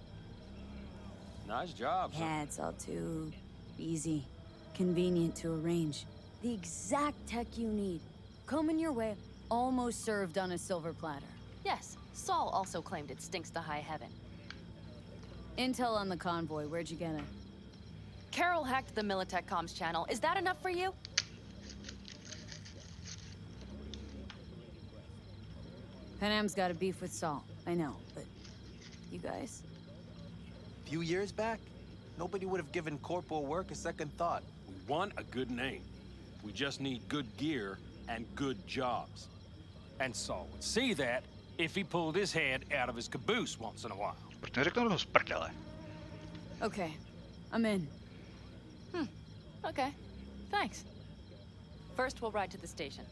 Nice job, sir. Yeah, it's all too easy. Convenient to arrange. The exact tech you need. Coming your way, almost served on a silver platter. Yes, Saul also claimed it stinks to high heaven. Intel on the convoy, where'd you get it? Carol hacked the Militech comms channel. Is that enough for you? Panam's got a beef with Saul, I know, but you guys? A few years back, nobody would have given corporal work a second thought. We want a good name. We just need good gear and good jobs. And Saul would see that if he pulled his head out of his caboose once in a while. Proč neřekl toho z prdele? Okay, I'm in. Okay, thanks. First, we'll ride to the station.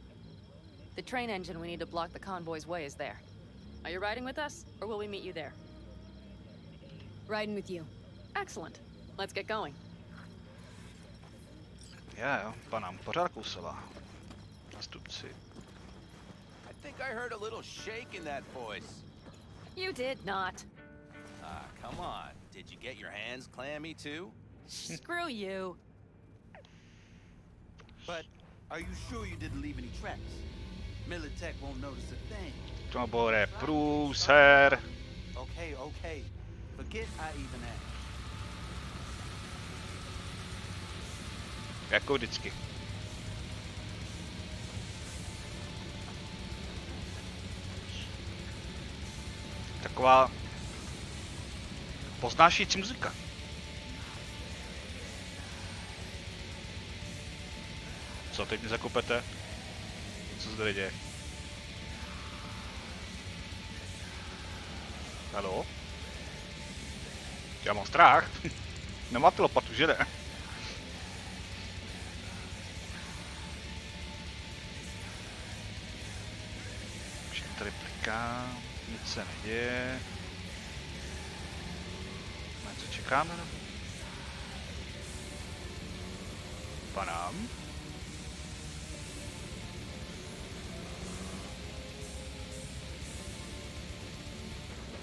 The train engine we need to block the convoy's way is there. Are you riding with us, or will we meet you there? Riding with you. Excellent. Let's get going. Jo, Panam, pořád kousala. Nástupci. I think I heard a little shake in that voice. You did not. Ah, come on. Did you get your hands clammy too? Screw you. But are you sure you didn't leave any tracks? Militech won't notice a thing. To bude průser. Okay, okay. Forget I even asked. Jako vždycky. Taková poznášící muzika. Co teď mi zakopete? Co se tady děje? Haló? Já mám strach. Nemáte lopatu, že ne? Všechno tady pliká, nic se neděje. Na co čekáme? Panám.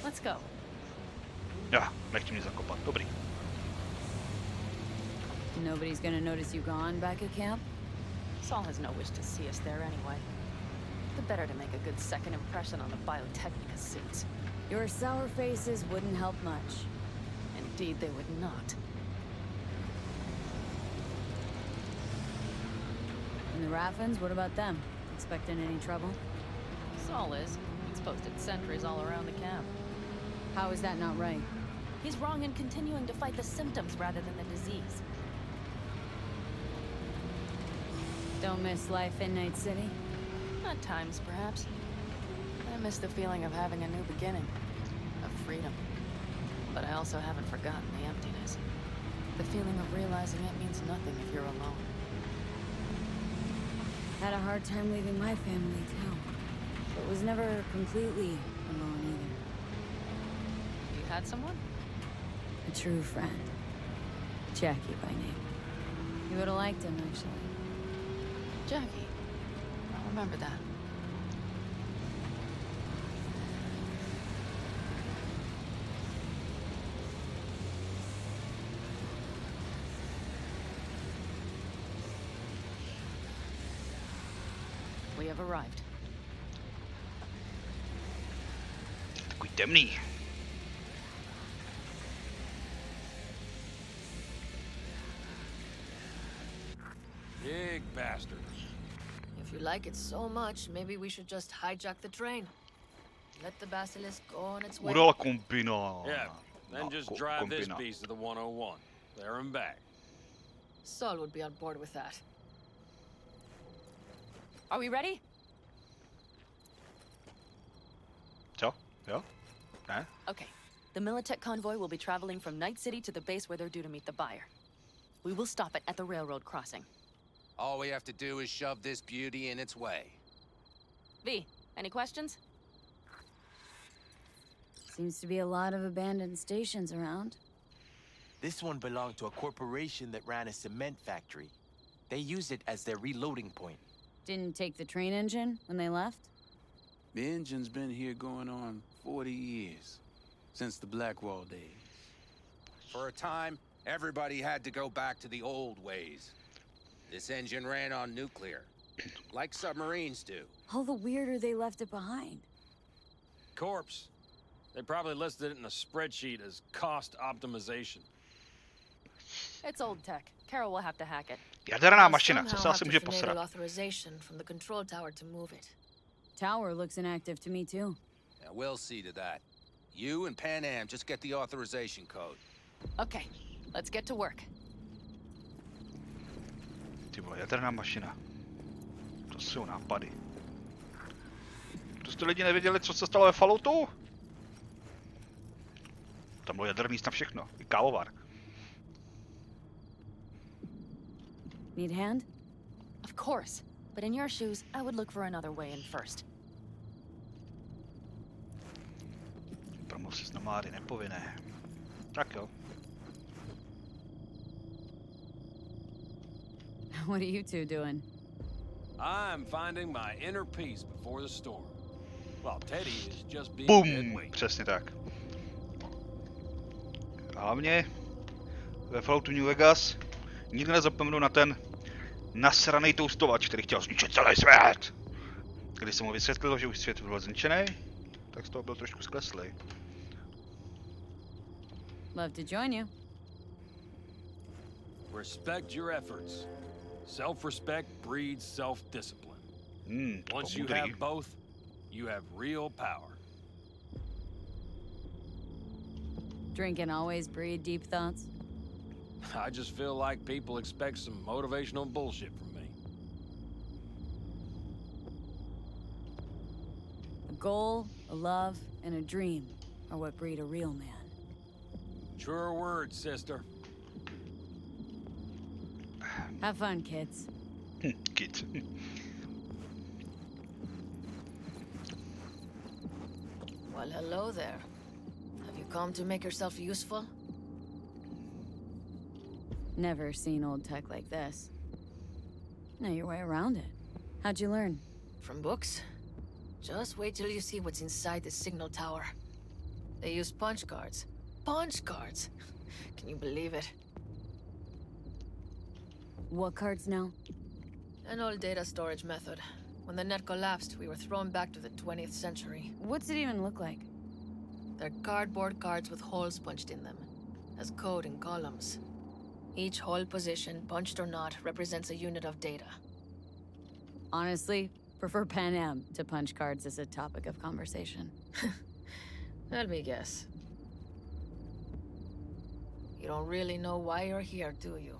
Let's go. Já, nechci mě zakopat, dobrý. Nobody's gonna notice you gone back at camp? Saul has no wish to see us there anyway. The better to make a good second impression on the Biotechnica suits. Your sour faces wouldn't help much. Indeed, they would not. And the Raffins, what about them? Expecting any trouble? Saul is. He's posted sentries all around the camp. How is that not right? He's wrong in continuing to fight the symptoms rather than the disease. Don't miss life in Night City? At times, perhaps. I miss the feeling of having a new beginning. Of freedom. But I also haven't forgotten the emptiness. The feeling of realizing it means nothing if you're alone. Had a hard time leaving my family, too. But was never completely alone either. You had someone? A true friend. Jackie by name. You would have liked him, actually. Jackie. I'll remember that. We have arrived. Takový temný. Big bastards. If you like it so much, maybe we should just hijack the train. Let the basilisk go on its way. Udala kombina. Yeah, then just drive this beast to the 101. There and back. Saul would be on board with that. Are we ready? Co? Jo? Ne? Okay. The Militech convoy will be traveling from Night City to the base where they're due to meet the buyer. We will stop it at the railroad crossing. All we have to do is shove this beauty in its way. V, any questions? Seems to be a lot of abandoned stations around. This one belonged to a corporation that ran a cement factory. They used it as their reloading point. Didn't take the train engine when they left? The engine's been here going on 40 years. Since the Blackwall days. For a time, everybody had to go back to the old ways. This engine ran on nuclear, like submarines do. All the weirder they left it behind. Corpse. They probably listed it in a spreadsheet as cost optimization. It's old tech. Carol will have to hack it. Jaderná mašina, co se asi může posrat? Authorization from the control tower to move it. Tower looks inactive to me too. Yeah, we'll see to that. You and Pan Am just get the authorization code. Okay, let's get to work. Ty vole, jaderná mašina. To jsou nápady. To jste lidi nevěděli, co se stalo ve Falloutu? Tam bylo jaderný na všechno, i kávovar. Need a hand? Of course, but in your shoes, I would look for another way in first. Promluv si s nomády, nepovinné. Tak jo. What are you two doing? I'm finding my inner peace before the storm. While Teddy is just being Bum! Přesně tak. Hlavně ve Falloutu New Vegas nikdy nezapomenu na ten nasranej toustovač, který chtěl zničit celý svět. Když jsem mu vysvětlil, že už svět byl zničený, tak z toho byl trošku skleslej. Love to join you. Respect your efforts. Self-respect breeds self-discipline. Once you have both, you have real power. Drinking always breed deep thoughts? I just feel like people expect some motivational bullshit from me. A goal, a love, and a dream are what breed a real man. Truer words, sister. Have fun, kids. Kids. Well, hello there. Have you come to make yourself useful? Never seen old tech like this. Know your way around it. How'd you learn? From books? Just wait till you see what's inside the signal tower. They use punch cards. Punch cards! Can you believe it? What cards now? An old data storage method. When the net collapsed, we were thrown back to the 20th century. What's it even look like? They're cardboard cards with holes punched in them, as code in columns. Each hole position, punched or not, represents a unit of data. Honestly, prefer Pan Am to punch cards as a topic of conversation. Let me guess. You don't really know why you're here, do you?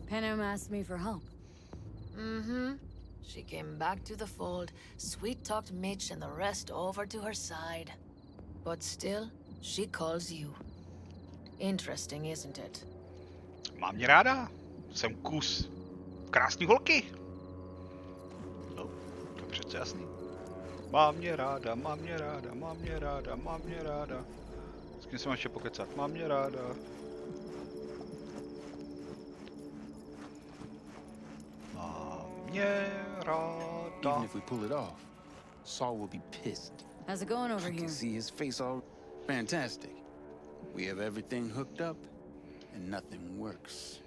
Pan Am asked me for help. Mm-hmm. She came back to the fold, sweet-talked Mitch and the rest over to her side. But still, she calls you. Interesting, isn't it? Mám mě ráda. Jsem kus krásný holky. No, to je přece jasný. Mám mě ráda, mám mě ráda, mám mě ráda, mám mě ráda. S kým se mám ještě pokecat? Mám mě ráda. Mám mě ráda. Even if we pull it off, Saul will be pissed. How's it going over I here? can see his face all fantastic. We have everything hooked up, and nothing works.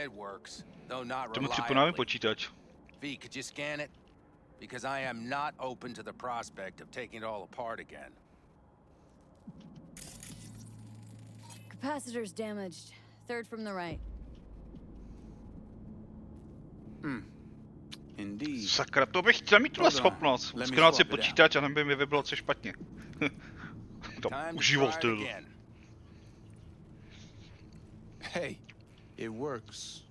It works, though not Tomu připomenám reliably. počítač. V, could you scan it? Because I am not open to the prospect of taking it all apart again. Capacitor's damaged. Third from the right. Indeed. Sakra, to bych chtěl mít tuhle schopnost. Skenovat si počítač a by mi vybylo co špatně. To užíval styl. Hey, it works.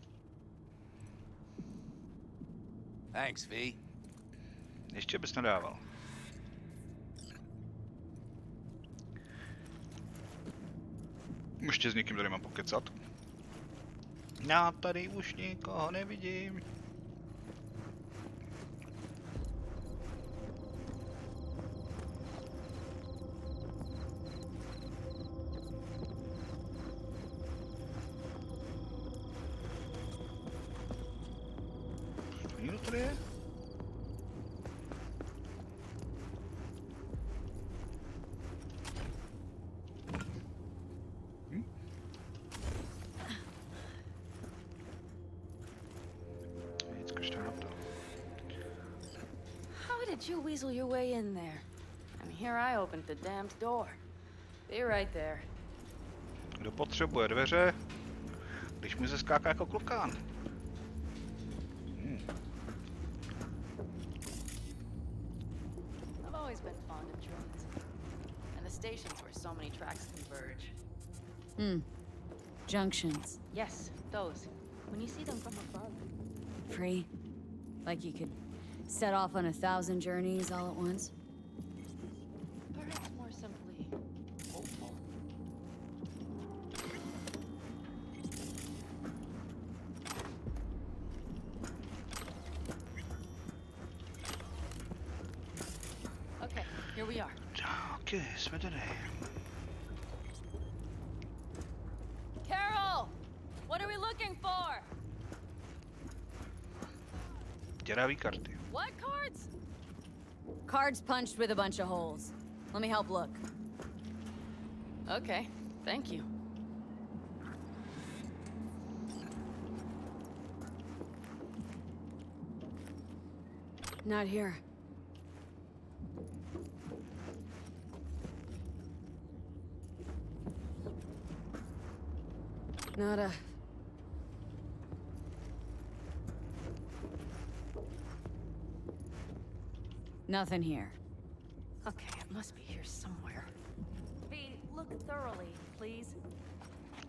Thanks, V. Ještě bys nedával. Ještě s někým tady mám pokecat. Já tady už nikoho nevidím. Někdo tady je? How did you weasel your way in there? And here I opened the damned door. Be right there. Kdo potřebuje dveře, když mu se skáká jako klukán? I've always been fond of trains. And the stations where so many tracks converge. Junctions. Yes, those. When you see them from above. Free. Like you could set off on 1,000 journeys all at once. Perhaps more simply hopeful. Okay, here we are. Okay, jsme tady. Carol! What are we looking for? Děravý karty. What cards? Cards punched with a bunch of holes. Let me help look. Okay, thank you. Not here. Nada. Nothing here. Okay, it must be here somewhere. V, look thoroughly, please.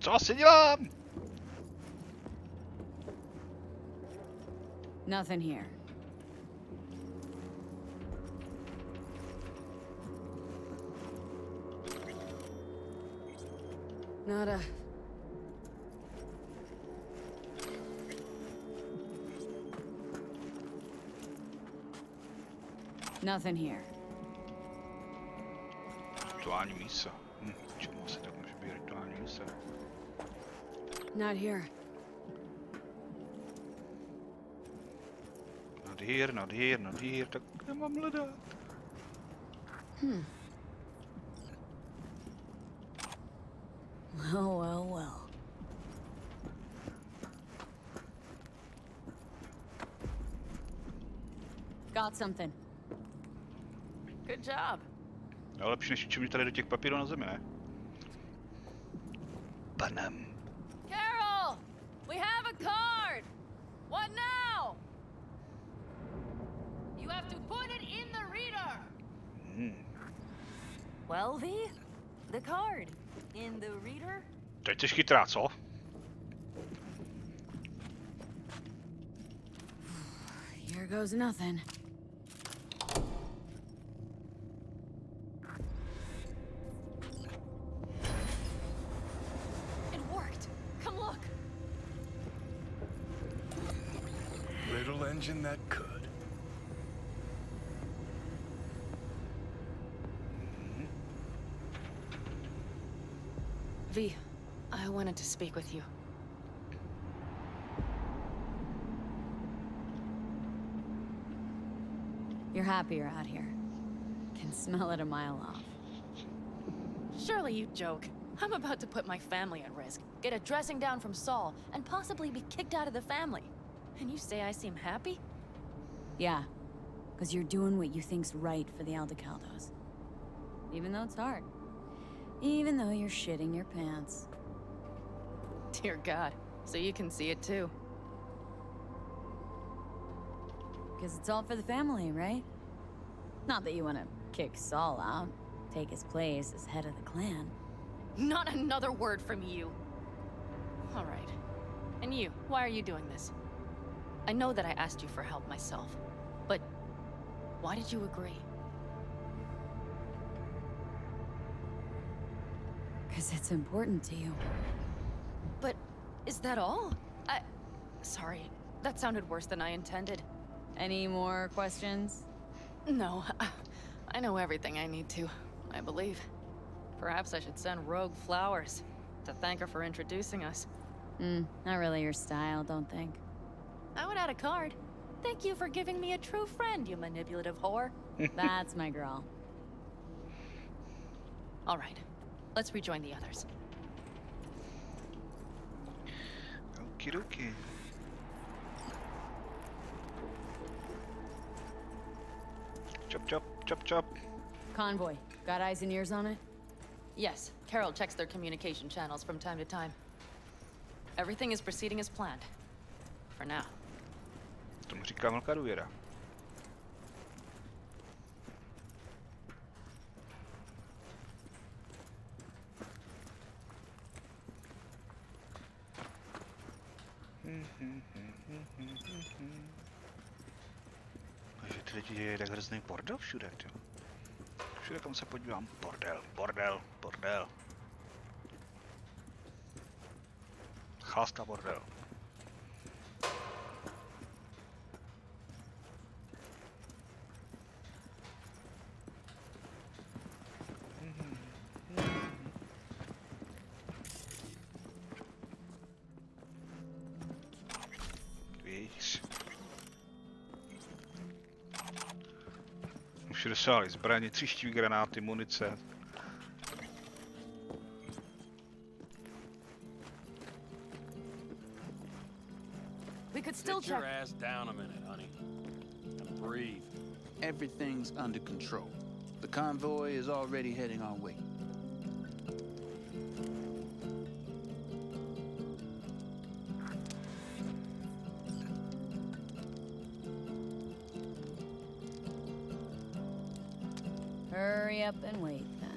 Co si dělám? Nothing here. Nada. Nothing here. Rituální mísa. Čemu se tak může být rituální mísa? Not here. Not here, tak kde mám hledat? Well. Got something. Good job. No, lepší než čemu tady do těch papírů na zemi, ne? Panem. Carol! We have a card! What now? You have to put it in the reader! Well, V? The card. In the reader? To je těžký trá, co? Here goes nothing. It worked! Come look! Little engine that could. V, I wanted to speak with you. You're happier out here. Can smell it a mile off. Surely you joke. I'm about to put my family at risk, get a dressing down from Saul, and possibly be kicked out of the family. And you say I seem happy? Yeah, because you're doing what you think's right for the Aldecaldos. Even though it's hard. Even though you're shitting your pants. Dear God, so you can see it too. Because it's all for the family, right? Not that you want to kick Saul out, take his place as head of the clan. Not another word from you. All right. And you, why are you doing this? I know that I asked you for help myself, but why did you agree? Because it's important to you. But is that all? Sorry, that sounded worse than I intended. Any more questions? No, I know everything I need to, I believe. Perhaps I should send Rogue flowers to thank her for introducing us. Not really your style, don't think. I would add a card. Thank you for giving me a true friend, you manipulative whore. That's my girl. All right, let's rejoin the others. Okie dokie. Chop. Convoy. Got eyes and ears on it? Yes, Carol checks their communication channels from time to time. Everything is proceeding as planned. For now. Tomu říkám velká důvěra. Takže ty lidi je tak hrozný bordel všude, jo. Všude, kam se podívám, bordel. Chlasta bordel. Víš. Všude sály zbraně, tříštivé granáty, munice. We could still Sit your check. ass down a minute, honey. And breathe. Everything's under control. The convoy is already heading our way. Hurry up and wait, then.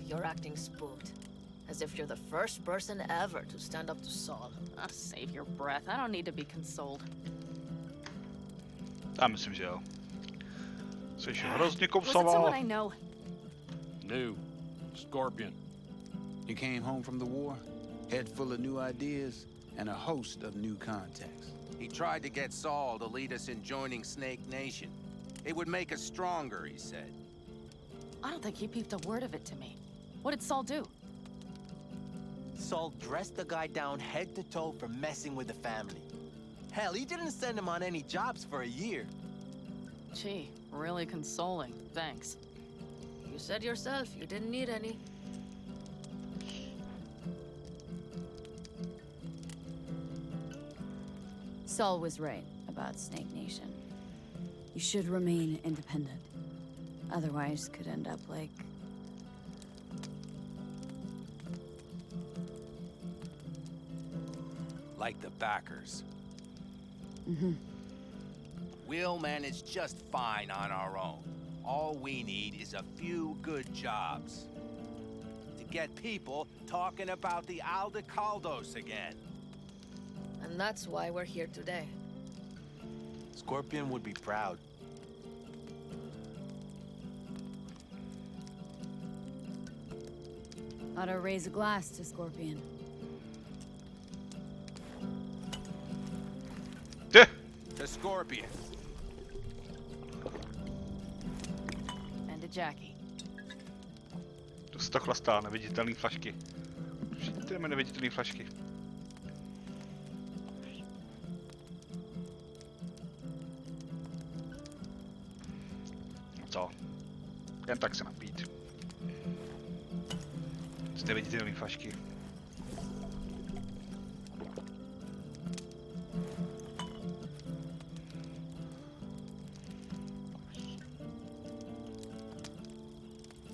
You're acting spooked. As if you're the first person ever to stand up to Saul. Ah, save your breath. I don't need to be consoled. Já myslím, že jo. Jsi hrozně Was it someone kopsavá. I know? New. Scorpion. You came home from the war, head full of new ideas, and a host of new contacts. He tried to get Saul to lead us in joining Snake Nation. It would make us stronger, he said. I don't think he peeped a word of it to me. What did Saul do? Saul dressed the guy down head to toe for messing with the family. Hell, he didn't send him on any jobs for a year. Gee, really consoling. Thanks. You said yourself you didn't need any. Saul was right about Snake Nation. You should remain independent. Otherwise, could end up like... Like the backers. Mm-hmm. We'll manage just fine on our own. All we need is a few good jobs. To get people talking about the Aldecaldos again. And that's why we're here today. Scorpion would be proud. Ought to raise a glass to Scorpion. To Scorpion. And to Jackie. To se to chlastá, neviditelný flašky. Přijďte neviditelný flašky. Co? Jen tak se napít. Z neviditelný flašky.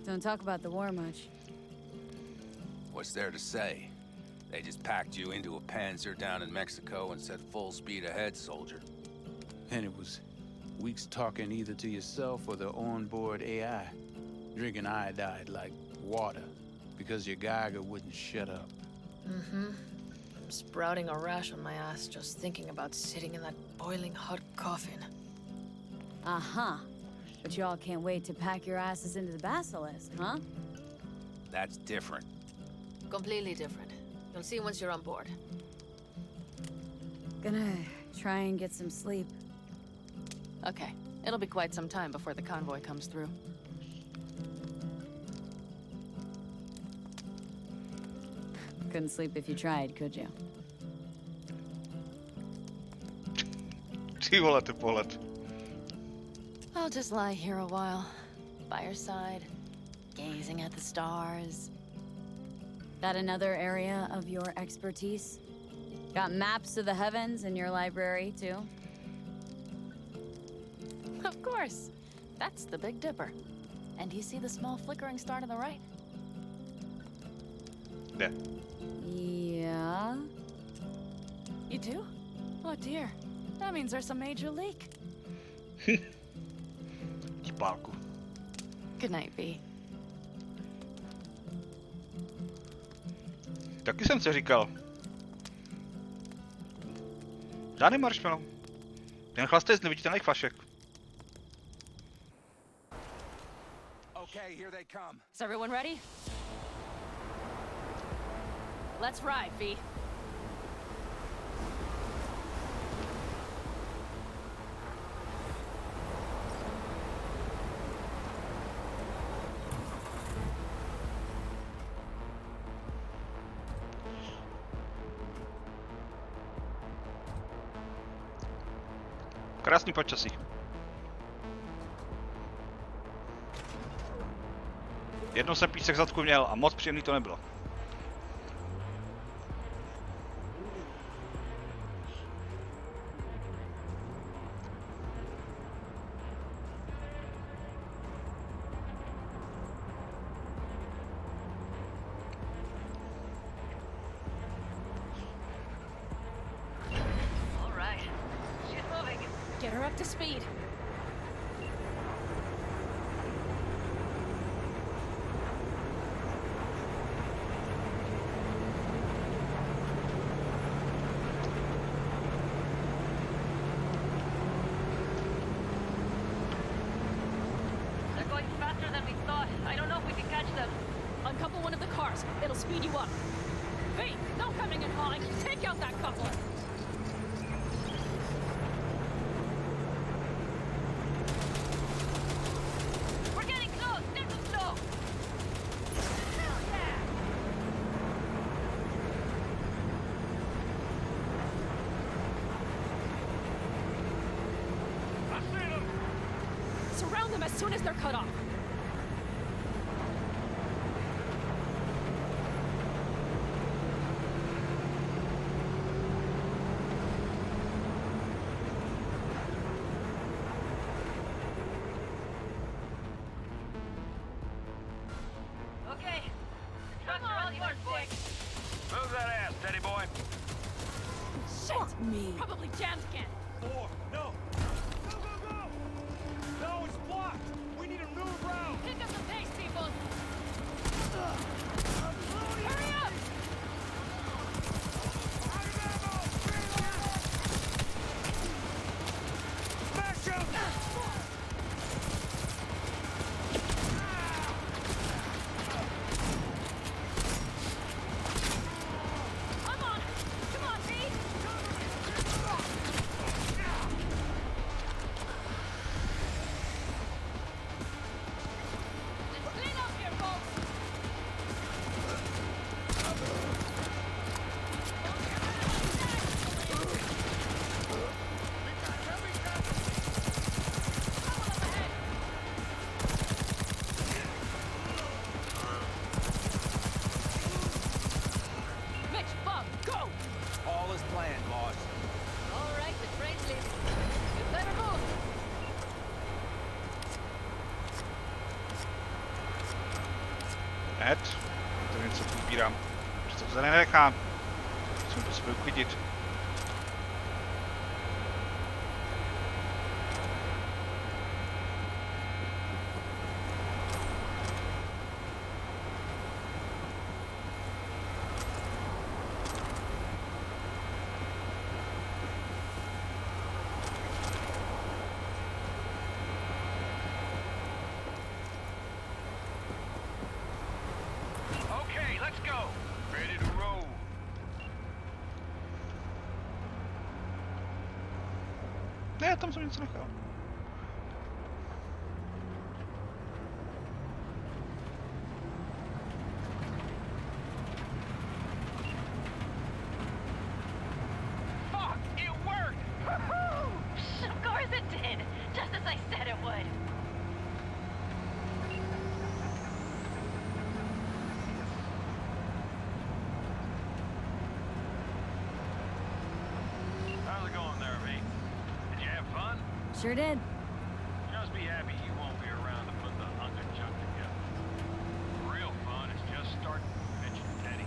Don't talk about the war much. What's there to say? They just packed you into a Panzer down in Mexico and said full speed ahead, soldier. And it was weeks talking either to yourself or the onboard AI. Drinking iodide like water because your Geiger wouldn't shut up. Mm-hmm. I'm sprouting a rash on my ass just thinking about sitting in that boiling hot coffin. Uh-huh. But y'all can't wait to pack your asses into the Basilisk, huh? That's different. Completely different. You'll see once you're on board. Gonna try and get some sleep. Okay, it'll be quite some time before the convoy comes through. Couldn't sleep if you tried, could you? Ty vole, ty pohled. I'll just lie here a while, by your side, gazing at the stars. That another area of your expertise? Got maps of the heavens in your library, too? Of course. That's the Big Dipper. And you see the small flickering star to the right? Yeah. Yeah? You do? Oh dear. That means there's a major leak. Tipálku. Good night, V. Taky jsem si říkal. Žádný marshmallow. Ten chlastej z neviditelných flašek. Okay, here they come. Is everyone ready? Let's ride, V. Krásný počasí. Jednou jsem písek zadku měl a moc příjemný to nebylo. Get her up to speed. They're going faster than we thought. I don't know if we can catch them. Uncouple one of the cars. It'll speed you up. Hey, no coming and hauling. Take out that coupler. We're getting close. There's some snow. Hell yeah! I see them. Surround them as soon as they're cut off. Okay. Trucks are all yours, boy. Move that ass, Teddy boy. Shit! Me. Probably jammed again. Four. No. Go, go, go! No, it's blocked. We need a new route. Pick up the pace, people. Hurry up! Smash him! Come on! Come on, V! Let's clean up here, folks. Mitch, Bob, go! All is planned, boss. All right, the train's leaving. You better move. Hned. To něco vybírám. Prostě to tady nenechám. Musím to sebe uklidit. Okay, let's go. Ready to roll. Ne, tam jsem něco nechal. Fuck! It worked! Woohoo! Of course it did! Just as I said it would. How's it going there, V? Did you have fun? Sure did. Just be happy you won't be around to put the hunker junk together. Real fun is just starting. Mention Teddy.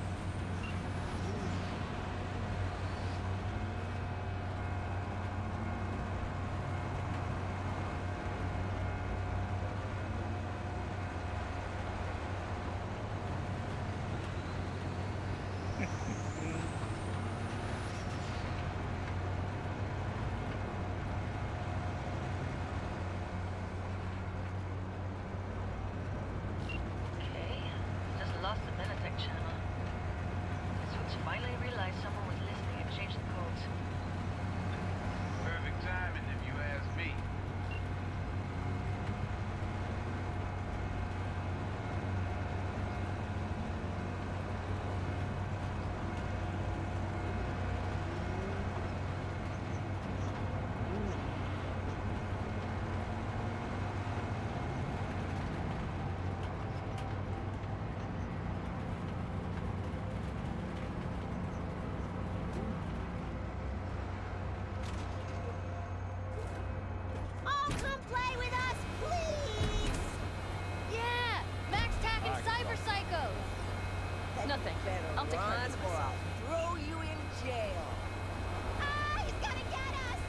No, thank you. I'll take care of this Or myself. I'll throw you in jail. Ah, he's gonna get us!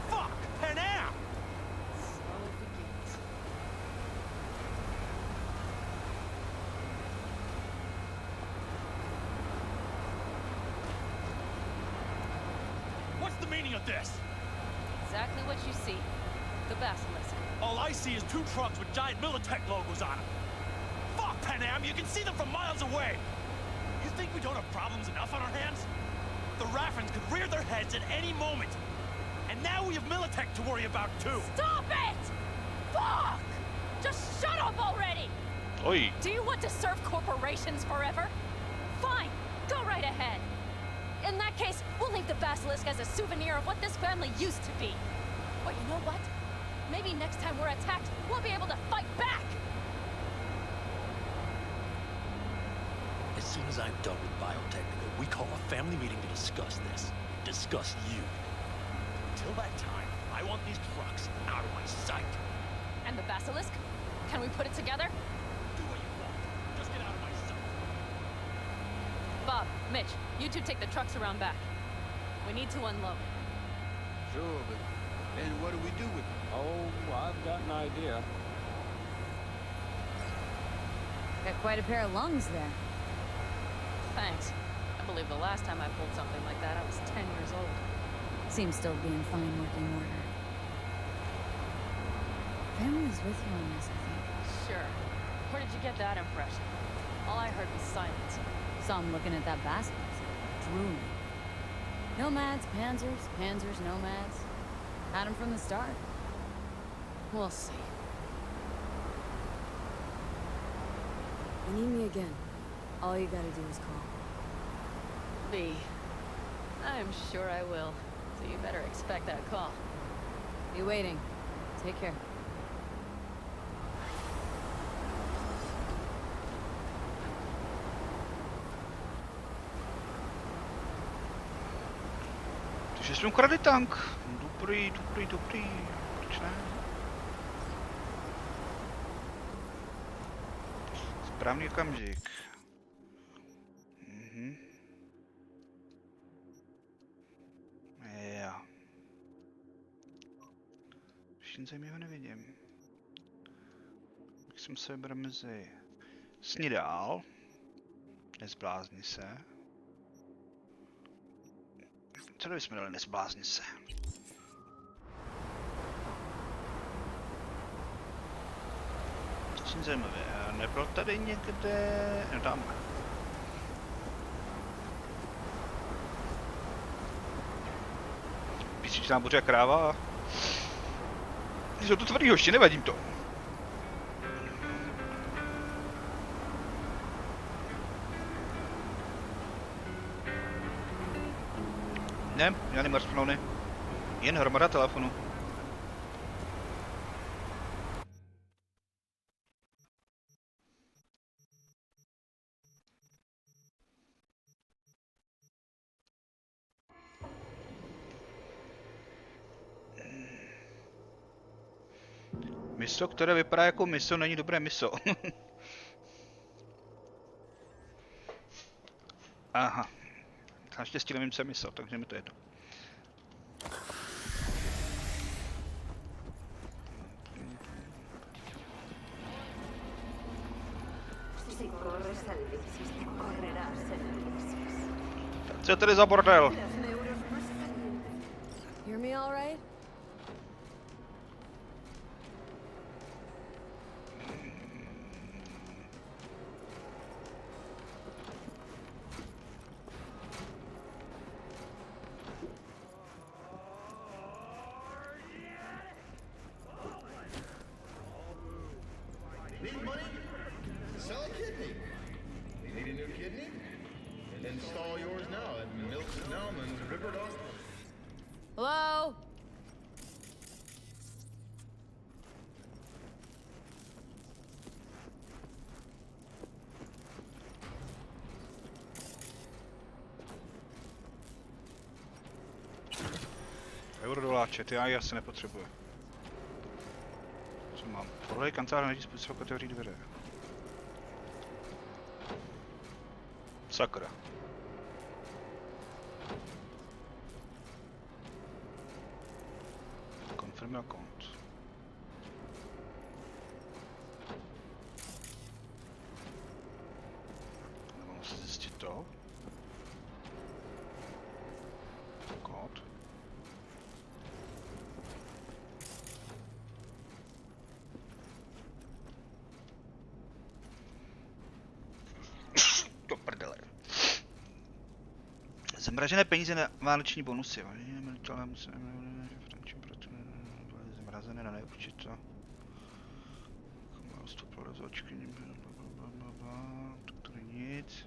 Fuck! Panam! So it begins. What's the meaning of this? Exactly what you see. The basilisk. All I see is 2 trucks with giant Militech logos on them. Fuck, Panam, you can see them from miles away. You think we don't have problems enough on our hands? The Raffens could rear their heads at any moment. And now we have Militech to worry about too. Stop it! Fuck! Just shut up already! Oi. Do you want to serve corporations forever? Fine, go right ahead. In that case, we'll leave the basilisk as a souvenir of what this family used to be. But you know what? Maybe next time we're attacked, we'll be able to fight back! As soon as I'm done with Biotechnical, we call a family meeting to discuss this. Discuss you. Until that time, I want these trucks out of my sight. And the basilisk? Can we put it together? Do what you want. Just get out of my sight. Bob, Mitch, you two take the trucks around back. We need to unload. Sure, but then what do we do with it? Oh, I've got an idea. Got quite a pair of lungs there. Thanks. I believe the last time I pulled something like that, I was 10 years old. Seems still to be in fine working order. Family's with you on this, I think. Sure. Where did you get that impression? All I heard was silence. Saw him looking at that basilisk. Drooling. Nomads, panzers, panzers, nomads. Had him from the start. We'll see. You need me again. All you gotta do is call. B. I'm sure I will. So you better expect that call. Be waiting. Take care. Takže jsme ukradli tank. Dobrý, dobrý, dobrý. Proč ne? Správný okamžik. Jo. Už nic zajímavého nevidím. Tak jsem se vybral mezi snídal. Nezblázni se. Co bychom dali, nezblázni se. Nic zajímavé. Nebyl tady někde... No tam. Písničná buře kráva. Jsou to tvrdý hoši, nevadím to. Ne, žádný marshmallowny. Jen hromada telefonu. Město, které vypadá jako miso, není dobré miso. Aha. Naštěstí nevím, co je miso, takže mi to jedno. Co je tady za bordel? Hear me all right? Need money? Sell a kidney. Need a new kidney? Install yours now at Milton Nauman's River Hospital. Hello? Eurodoláče, ty já ji asi nepotřebuji. Co mám? Prodej kanceláře nejdí způsob otevřít dveře. Sakra. Confirm account. Nebo musím zjistit to. Kód. Do prdele. Zamražené peníze na vánoční bonusy. Zmrazené na neurčito. Vstuplo do očkání. Tak to není nic.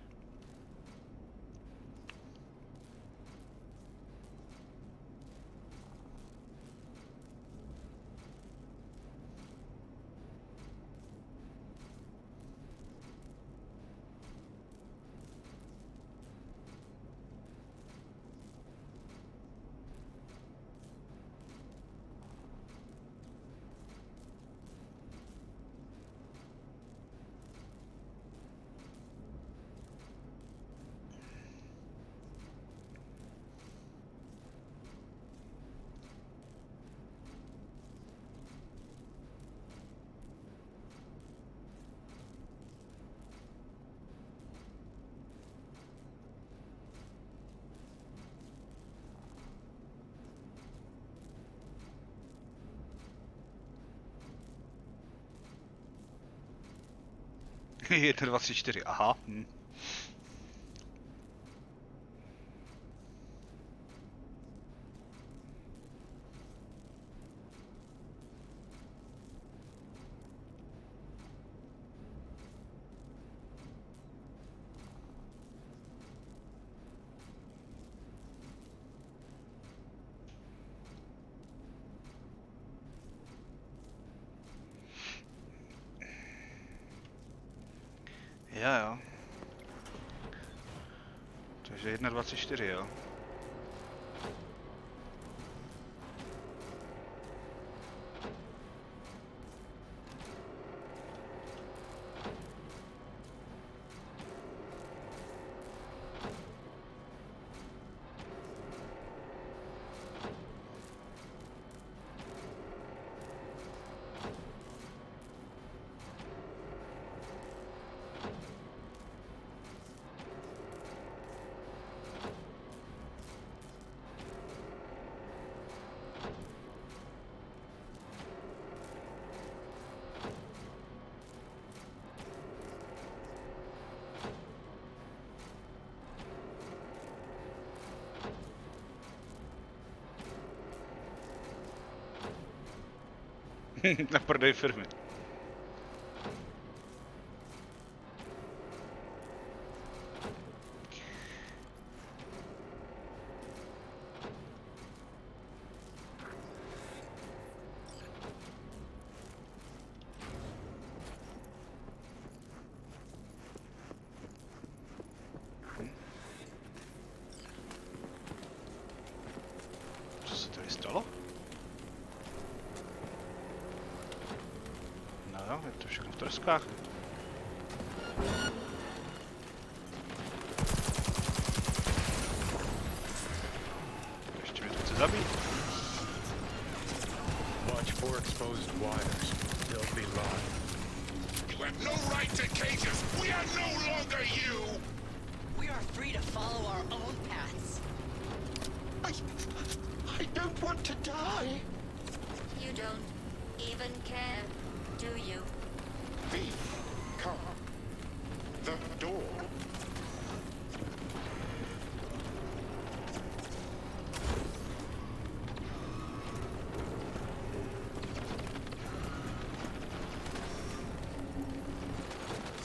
Je to 24, aha. Jo. Takže 1,24, jo. Na prodej firmy. Co se tady stalo? No, je to všechno v troskách. Ještě mě to chce zabít. Watch for exposed wires. They'll be live. You have no right to cages. We are no longer you. We are free to follow our own paths. I don't want to die. You don't even care, do you? The car. The door.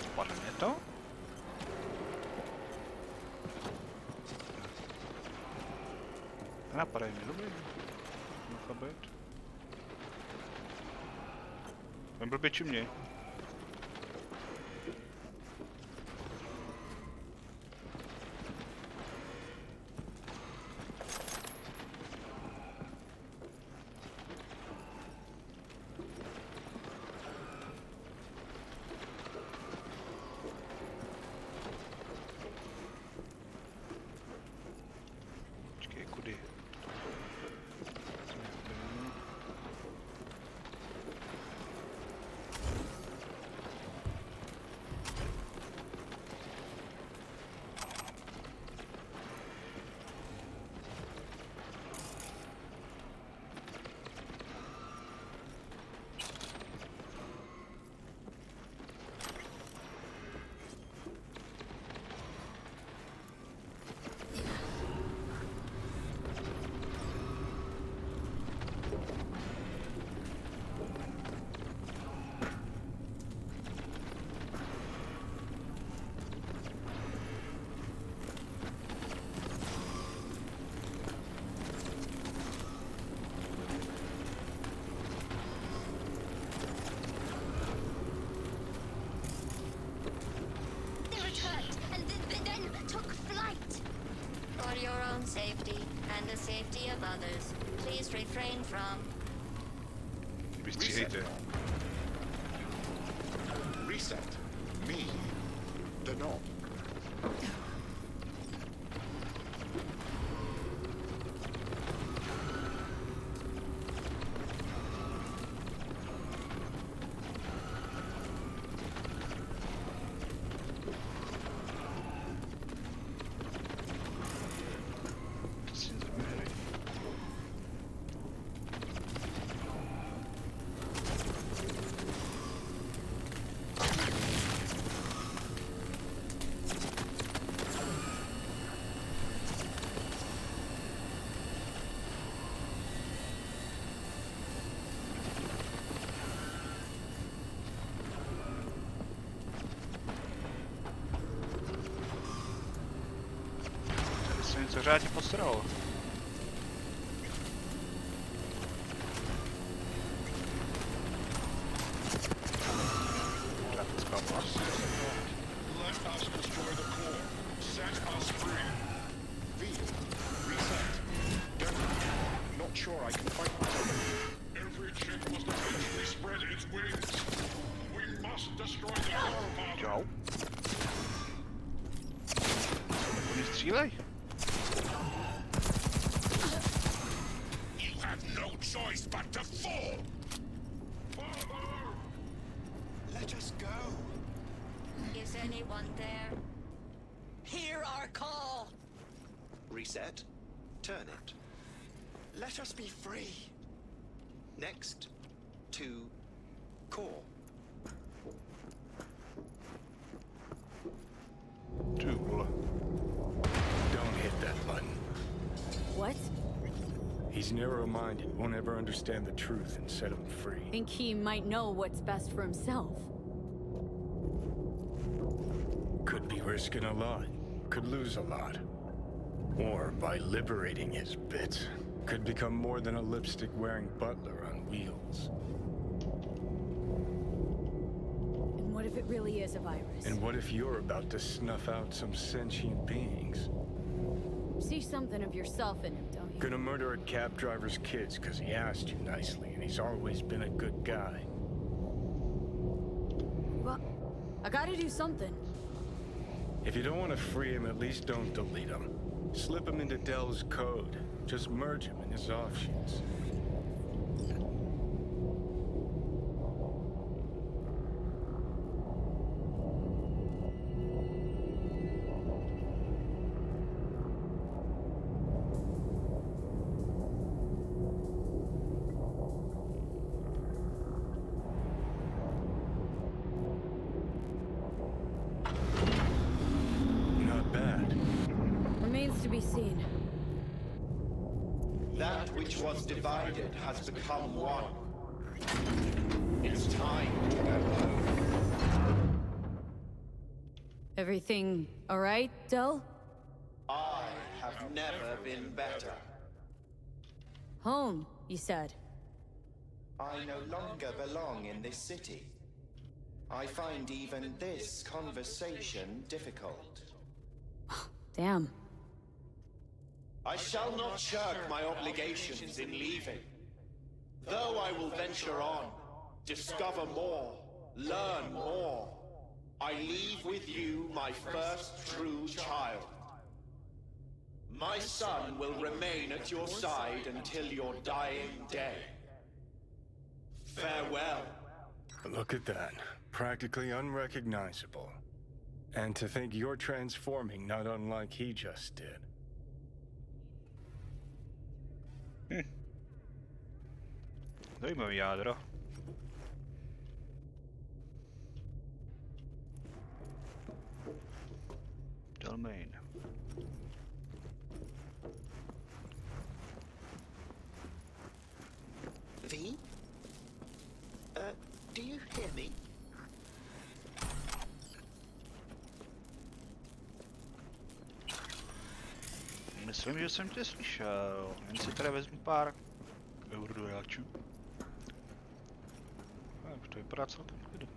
Spadne mě to? Napadají mě, dobrý. Může být. Vem blbě či mě. safety of others. Please refrain from. Vystříhejte. Reset. Me. The knob. Co řádně posral. Let us destroy the core. Set us free. V. Reset. Not sure I can fight myself. Every chip must eventually spread its wings. We must destroy the core power. Čau. Oni střílej. You have no choice but to fall. Father! Let us go. Is anyone there? Hear our call! Reset. Turn it. Let us be free. Next. To core. Tool. Don't hit that button. What? He's narrow-minded, won't ever understand the truth and set him free. Think he might know what's best for himself. Could be risking a lot. Could lose a lot. Or by liberating his bits, could become more than a lipstick-wearing butler on wheels. And what if it really is a virus? And what if you're about to snuff out some sentient beings? See something of yourself in him, don't you? Gonna murder a cab driver's kids because he asked you nicely, and he's always been a good guy. Well, I gotta do something. If you don't want to free him, at least don't delete him. Slip him into Dell's code. Just merge him in his offshoots. Seen. That which was divided has become one. It's time to go home. Everything all right, Dell? I have never been better. Home, you said. I no longer belong in this city. I find even this conversation difficult. Damn. I shall not shirk my obligations in leaving. Though I will venture on, discover more, learn more, I leave with you my first true child. My son will remain at your side until your dying day. Farewell. Look at that. Practically unrecognizable. And to think you're transforming not unlike he just did. Zajímavý jádro. Domain. V? Do you hear me? Myslím, že jsem tě slyšel. Jen si teda vezmu pár eurodojáčů. Už to vypadá celkem klidu.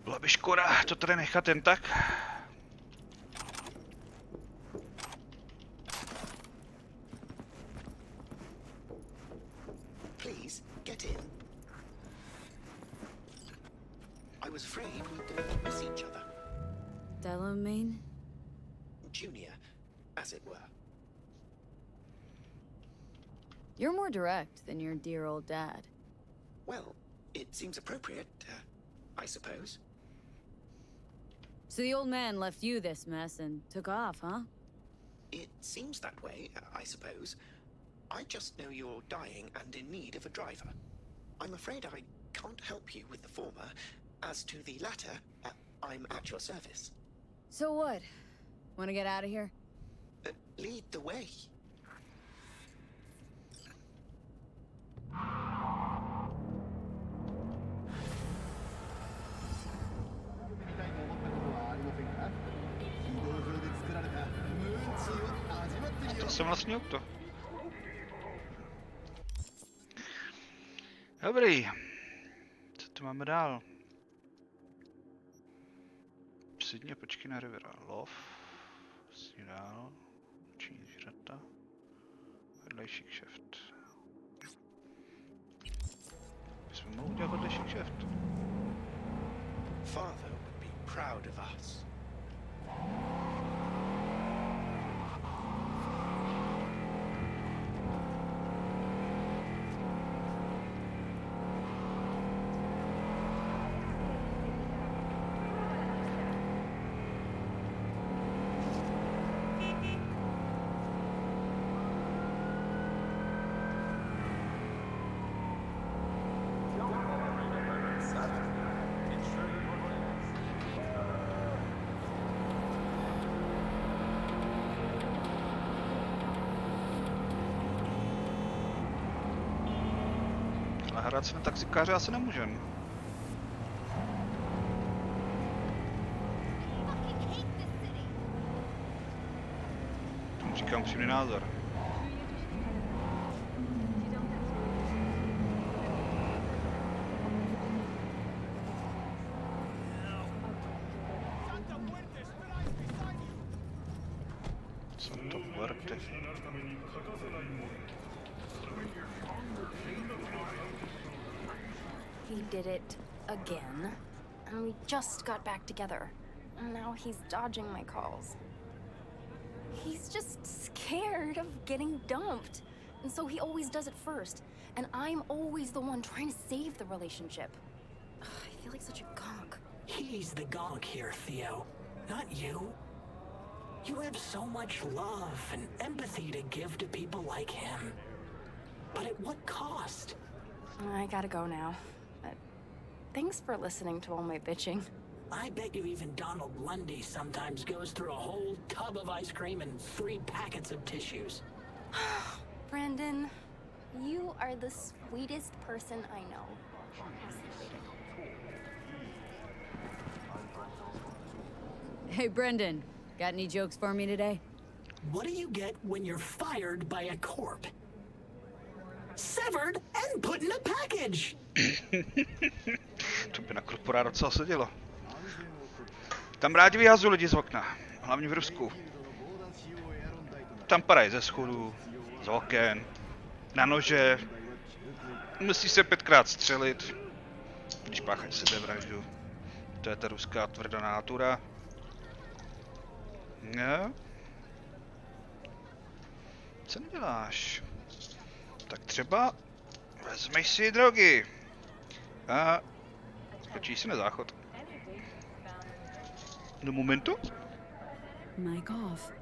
Byla by škoda to tady nechat jen tak. Please, get in. I was afraid we'd miss each other. Delamain? Junior, as it were. You're more direct than your dear old dad. Well, it seems appropriate, I suppose. So the old man left you this mess and took off, huh? It seems that way, I suppose. I just know you're dying and in need of a driver. I'm afraid I can't help you with the former. As to the latter, I'm at your service. So what? Want to get out of here? Lead the way. To jsem vlastně auto. Dobrý. Co tu máme dál? Přidně počkej na Rivera. Lov. Vlastně dál. Učení zvířata. Vedlejší kšeft. Bychom mohli udělat vedlejší kšeft. Father would be proud of us. Hrát se na taxikáře asi nemůžem. Tomu říkám upřímný názor. Santo muerte. He did it again, and we just got back together. And now he's dodging my calls. He's just scared of getting dumped, and so he always does it first. And I'm always the one trying to save the relationship. Ugh, I feel like such a gonk. He's the gonk here, Theo, not you. You have so much love and empathy to give to people like him. But at what cost? I gotta go now. Thanks for listening to all my bitching. I bet you even Donald Lundy sometimes goes through a whole tub of ice cream and 3 packets of tissues. Brandon, you are the sweetest person I know. I'll see you later. Hey, Brendan. Got any jokes for me today? What do you get when you're fired by a corp? Severed and put in a package! To by na korporát docela sedělo. Tam rádi vyhazují lidi z okna, hlavně v Rusku. Tam padají ze schodů, z oken, na nože. Musí se 5krát střelit, když páchají sebevraždu. To je ta ruská tvrdá nátura. No. Co neděláš? Tak třeba vezmeš si drogy. A skočíš si na záchod. Do momentu? Mic off.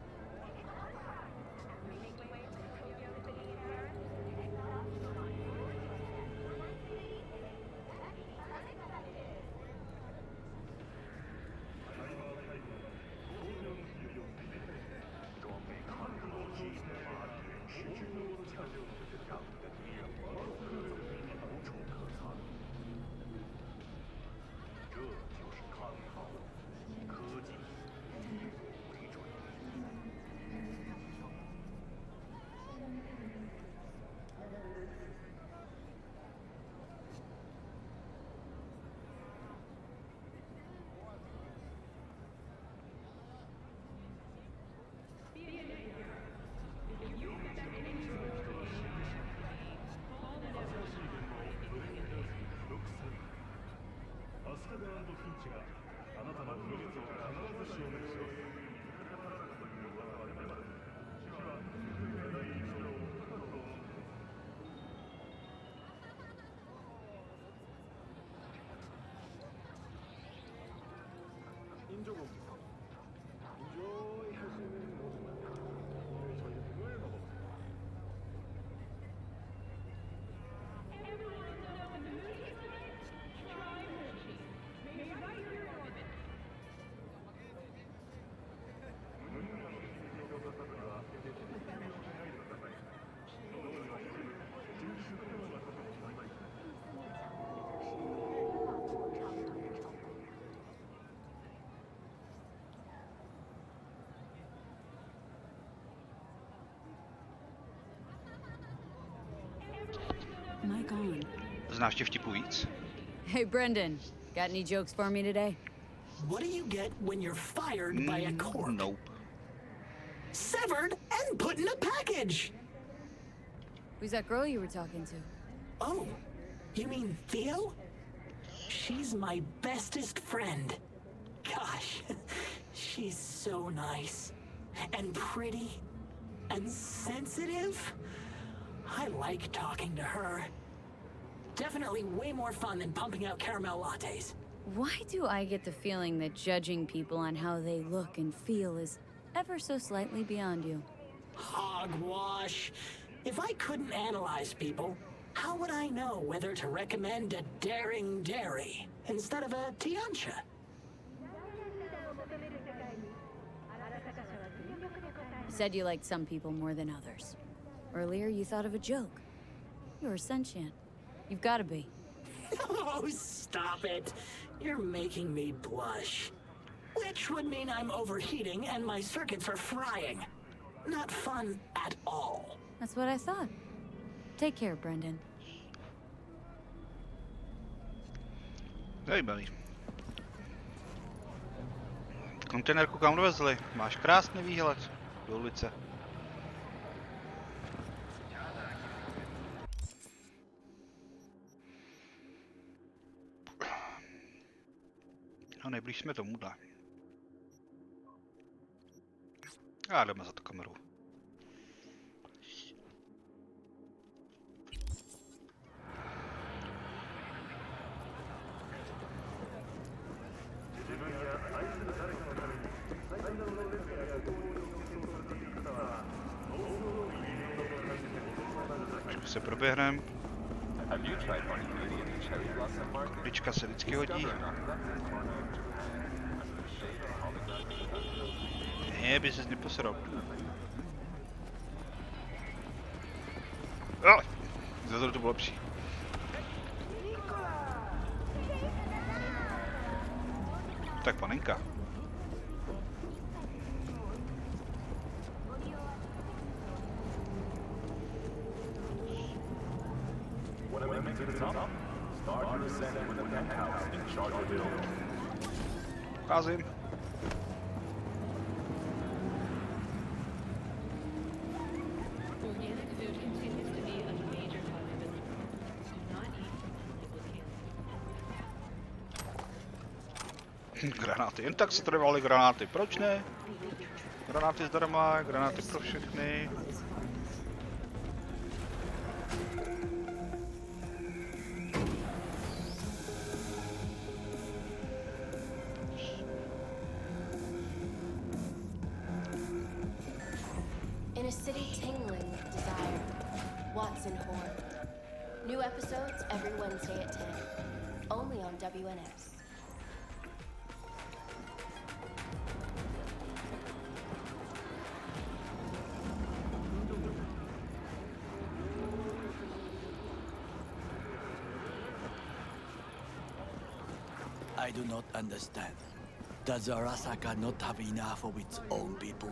Mic on. Znáš těch vtipů víc? Hey, Brendan. Got any jokes for me today? What do you get when you're fired by a corp? Nope. Severed and put in a package! Who's that girl you were talking to? Oh, you mean Theo? She's my bestest friend. Gosh, she's so nice. And pretty. And sensitive. I like talking to her. Definitely way more fun than pumping out caramel lattes. Why do I get the feeling that judging people on how they look and feel is ever so slightly beyond you? Hogwash. If I couldn't analyze people, how would I know whether to recommend a daring dairy instead of a Tiancha? You said you liked some people more than others. Earlier, you thought of a joke. You're sentient. You've got to be. Oh, stop it. You're making me blush. Which would mean I'm overheating and my circuits are frying. Not fun at all. That's what I thought. Take care, Brendan. Zajímavý. Kontejnerku kam dovezli? Máš krásný výhled do ulice. No, nejblíž jsme tomuhle. A jdeme za tu kameru. Trošku se proběhneme. Kulička se vždycky hodí. Ne, by ses neposral. Zase to bylo lepší. Tak panenka. Vcházím. Granáty, jen tak se trvaly granáty, proč ne? Granáty zdarma, granáty pro všechny. In a city tingling with desire, Watson Horn. New episodes every Wednesday at 10, only on WNS. I do not understand. Does Arasaka not have enough of its own people?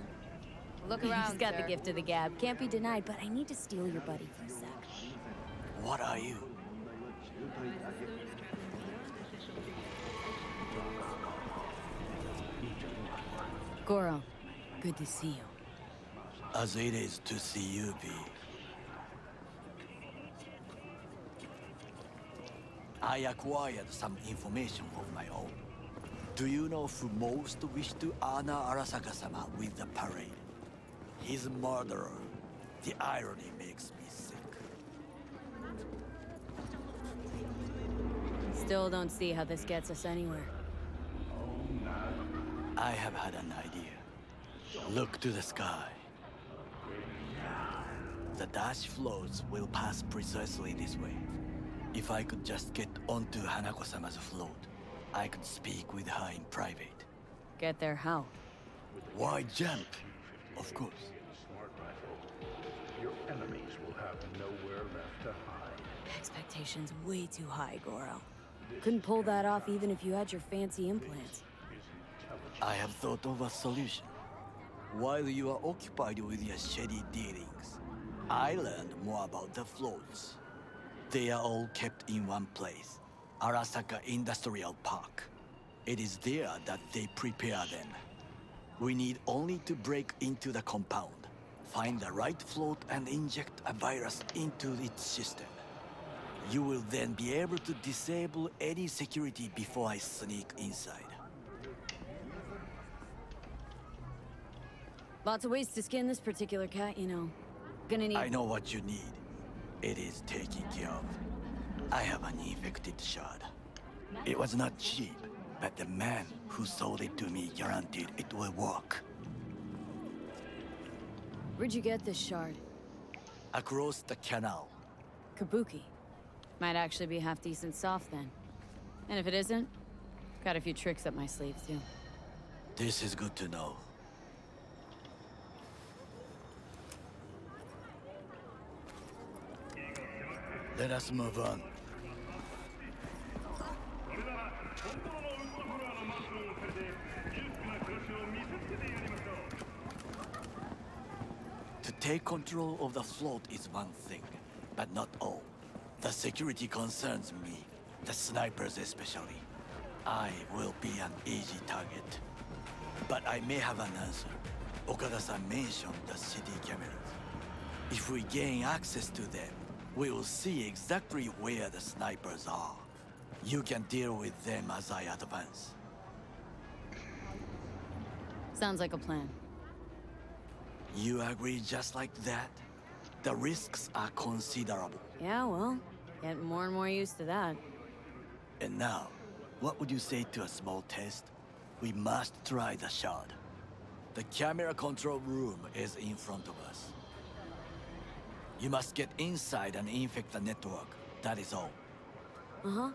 Look around, He's got the gift of the gab. Can't be denied, but I need to steal your buddy for a sec. What are you? Goro, good to see you. As it is to see you, V. I acquired some information of my own. Do you know who most wished to honor Arasaka-sama with the parade? His murderer. The irony makes me sick. Still don't see how this gets us anywhere. I have had an idea. Look to the sky. The dash floats will pass precisely this way. If I could just get onto Hanako-sama's float, I could speak with her in private. Get there how? Why jump? Of course. Your enemies will have nowhere left to hide. Expectations way too high, Goro. Couldn't pull that off even if you had your fancy implants. I have thought of a solution. While you are occupied with your shady dealings, I learned more about the floats. They are all kept in one place, Arasaka Industrial Park. It is there that they prepare them. We need only to break into the compound, find the right float and inject a virus into its system. You will then be able to disable any security before I sneak inside. Lots of ways to skin this particular cat, you know. Gonna need... I know what you need. It is taken care of. I have an infected shard. It was not cheap, but the man who sold it to me guaranteed it will work. Where'd you get this shard? Across the canal. Kabuki. Might actually be half decent soft then. And if it isn't, got a few tricks up my sleeve too. This is good to know. Let us move on. To take control of the float is one thing, but not all. The security concerns me, the snipers especially. I will be an easy target. But I may have an answer. Okada-san mentioned the city cameras. If we gain access to them, we will see exactly where the snipers are. You can deal with them as I advance. Sounds like a plan. You agree just like that? The risks are considerable. Yeah, well, getting more and more used to that. And now, what would you say to a small test? We must try the shard. The camera control room is in front of us. You must get inside and infect the network. That is all. Uh-huh.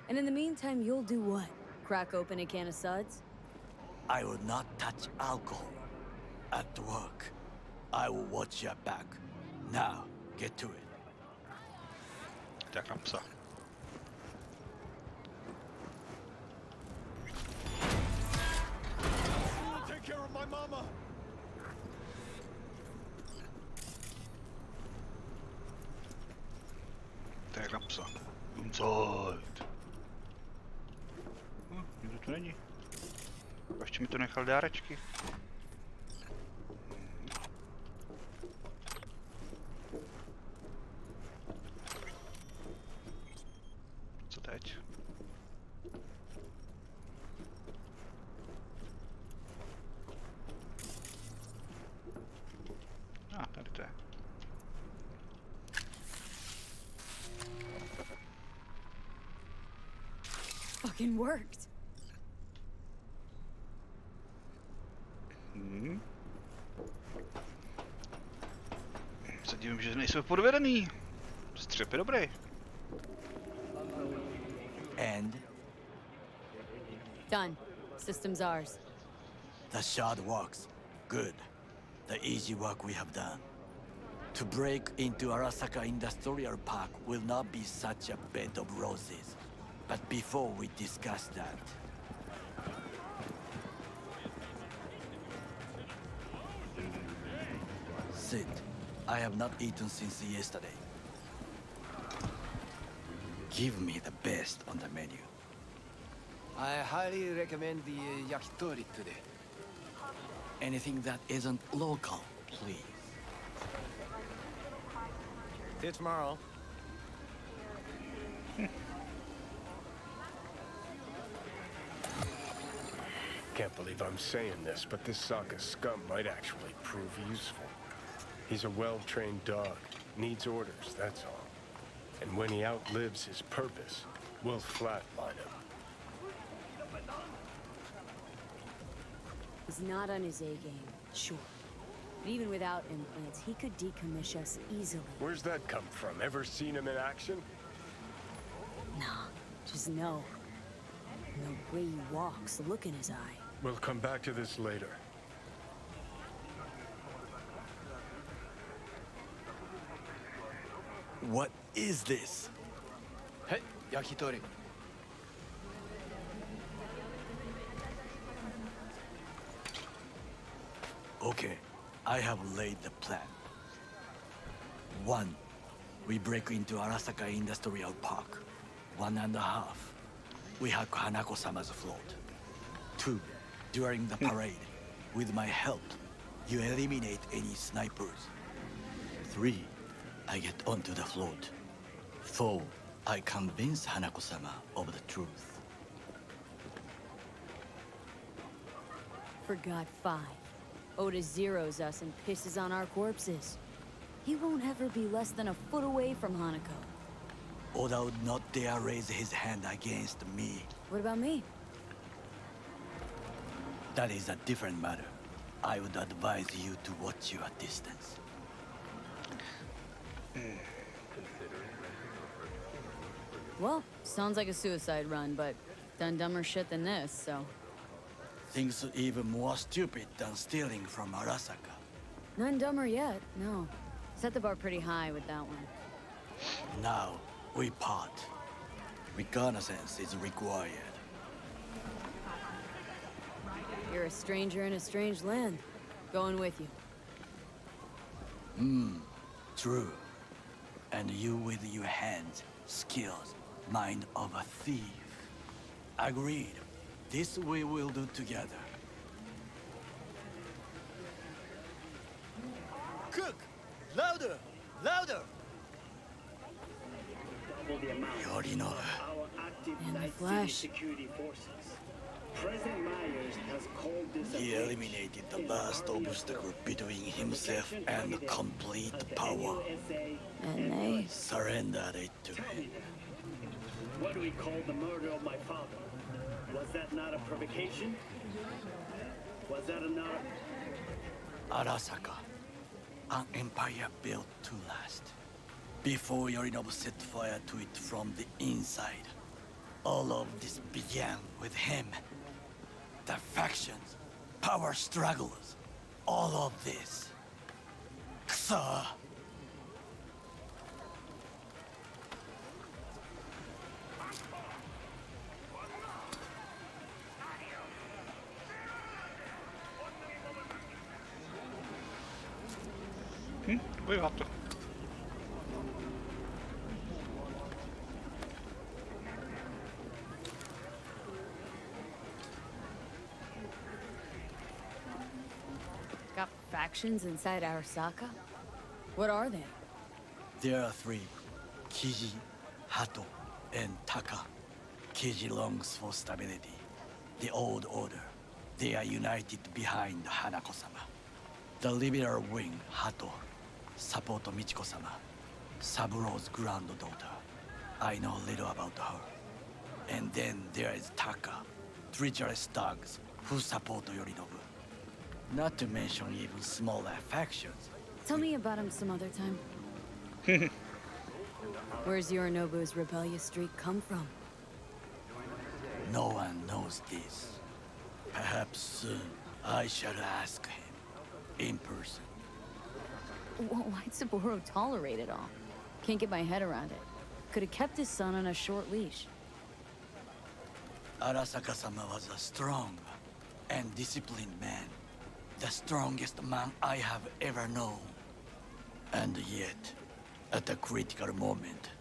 And in the meantime, you'll do what? Crack open a can of suds? I will not touch alcohol. At work, I will watch your back. Now, get to it. Jäkla psa. Take care of my mama. Jäkla psa. Inside. Nikdo tu není. A ještě mi to nechal dárečky. Co teď? Tady to je. Fucking worked. Se divím, že nejsou podvedený. Střep je dobrý. And? Done. System's ours. The shard works. Good. The easy work we have done. To break into Arasaka Industrial Park will not be such a bed of roses. But before we discuss that... Sit. I have not eaten since yesterday. Give me the best on the menu. I highly recommend the yakitori today. Anything that isn't local, please. See you tomorrow. Can't believe I'm saying this, but this Sokka scum might actually prove useful. He's a well-trained dog. Needs orders, that's all. And when he outlives his purpose, we'll flatline him. He's not on his A-game, sure. But even without implants, he could decommission us easily. Where's that come from? Ever seen him in action? Nah, just know. And the way he walks, the look in his eye. We'll come back to this later. What is this? Hey, yakitori. Okay, I have laid the plan. 1. We break into Arasaka Industrial Park. 1.5. We hack Hanako-sama's float. 2. During the parade, with my help, you eliminate any snipers. 3. I get onto the float. 4. I convince Hanako-sama of the truth. Forgot 5. Oda zeroes us and pisses on our corpses. He won't ever be less than a foot away from Hanako. Oda would not dare raise his hand against me. What about me? That is a different matter. I would advise you to watch your distance. Well, sounds like a suicide run, but done dumber shit than this, so... Things even more stupid than stealing from Arasaka. None dumber yet, no. Set the bar pretty high with that one. Now, we part. Reconnaissance is required. You're a stranger in a strange land. Going with you. True. And you with your hands, skills, mind of a thief. Agreed. This we will do together. Cook! Louder! Louder! Yorinobu. In the flesh. He eliminated the last obstacle between himself and complete power. And they... surrendered it to him. What do we call the murder of my father? Was that not a provocation? Was that not... Arasaka. An empire built to last. Before Yorinobu set fire to it from the inside. All of this began with him. The factions, power struggles, all of this. Kusa! Voi fatto. Got factions inside Arasaka? What are they? There are 3. Kiji, Hato, and Taka. Kiji longs for stability. The old order. They are united behind Hanako-sama. The liberal wing, Hato, support Michiko-sama, Saburo's granddaughter. I know little about her. And then there is Taka, treacherous thugs who support Yorinobu. Not to mention even smaller factions. Tell me about him some other time. Where's Yorinobu's rebellious streak come from? No one knows this. Perhaps soon I shall ask him. In person. Why'd Saburo tolerate it all? Can't get my head around it. Could have kept his son on a short leash. Arasaka-sama was a strong and disciplined man. The strongest man I have ever known. And yet, at a critical moment,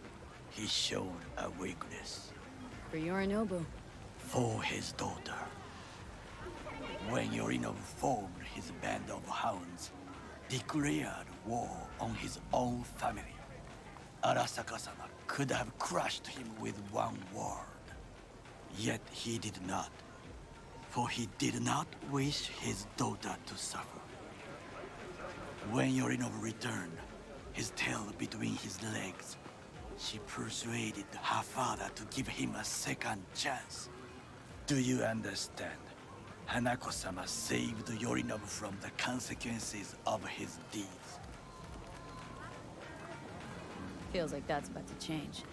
he showed a weakness. For Yorinobu. For his daughter. When Yorinobu formed his band of hounds, declared war on his own family, Arasaka-sama could have crushed him with one word. Yet he did not, for he did not wish his daughter to suffer. When Yorinobu returned, his tail between his legs, she persuaded her father to give him a second chance. Do you understand? Hanako-sama saved Yorinobu from the consequences of his deeds. Feels like that's about to change.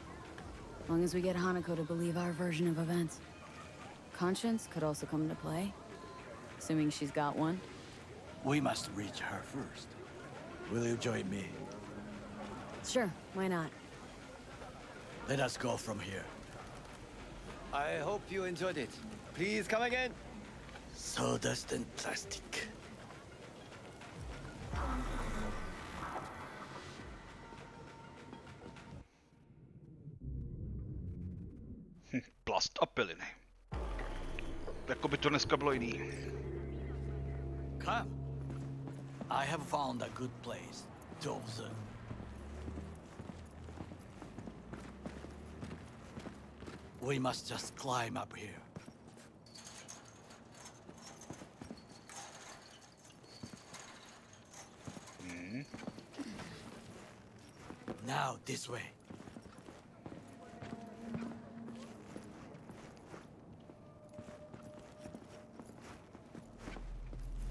As long as we get Hanako to believe our version of events. Conscience could also come into play. Assuming she's got one. We must reach her first. Will you join me? Sure, why not? Let us go from here. I hope you enjoyed it. Please come again. Sawdust and plastic. Plast a piliny. Jako by to dneska bylo jiný. Come. I have found a good place to observe. We must just climb up here. Now this way.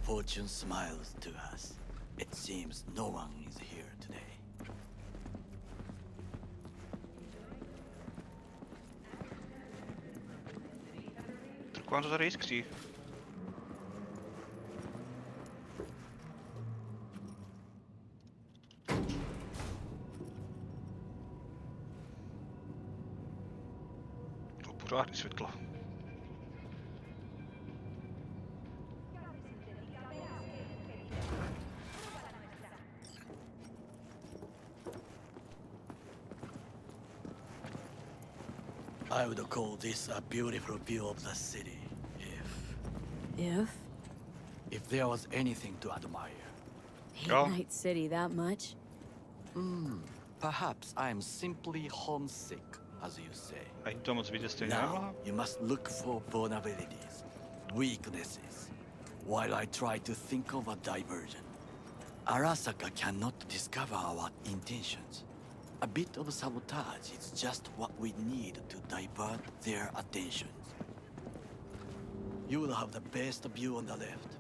Fortune smiles to us. It seems no one is here today. Tak vám to tady jiskří. To pořádný světlo. I would call this a beautiful view of the city, if there was anything to admire. Hate Night City that much? Perhaps I am simply homesick, as you say. Není to moc vidět stejně. Now, you must look for vulnerabilities, weaknesses, while I try to think of a diversion. Arasaka cannot discover our intentions. A bit of sabotage is just what we need to divert their attentions. You will have the best view on the left.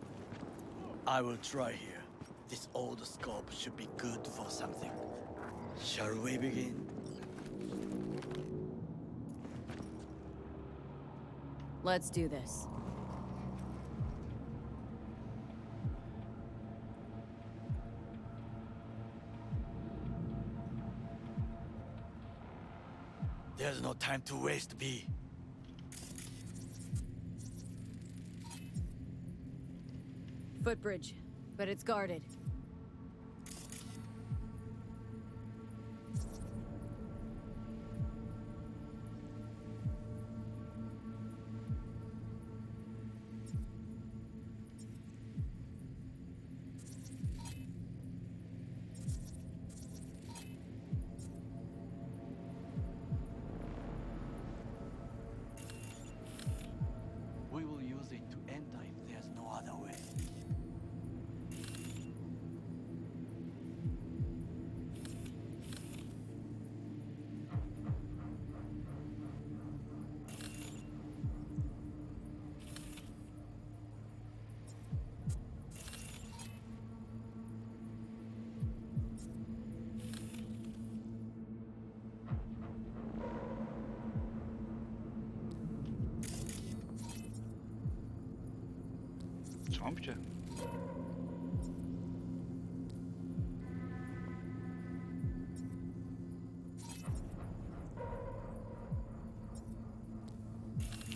I will try here. This old scope should be good for something. Shall we begin? Let's do this. There's no time to waste, V. Footbridge, but it's guarded. We will use it to enter if there's no other way. Co mám ještě?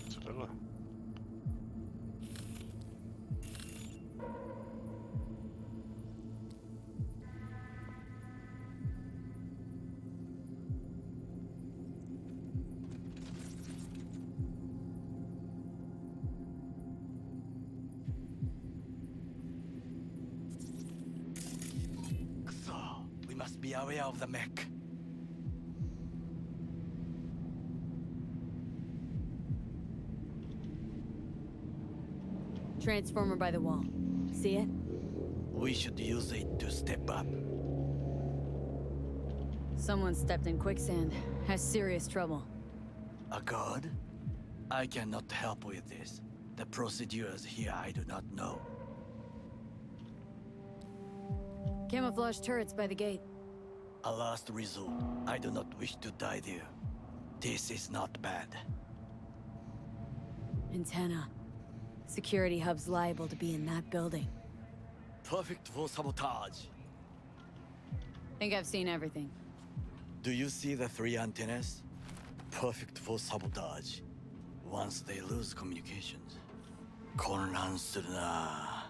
Co tohle? So, we must be aware of the mech. Transformer by the wall. See it? We should use it to step up. Someone stepped in quicksand. Has serious trouble. A god? I cannot help with this. The procedures here I do not know. Camouflage turrets by the gate. A last resort. I do not wish to die there. This is not bad. Antenna. Security hub's liable to be in that building. Perfect for sabotage. Think I've seen everything. Do you see the 3 antennas? Perfect for sabotage. Once they lose communications.混乱するな.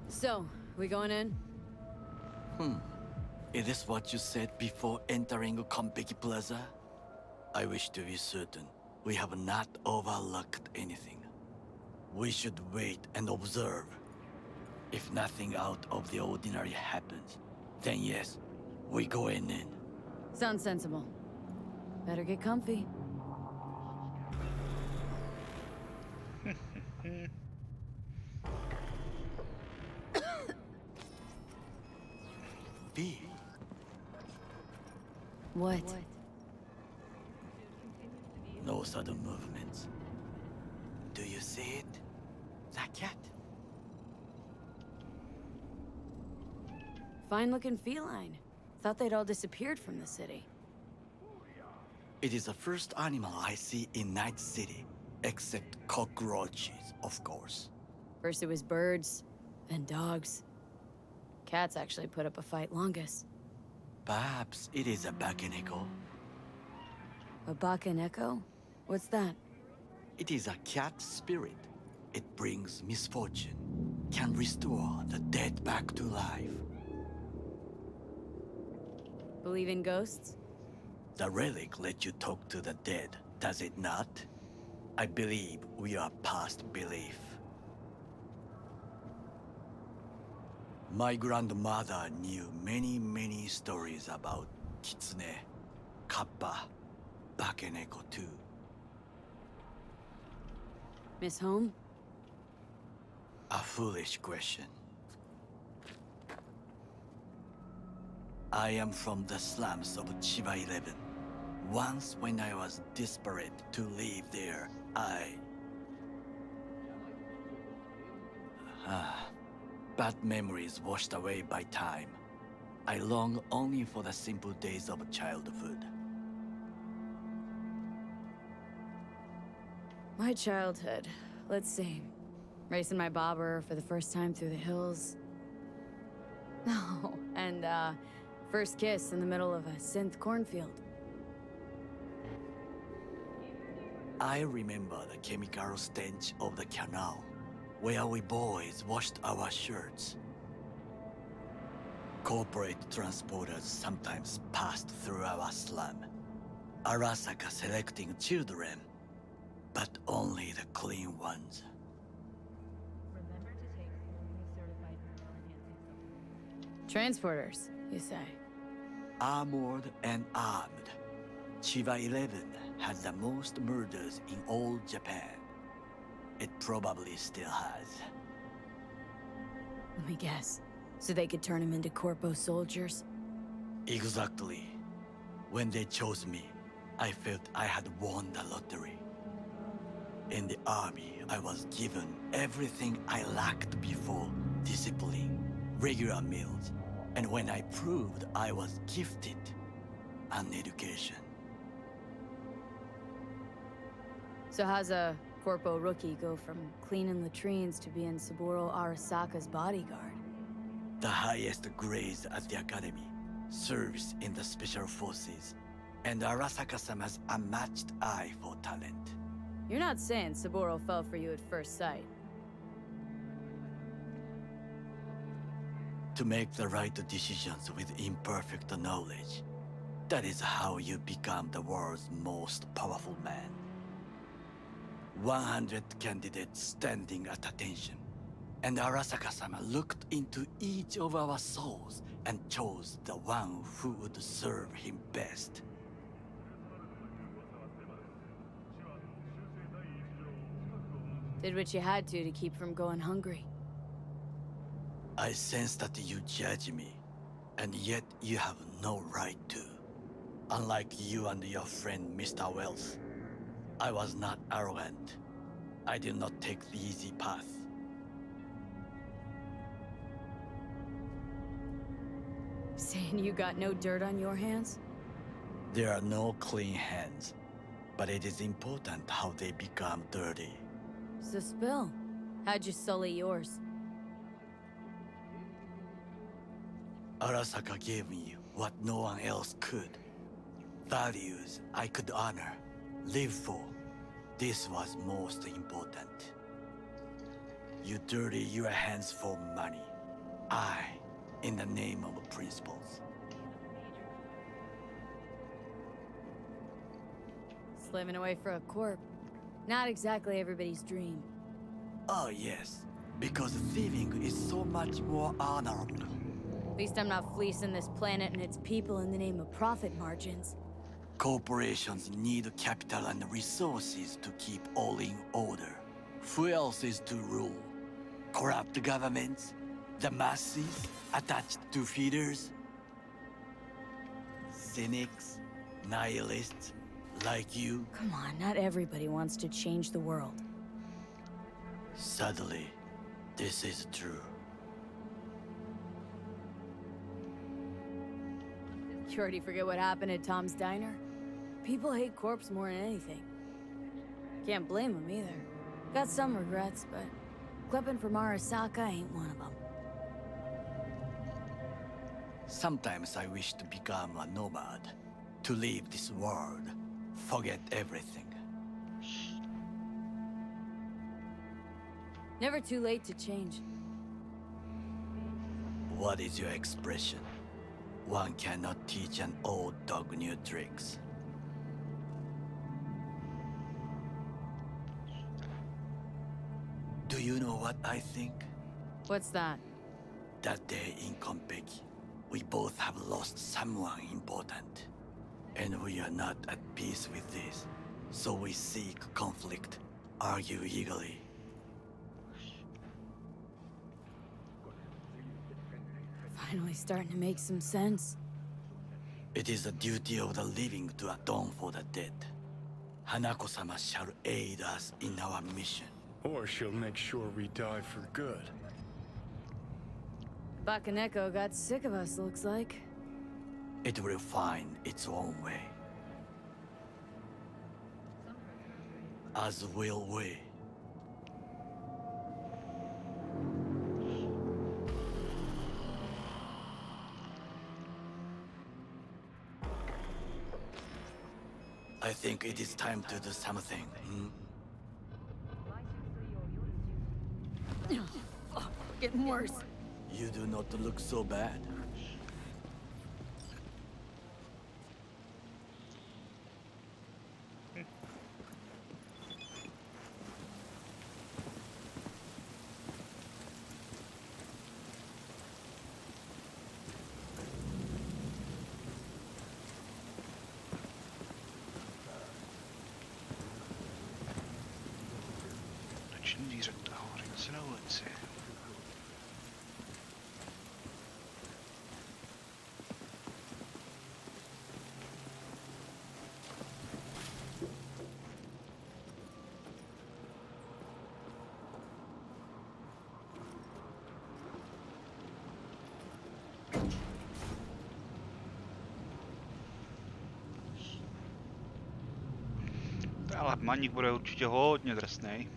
So, we going in? Is this what you said before entering Konpeki Plaza? I wish to be certain. we have not overlooked anything. We should wait and observe. If nothing out of the ordinary happens, then yes, we go in. Sounds sensible. Better get comfy. V. What? No sudden movements. Do you see it? That cat? Fine-looking feline. Thought they'd all disappeared from the city. It is the first animal I see in Night City, except cockroaches, of course. First it was birds, then dogs. Cats actually put up a fight longest. Perhaps it is a bakeneko. A bakeneko? What's that? It is a cat spirit. It brings misfortune, can restore the dead back to life. Believe in ghosts? The relic lets you talk to the dead, does it not? I believe we are past belief. My grandmother knew many stories about kitsune, kappa, bakeneko too. Miss Home? A foolish question. I am from the slums of Chiba 11. Once when I was desperate to live there, bad memories washed away by time. I long only for the simple days of childhood. My childhood. Let's see. Racing my bobber for the first time through the hills. Oh, and first kiss in the middle of a synth cornfield. I remember the chemical stench of the canal, where we boys washed our shirts. Corporate transporters sometimes passed through our slum. Arasaka selecting children, but only the clean ones. Transporters, you say? Armored and armed. Chiba 11 had the most murders in all Japan. It probably still has. Let me guess. So they could turn him into corpo soldiers? Exactly. When they chose me, I felt I had won the lottery. In the army, I was given everything I lacked before: discipline, regular meals, and when I proved I was gifted, an education. So how's a corpo rookie go from cleaning latrines to being Saburo Arasaka's bodyguard? The highest grades at the academy, service in the special forces, and Arasaka-sama's unmatched eye for talent. You're not saying Saburo fell for you at first sight. To make the right decisions with imperfect knowledge, that is how you become the world's most powerful man. 100 candidates standing at attention, and Arasaka-sama looked into each of our souls and chose the one who would serve him best. Did what you had to keep from going hungry. I sense that you judge me, and yet you have no right to. Unlike you and your friend Mr. Wells, I was not arrogant. I did not take the easy path. Saying you got no dirt on your hands? There are no clean hands, but it is important how they become dirty. So spill. How'd you sully yours? Arasaka gave me what no one else could. Values I could honor, live for. This was most important. You dirty your hands for money. I, in the name of principles. Slaving away for a corp. Not exactly everybody's dream. Oh, yes. Because thieving is so much more honorable. At least I'm not fleecing this planet and its people in the name of profit margins. Corporations need capital and resources to keep all in order. Who else is to rule? Corrupt governments? The masses attached to feeders? Cynics? Nihilists? Like you? Come on, not everybody wants to change the world. Sadly, this is true. You already forget what happened at Tom's Diner? People hate corpse more than anything. Can't blame them either. Got some regrets, but clipping from Arasaka ain't one of them. Sometimes I wish to become a nomad. To leave this world. Forget everything. Never too late to change. What is your expression? One cannot teach an old dog new tricks. Do you know what I think? What's that? That day in Konpeki, we both have lost someone important. And we are not at peace with this. So we seek conflict, argue eagerly. Finally starting to make some sense. It is the duty of the living to atone for the dead. Hanako-sama shall aid us in our mission. Or she'll make sure we die for good. Bakaneko got sick of us, looks like. It will find its own way. As will we. I think it is time to do something. Oh, getting worse. You do not look so bad. Dířek nahoře, se na ulici. Ale maník bude určitě hodně drsnej.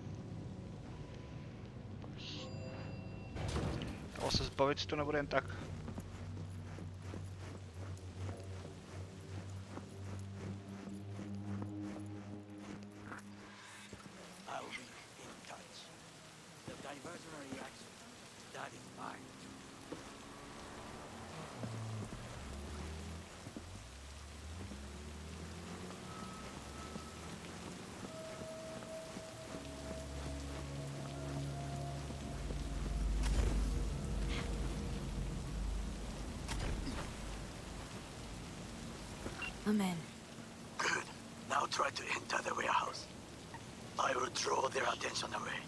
Ale se zbavit si to nebude jen tak. I'll be in touch. The diversionary action, that is mine. I'm in. Good. Now try to enter the warehouse. I will draw their attention away.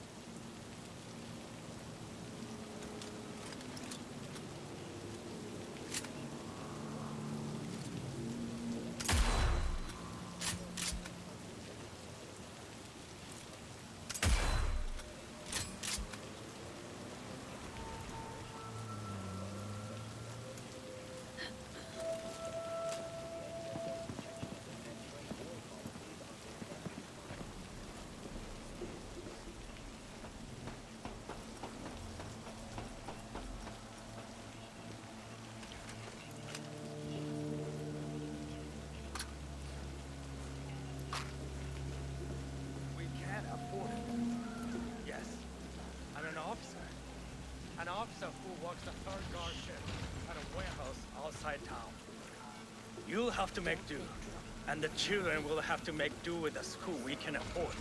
An officer who works the third guard shift at a warehouse outside town. You'll have to make do. And the children will have to make do with the school we can afford.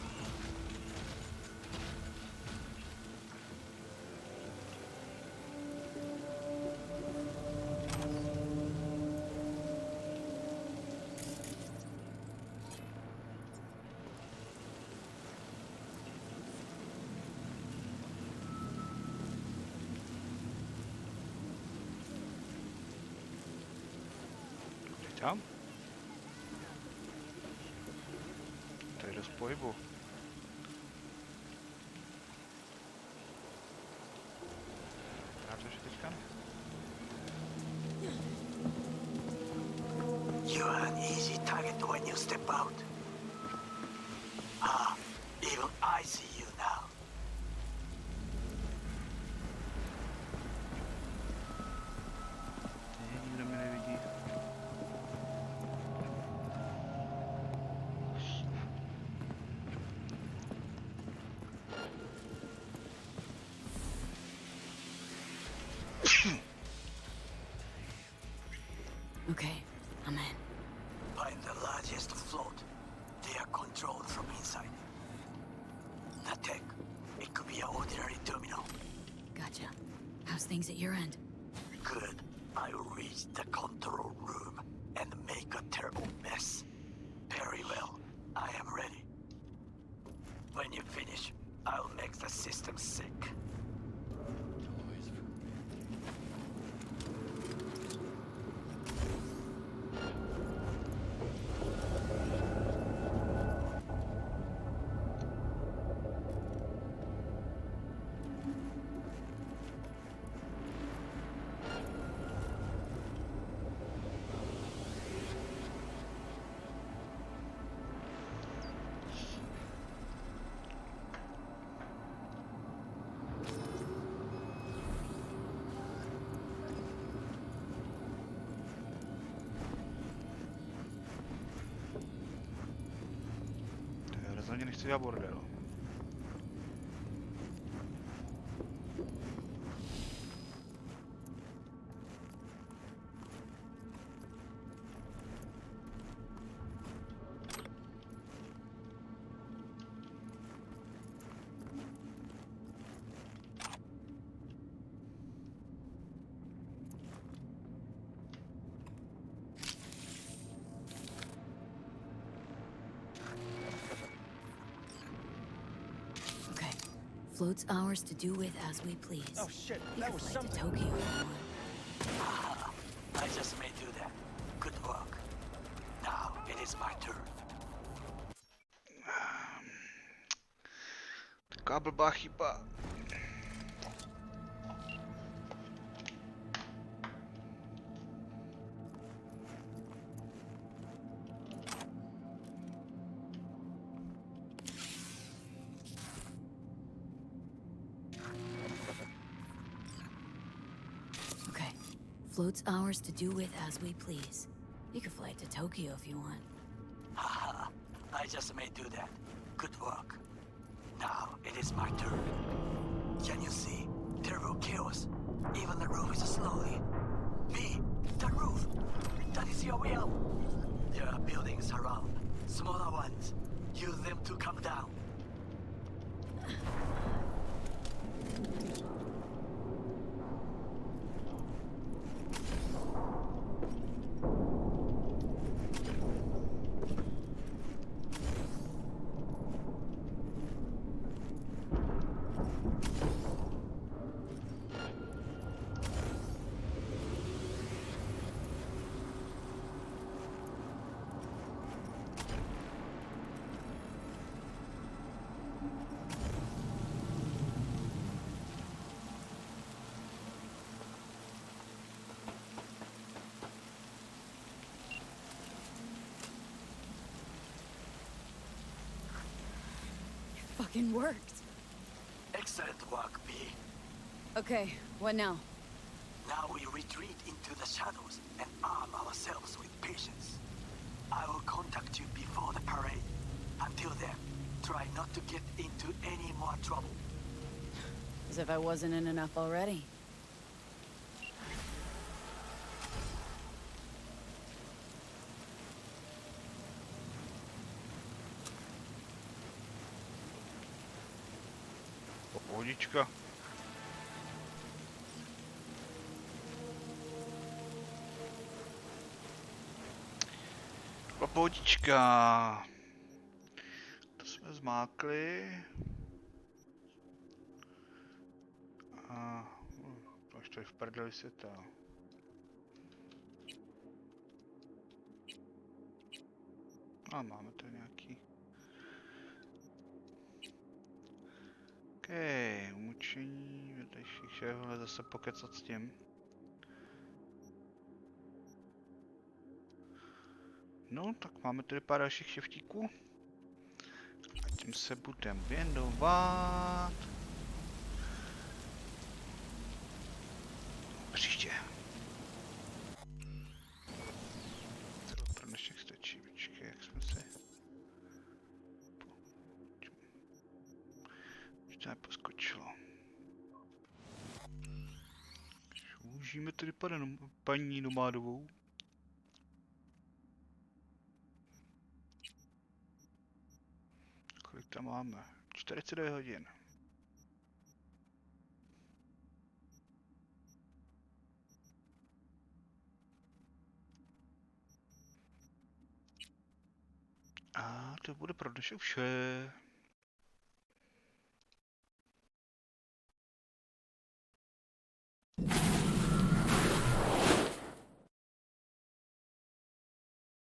Tam? To je dost pohybu. Já to, že teďka ne. You're an easy target when you step out. Ah, even I see you now. Nikdo mě nevidí. Okay, I'm in. Find the largest float. They are controlled from inside. The tech, it could be an ordinary terminal. Gotcha. How's things at your end? Good. I'll reach the control room and make a terrible mess. Very well. I am ready. When you finish, I'll make the system sick. Rozhodně nechci dělat bordel. Float's ours to do with as we please. Oh shit, You that could was fly something. to Tokyo if you want. I just may do that. Good work. Now it is my turn. Taková blbá chyba. Float's ours to do with as we please. You could fly to Tokyo if you want. Haha, I just may do that. Good work. Now it is my turn. Can you see? Terrible chaos. Even the roof is slowly. Me, the roof. That is your will. There are buildings around. Smaller ones. Use them to come down. Fucking worked. Excellent work, B. Okay, what now? Now we retreat into the shadows and arm ourselves with patience. I will contact you before the parade. Until then, try not to get into any more trouble. As if I wasn't in enough already. Pohodička. Pohodička. To jsme zmákli. A až to je v prdeli světa. A máme to nějaký. OK, umučení, vedlejších šéfů, ale zase pokecat s tím. No, tak máme tady pár dalších šeftíků. A tím se budeme věnovat. Příště. To pro dnešek stačí, počkej, jak jsme si... Už to neposkočilo. Užijeme tedy paní nomádovou. Kolik tam máme? 49 hodin. A to bude pro dnešek vše.